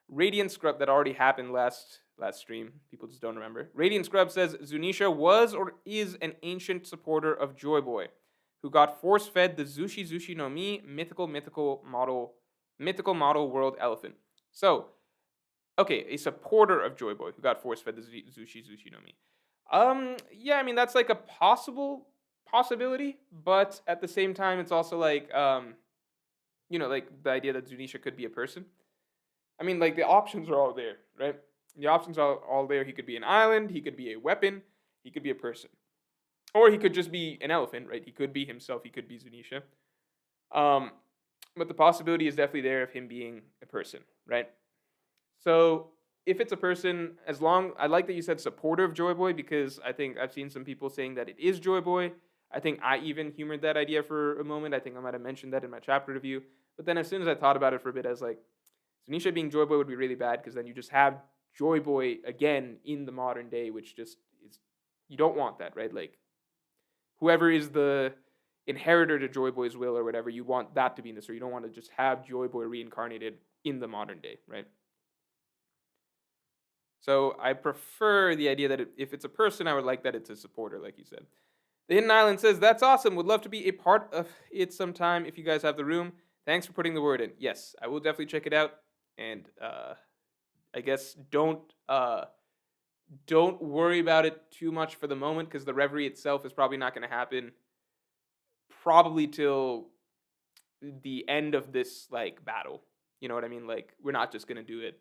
Radiant Scrub that already happened last stream. People just don't remember. Radiant Scrub says Zunisha was or is an ancient supporter of Joy Boy, who got force fed the Zushi Zushi no Mi mythical model world elephant. So, okay, a supporter of Joy Boy who got force fed the Zushi Zushi no Mi. Yeah, I mean that's like a possibility, but at the same time, it's also like like the idea that Zunisha could be a person. I mean, like the options are all there, right? The options are all there. He could be an island. He could be a weapon. He could be a person, or he could just be an elephant, right? He could be himself. He could be Zunisha. Um, but the possibility is definitely there of him being a person, right? So if it's a person, I like that you said supporter of Joy Boy because I think I've seen some people saying that it is Joy Boy. I think I even humored that idea for a moment. I think I might have mentioned that in my chapter review. But then as soon as I thought about it for a bit, I was like, Zunisha being Joy Boy would be really bad because then you just have Joy Boy again in the modern day, which just is, you don't want that, right? Like whoever is the inheritor to Joy Boy's will or whatever, you want that to be in the story. You don't want to just have Joy Boy reincarnated in the modern day, right? So I prefer the idea that if it's a person, I would like that it's a supporter, like you said. The Hidden Island says, that's awesome. Would love to be a part of it sometime if you guys have the room. Thanks for putting the word in. Yes, I will definitely check it out. And I guess don't worry about it too much for the moment because the Reverie itself is probably not going to happen probably till the end of this like battle. You know what I mean? Like we're not just going to do it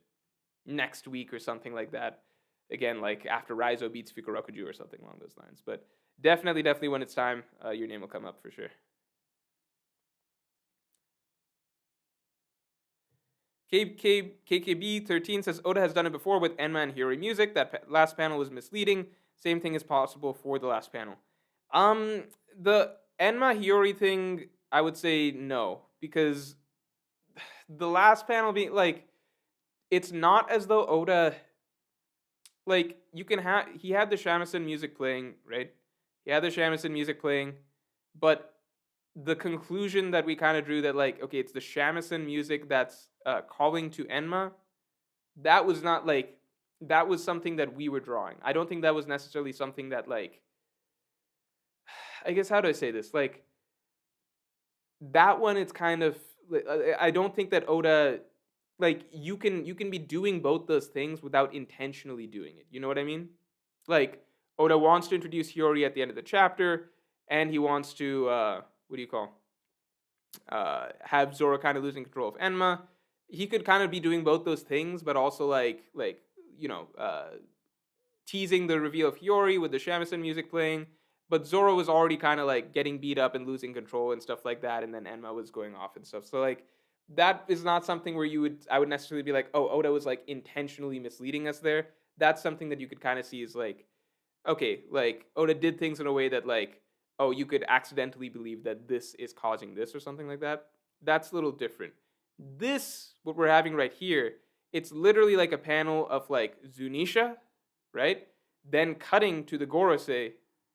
next week or something like that. Again, like after Raizo beats Fukurokuju or something along those lines. But definitely when it's time, your name will come up for sure. KKB13 says Oda has done it before with Enma and Hiyori music. That last panel was misleading. Same thing is possible for the last panel. The Enma Hiyori thing, I would say no because the last panel being like, it's not as though Oda, like you can have he had the shamisen music playing, right? He had the shamisen music playing, but the conclusion that we kind of drew that like okay, it's the shamisen music that's calling to Enma. That was not like that was something that we were drawing. I don't think that was necessarily something that like I guess how do I say this? Like that one it's kind of I don't think that Oda like you can be doing both those things without intentionally doing it. You know what I mean? Like Oda wants to introduce Hiyori at the end of the chapter, and he wants to what do you call have Zoro kind of losing control of Enma. He could kind of be doing both those things, but also like teasing the reveal of Hiyori with the shamisen music playing. But Zoro was already kind of like getting beat up and losing control and stuff like that, and then Enma was going off and stuff. So like that is not something where I would necessarily be like, oh, Oda was like intentionally misleading us there. That's something that you could kind of see as like, okay, like Oda did things in a way that like, oh, you could accidentally believe that this is causing this or something like that. That's a little different. This, what we're having right here, it's literally like a panel of like Zunisha, right? Then cutting to the Gorosei,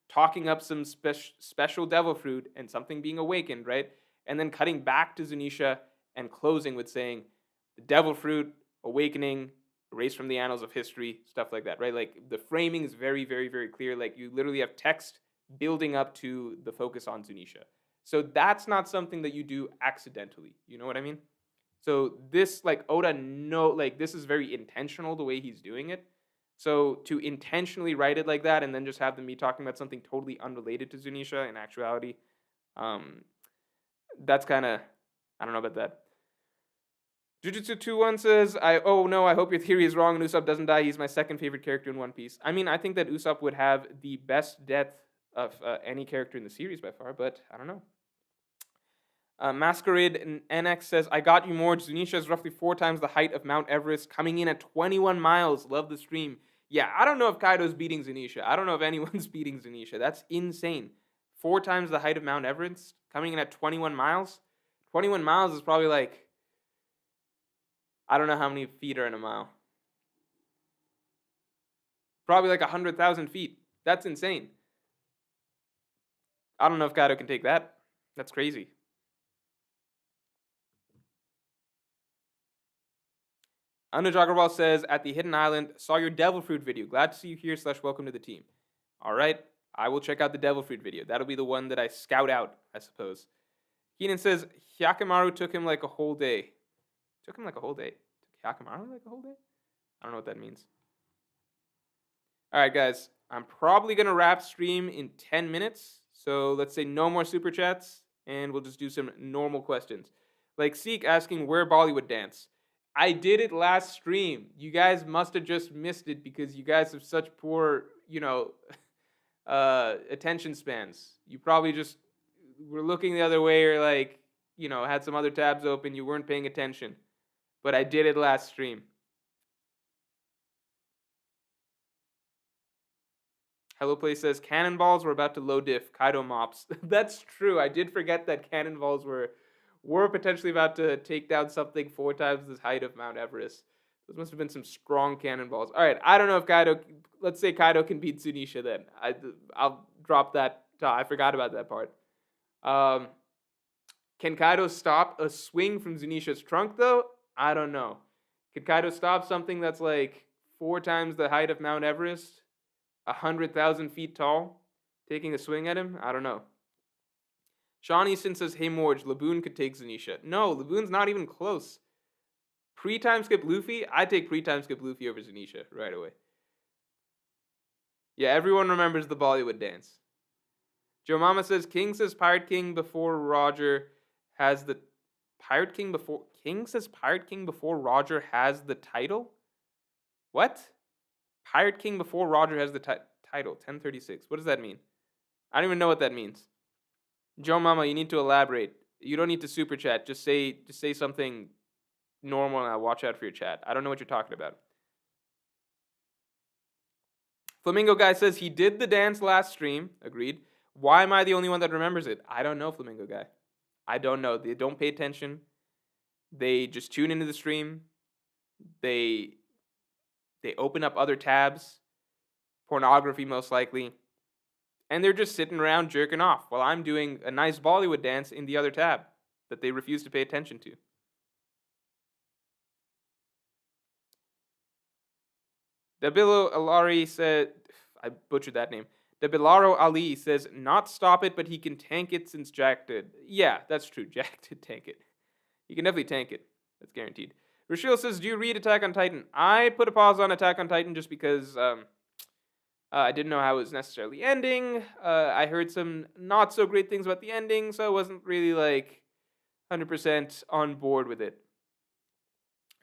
talking up some special devil fruit and something being awakened, right? And then cutting back to Zunisha and closing with saying the devil fruit, awakening, erased from the annals of history, stuff like that, right? Like the framing is very, very, very clear. Like you literally have text building up to the focus on Zunisha. So that's not something that you do accidentally. You know what I mean? So this like Oda this is very intentional the way he's doing it. So to intentionally write it like that and then just have them be talking about something totally unrelated to Zunisha in actuality, um, that's kind of, I don't know about that. Jujutsu 21 says, oh no, I hope your theory is wrong and Usopp doesn't die. He's my second favorite character in One Piece. I mean, I think that Usopp would have the best death of any character in the series by far, but I don't know. Masquerade NX says, I got you more. Zunisha is roughly 4 times the height of Mount Everest, coming in at 21 miles. Love the stream. Yeah, I don't know if Kaido's beating Zunisha. I don't know if anyone's beating Zunisha. That's insane. 4 times the height of Mount Everest, coming in at 21 miles. 21 miles is probably like, I don't know how many feet are in a mile. Probably like 100,000 feet. That's insane. I don't know if Kaido can take that. That's crazy. Anuj Agarwal says, at the Hidden Island, saw your Devil Fruit video. Glad to see you here / welcome to the team. All right, I will check out the Devil Fruit video. That'll be the one that I scout out, I suppose. Keenan says, Hyakkimaru took him like a whole day. Took him like a whole day? Took Hyakkimaru like a whole day? I don't know what that means. All right, guys. I'm probably going to wrap stream in 10 minutes. So let's say no more super chats, and we'll just do some normal questions. Like Seek asking, where Bollywood dance? I did it last stream. You guys must have just missed it because you guys have such poor, attention spans. You probably just were looking the other way or like, had some other tabs open. You weren't paying attention. But I did it last stream. Hello Play says, cannonballs were about to low diff. Kaido mops. That's true. I did forget that cannonballs were potentially about to take down something 4 times the height of Mount Everest. Those must have been some strong cannonballs. All right, I don't know if Kaido. Let's say Kaido can beat Zunisha then. I'll drop that. I forgot about that part. Can Kaido stop a swing from Zunisha's trunk though? I don't know. Can Kaido stop something that's like 4 times the height of Mount Everest, 100,000 feet tall, taking a swing at him? I don't know. Sean Easton says, hey Morge, Laboon could take Zunisha. No, Laboon's not even close. Pre-time skip Luffy? I take pre-time skip Luffy over Zunisha right away. Yeah, everyone remembers the Bollywood dance. Joe Mama says, King says Pirate King before Roger has the... Pirate King before... King says Pirate King before Roger has the title? What? Pirate King before Roger has the title. 1036. What does that mean? I don't even know what that means. Joe Mama, you need to elaborate. You don't need to super chat. Just say something normal and I'll watch out for your chat. I don't know what you're talking about. Flamingo Guy says he did the dance last stream. Agreed. Why am I the only one that remembers it? I don't know, Flamingo Guy. I don't know. They don't pay attention. They just tune into the stream. They open up other tabs. Pornography, most likely. And they're just sitting around jerking off while I'm doing a nice Bollywood dance in the other tab that they refuse to pay attention to. Dabilo Alari said, I butchered that name. Dabilaro Ali says, not stop it, but he can tank it since Jack did. Yeah, that's true. Jack did tank it. He can definitely tank it. That's guaranteed. Rochelle says, do you read Attack on Titan? I put a pause on Attack on Titan just because I didn't know how it was necessarily ending. I heard some not so great things about the ending, so I wasn't really like 100% on board with it.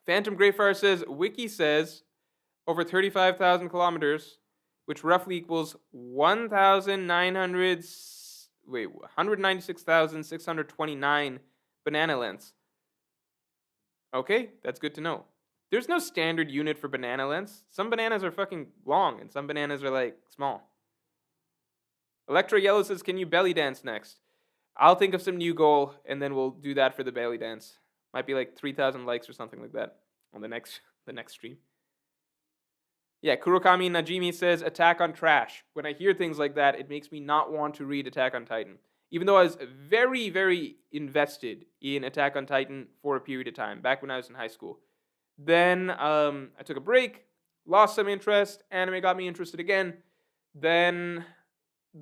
Phantom Greyfire says, Wiki says over 35,000 kilometers, which roughly equals 196,629 banana lengths. Okay, that's good to know. There's no standard unit for banana lengths. Some bananas are fucking long, and some bananas are, like, small. Electra Yellow says, can you belly dance next? I'll think of some new goal, and then we'll do that for the belly dance. Might be, like, 3,000 likes or something like that on the next stream. Yeah, Kurokami Najimi says, Attack on Trash. When I hear things like that, it makes me not want to read Attack on Titan. Even though I was very, very invested in Attack on Titan for a period of time, back when I was in high school. Then I took a break, lost some interest, anime got me interested again. Then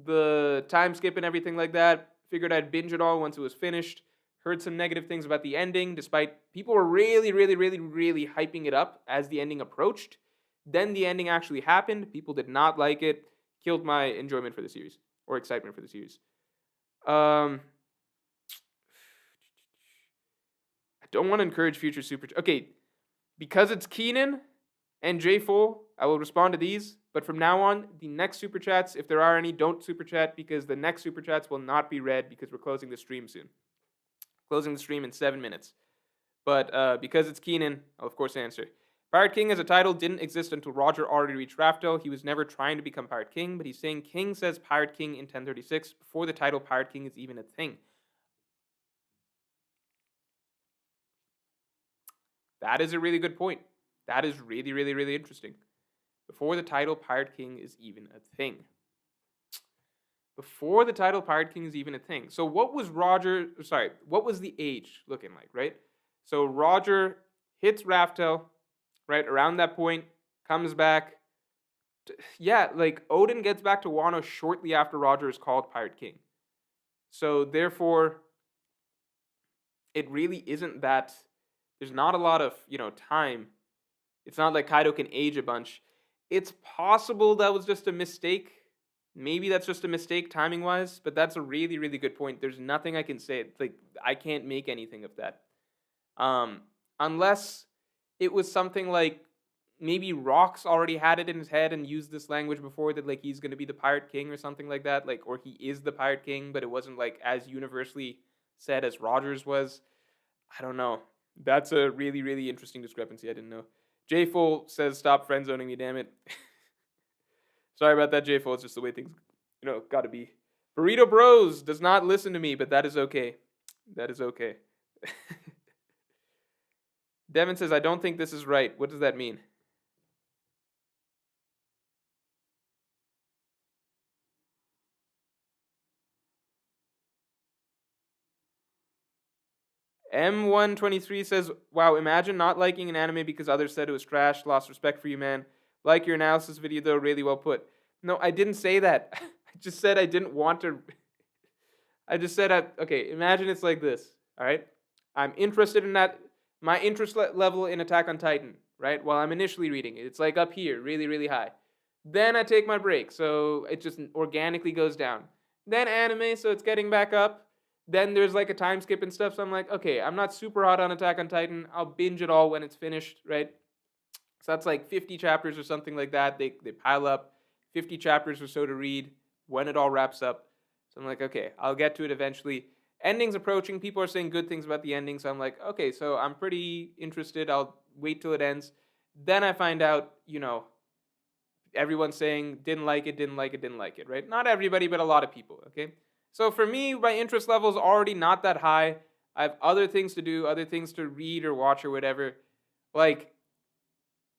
the time skip and everything like that, figured I'd binge it all once it was finished. Heard some negative things about the ending, despite people were really, really, really, really hyping it up as the ending approached. Then the ending actually happened. People did not like it. Killed my enjoyment for the series or excitement for the series. I don't want to encourage future super. Okay, because it's Keenan and J Full, I will respond to these. But from now on, the next super chats, if there are any, don't super chat because the next super chats will not be read because we're closing the stream soon. Closing the stream in 7 minutes. But because it's Keenan, I'll of course answer. Pirate King as a title didn't exist until Roger already reached Raftel. He was never trying to become Pirate King, but he's saying King says Pirate King in 1036 before the title Pirate King is even a thing. That is a really good point. That is really, really, really interesting. Before the title Pirate King is even a thing. Before the title Pirate King is even a thing. So what was what was the age looking like, right? So Roger hits Raftel, right, around that point, comes back. Yeah, like Odin gets back to Wano shortly after Roger is called Pirate King. So therefore, it really isn't that, there's not a lot of, time. It's not like Kaido can age a bunch. It's possible that was just a mistake. Maybe that's just a mistake timing wise, but that's a really, really good point. There's nothing I can say. Like, I can't make anything of that. Unless it was something like maybe Rox already had it in his head and used this language before that, like, he's going to be the Pirate King or something like that, like, or he is the Pirate King, but it wasn't like as universally said as Rogers was. I don't know. That's a really, really interesting discrepancy. I didn't know. J Full says, "Stop friend zoning me, damn it." Sorry about that, J Full. It's just the way things, gotta be. Burrito Bros does not listen to me, but that is okay. That is okay. Devin says, "I don't think this is right." What does that mean? M123 says, "Wow, imagine not liking an anime because others said it was trash. Lost respect for you, man. Like your analysis video, though, really well put." No, I didn't say that. I just said I didn't want to. I just said, okay, imagine it's like this, all right? I'm interested in that. My interest level in Attack on Titan, right? While I'm initially reading it, it's like up here, really, really high. Then I take my break, so it just organically goes down. Then anime, so it's getting back up. Then there's like a time skip and stuff, so I'm like, okay, I'm not super hot on Attack on Titan. I'll binge it all when it's finished, right? So that's like 50 chapters or something like that. They pile up, 50 chapters or so to read when it all wraps up. So I'm like, okay, I'll get to it eventually. Ending's approaching. People are saying good things about the ending, so I'm like, okay, so I'm pretty interested. I'll wait till it ends. Then I find out, everyone's saying didn't like it, didn't like it, didn't like it, right? Not everybody, but a lot of people, okay? So for me, my interest level is already not that high. I have other things to do, other things to read or watch or whatever. Like,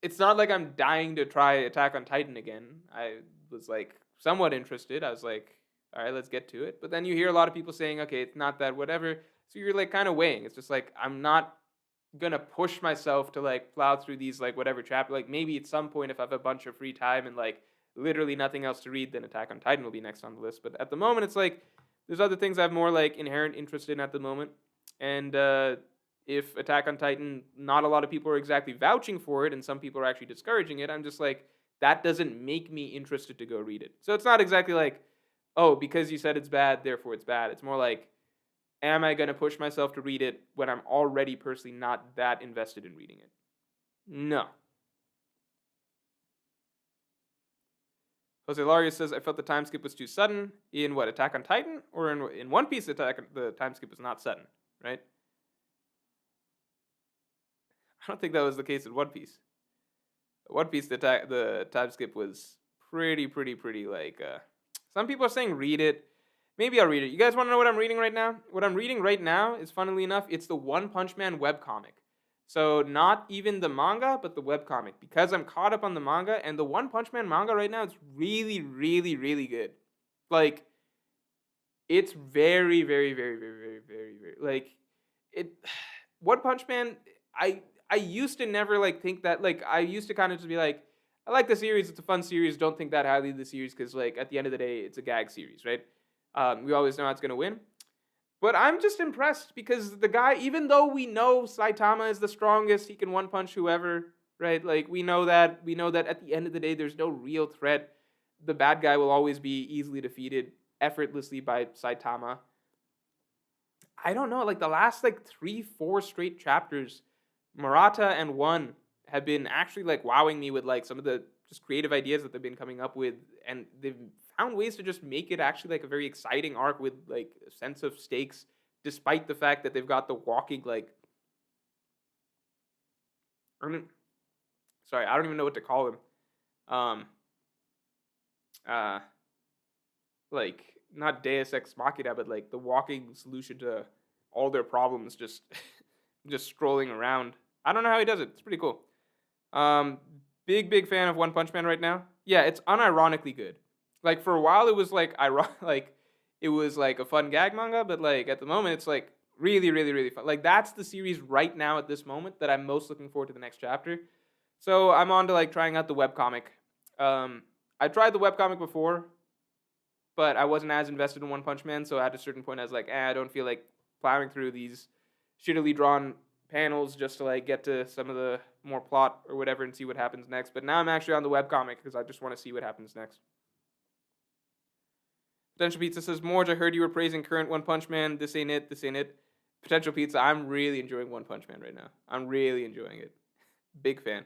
it's not like I'm dying to try Attack on Titan again. I was like somewhat interested. I was like, all right, let's get to it. But then you hear a lot of people saying, okay, it's not that whatever. So you're like kind of weighing. It's just like, I'm not going to push myself to like plow through these like whatever chapter. Like maybe at some point if I have a bunch of free time and like literally nothing else to read, then Attack on Titan will be next on the list. But at the moment, it's like there's other things I have more like inherent interest in at the moment. And if Attack on Titan, not a lot of people are exactly vouching for it and some people are actually discouraging it, I'm just like, that doesn't make me interested to go read it. So it's not exactly like, oh, because you said it's bad, therefore it's bad. It's more like, am I going to push myself to read it when I'm already personally not that invested in reading it? No. Jose Lario says, I felt the time skip was too sudden. In what, Attack on Titan? Or in One Piece, the time skip was not sudden, right? I don't think that was the case in One Piece. One Piece, the time skip was pretty like. Some people are saying read it. Maybe I'll read it. You guys want to know what I'm reading right now? What I'm reading right now is, funnily enough, it's the One Punch Man webcomic. So not even the manga, but the webcomic. Because I'm caught up on the manga, and the One Punch Man manga right now is really, really, really good. Like, it's very, like, it. One Punch Man, I used to never like think that, like, I used to kind of just be like, I like the series, it's a fun series, don't think that highly of the series because, like, at the end of the day, it's a gag series, right? We always know it's going to win. But I'm just impressed because the guy, even though we know Saitama is the strongest, he can one punch whoever, right? Like we know that at the end of the day, there's no real threat. The bad guy will always be easily defeated effortlessly by Saitama. I don't know, like the last like 3, 4 straight chapters, Murata and One have been actually like wowing me with like some of the just creative ideas that they've been coming up with, and they've found ways to just make it actually like a very exciting arc with like a sense of stakes, despite the fact that they've got the walking like I don't, sorry, I don't even know what to call him. Um, uh, like not Deus Ex Machina, but like the walking solution to all their problems, just just strolling around. I don't know how he does it. It's pretty cool. Um, big fan of One Punch Man right now. Yeah, it's unironically good. Like for a while, it was like like it was like a fun gag manga, but like at the moment, it's like really fun. Like that's the series right now at this moment that I'm most looking forward to the next chapter. So I'm on to like trying out the webcomic. I tried the webcomic before, but I wasn't as invested in One Punch Man. So at a certain point, I was like, I don't feel like plowing through these shittily drawn panels just to like get to some of the more plot or whatever and see what happens next. But now I'm actually on the webcomic because I just want to see what happens next. Potential Pizza says, Morge, I heard you were praising current One Punch Man. This ain't it. This ain't it. Potential Pizza, I'm really enjoying One Punch Man right now. I'm really enjoying it. Big fan.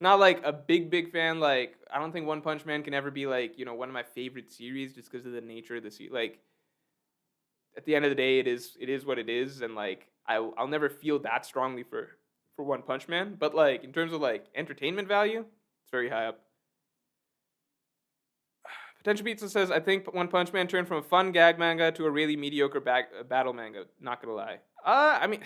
Not like a big fan. Like I don't think One Punch Man can ever be like one of my favorite series just because of the nature of the series. Like at the end of the day, it is what it is, and like I'll never feel that strongly for One Punch Man. But like in terms of like entertainment value, it's very high up. Potential Pizza says, I think One Punch Man turned from a fun gag manga to a really mediocre battle manga. Not gonna lie. I mean,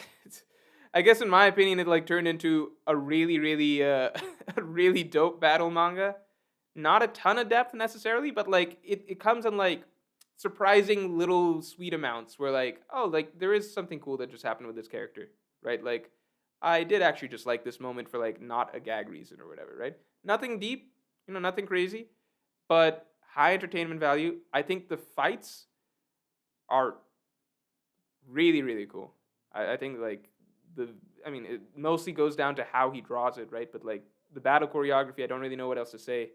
I guess in my opinion, it like turned into a really a really dope battle manga. Not a ton of depth necessarily, but like it comes in like surprising little sweet amounts where like, oh, like there is something cool that just happened with this character, right? Like I did actually just like this moment for like not a gag reason or whatever, right? Nothing deep, nothing crazy, but high entertainment value. I think the fights are really cool. I think like it mostly goes down to how he draws it, right? But like the battle choreography, I don't really know what else to say. If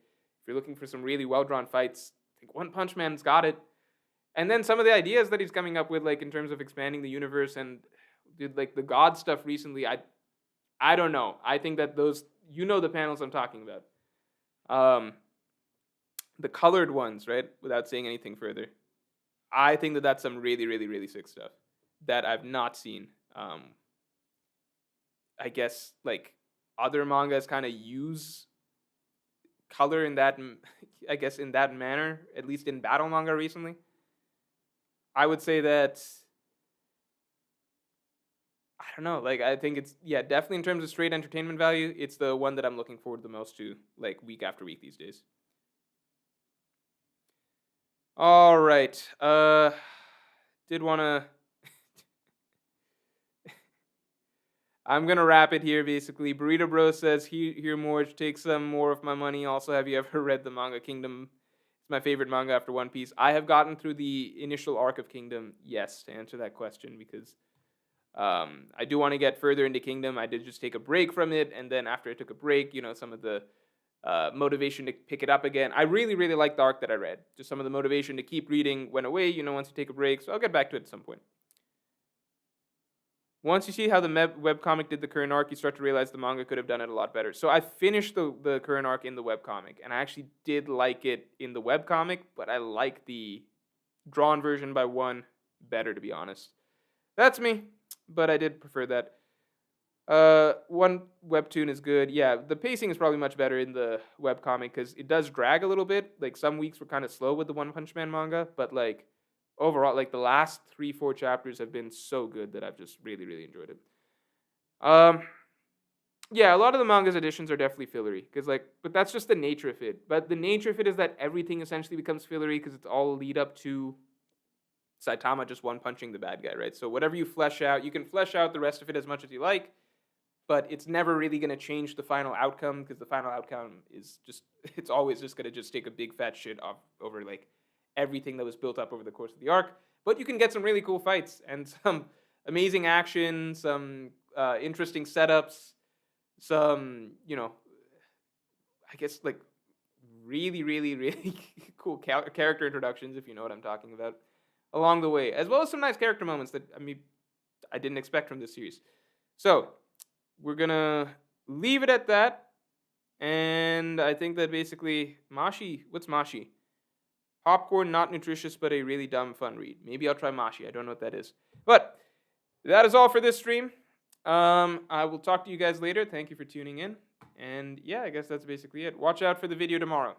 you're looking for some really well drawn fights, I think One Punch Man's got it. And then some of the ideas that he's coming up with, like in terms of expanding the universe and did like the God stuff recently, I don't know. I think that those the panels I'm talking about. The colored ones, right? Without saying anything further. I think that that's some really sick stuff that I've not seen. I guess like other mangas kind of use color in that, I guess in that manner, at least in battle manga recently. I would say that I don't know. Like I think it's definitely in terms of straight entertainment value, it's the one that I'm looking forward the most to, like week after week these days. All right. Did want to I'm gonna wrap it here. Basically, Burrito Bro says, "Here, Morge, take some more of my money." Also, have you ever read the manga Kingdom? It's my favorite manga after One Piece. I have gotten through the initial arc of Kingdom. Yes, to answer that question, because I do want to get further into Kingdom. I did just take a break from it, and then after I took a break, some of the motivation to pick it up again. I really liked the arc that I read. Just some of the motivation to keep reading went away. Once you take a break, so I'll get back to it at some point. Once you see how the webcomic did the current arc, you start to realize the manga could have done it a lot better. So I finished the current arc in the webcomic, and I actually did like it in the webcomic, but I like the drawn version by One better, to be honest. That's me, but I did prefer that. One webtoon is good. Yeah, the pacing is probably much better in the webcomic because it does drag a little bit. Like some weeks were kind of slow with the One Punch Man manga, but like overall, like the last 3, 4 chapters have been so good that I've just really enjoyed it. Yeah, a lot of the manga's editions are definitely fillery because but that's just the nature of it. But the nature of it is that everything essentially becomes fillery because it's all lead up to Saitama just one punching the bad guy, right? So whatever you flesh out, you can flesh out the rest of it as much as you like, but it's never really going to change the final outcome because the final outcome is just it's always just going to just take a big fat shit off over like everything that was built up over the course of the arc. But you can get some really cool fights and some amazing action, some interesting setups, some, I guess like really, really, really cool character introductions, if you know what I'm talking about, along the way, as well as some nice character moments that I didn't expect from this series. So we're gonna leave it at that, and I think that basically Mashi. What's Mashi? Popcorn, not nutritious, but a really dumb fun read. Maybe I'll try Mashi. I don't know what that is, but that is all for this stream. I will talk to you guys later. Thank you for tuning in. And yeah, I guess that's basically it. Watch out for the video tomorrow.